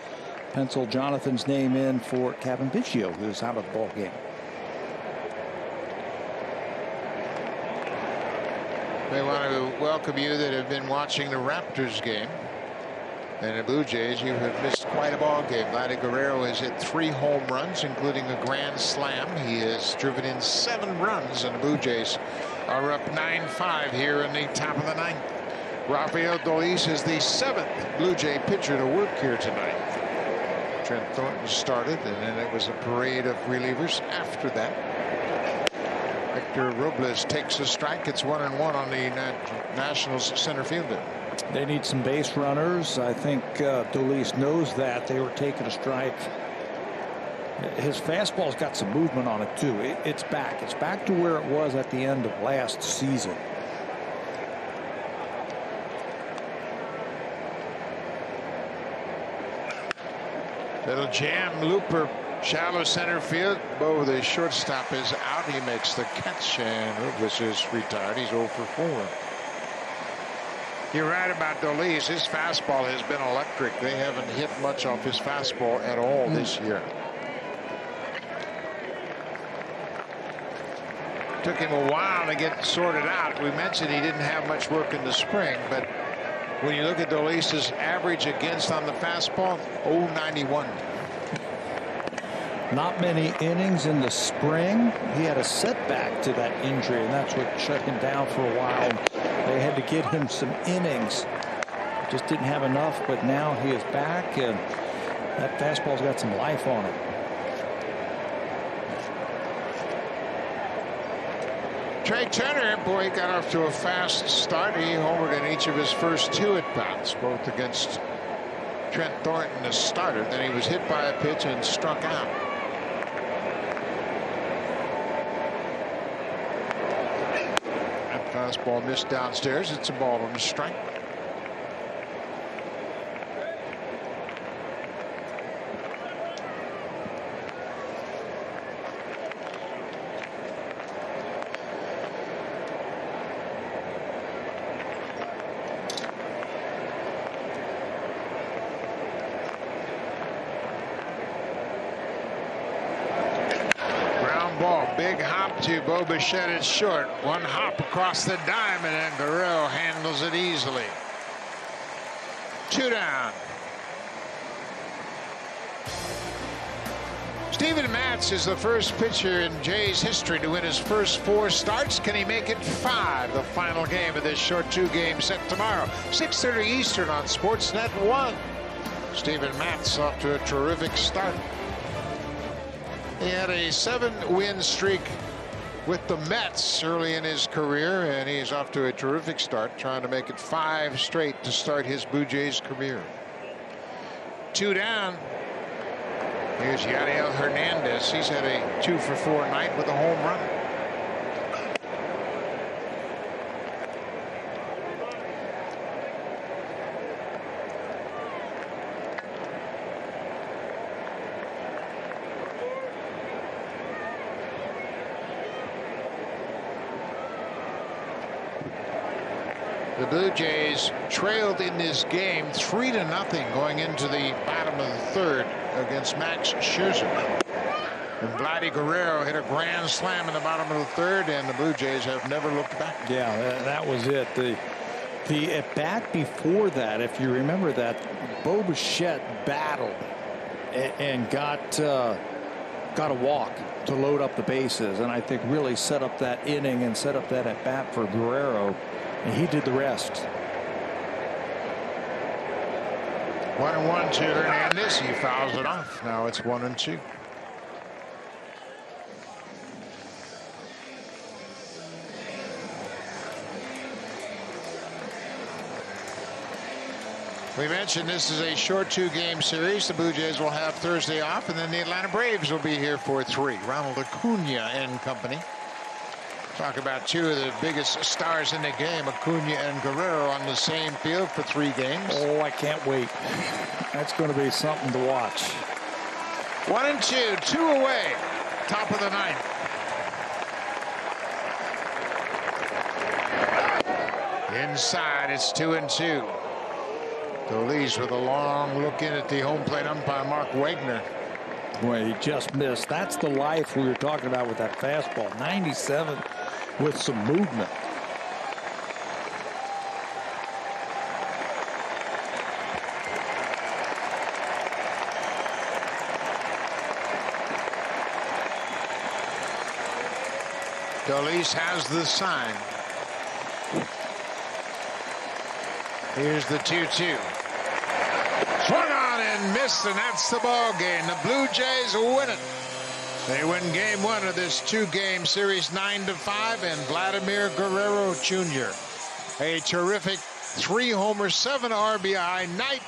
pencil Jonathan's name in for Kevin Biggio, who's out of the ball game. We want to welcome you that have been watching the Raptors game. And the Blue Jays, you have missed quite a ball game. Vladdy Guerrero has hit 3 home runs, including a grand slam. He has driven in 7 runs, and the Blue Jays are up 9-5 here in the top of the 9th. Rafael Dolis is the 7th Blue Jay pitcher to work here tonight. Trent Thornton started, and then it was a parade of relievers after that. Victor Robles takes a strike. It's 1-1 on the Nationals center fielder. They need some base runners. I think Dolis knows that. They were taking a strike. His fastball's got some movement on it too. It's back. It's back to where it was at the end of last season. Little jam looper, shallow center field. Bo, the shortstop, is out. He makes the catch, and Robles is retired. He's 0 for 4. You're right about Dolis. His fastball has been electric. They haven't hit much off his fastball at all this year. Took him a while to get sorted out. We mentioned he didn't have much work in the spring, but when you look at Dolis's average against on the fastball, 0.91. Not many innings in the spring. He had a setback to that injury, and that's what shut him down for a while. They had to get him some innings. Just didn't have enough, but now he is back, and that fastball's got some life on it. Trey Turner, boy, he got off to a fast start. He homered in each of his first 2 at-bats, both against Trent Thornton, the starter. Then he was hit by a pitch and struck out. That fastball missed downstairs. It's a ball and a strike. Big hop to Bo Bichette. It's short. One hop across the diamond, and Guerrero handles it easily. 2 down. Steven Matz is the first pitcher in Jays history to win his first 4 starts. Can he make it 5? The final game of this short 2-game set tomorrow, 6:30 Eastern on SportsNet 1. Steven Matz off to a terrific start. He had a 7-win streak with the Mets early in his career, and he's off to a terrific start, trying to make it 5 straight to start his Blue Jays career. 2 down. Here's Yadiel Hernandez. He's had a 2-for-4 night with a home run. The Blue Jays trailed in this game 3-0 going into the bottom of the 3rd against Max Scherzer. And Vladdy Guerrero hit a grand slam in the bottom of the 3rd, and the Blue Jays have never looked back. Yeah, that was it. The at bat before that, if you remember that, Bo Bichette battled and got a walk to load up the bases, and I think really set up that inning and set up that at bat for Guerrero. And he did the rest. 1-1 to Hernandez. He fouls it off. Now it's 1-2. We mentioned this is a short 2-game series. The Blue Jays will have Thursday off, and then the Atlanta Braves will be here for 3. Ronald Acuna and company. Talk about 2 of the biggest stars in the game, Acuna and Guerrero, on the same field for 3 games. Oh, I can't wait. That's going to be something to watch. 1-2, 2 away. Top of the 9th. Inside, it's 2-2. Dolis with a long look in at the home plate umpire, Mark Wagner. Boy, he just missed. That's the life we were talking about with that fastball. 97 with some movement. Dolis has the sign. Here's the 2-2. Swung on and missed, and that's the ball game. The Blue Jays win it. They win game 1 of this 2-game series 9-5, and Vladimir Guerrero Jr. A terrific 3-homer, 7 RBI night,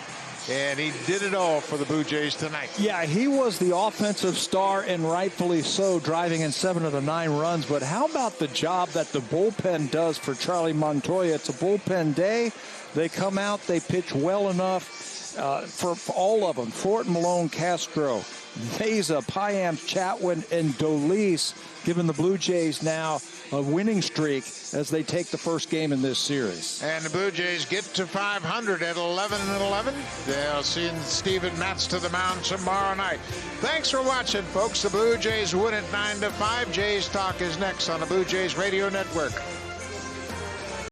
and he did it all for the Blue Jays tonight. Yeah, he was the offensive star, and rightfully so, driving in 7 of the 9 runs. But how about the job that the bullpen does for Charlie Montoya? It's a bullpen day. They come out, they pitch well enough for all of them. Thornton, Malone, Castro, Veza, Payamps, Chatwin, and Dolis, giving the Blue Jays now a winning streak as they take the first game in this series. And the Blue Jays get to 500 at 11-11. They'll send Steven Matz to the mound tomorrow night. Thanks for watching, folks. The Blue Jays win at 9-5. Jays Talk is next on the Blue Jays Radio Network.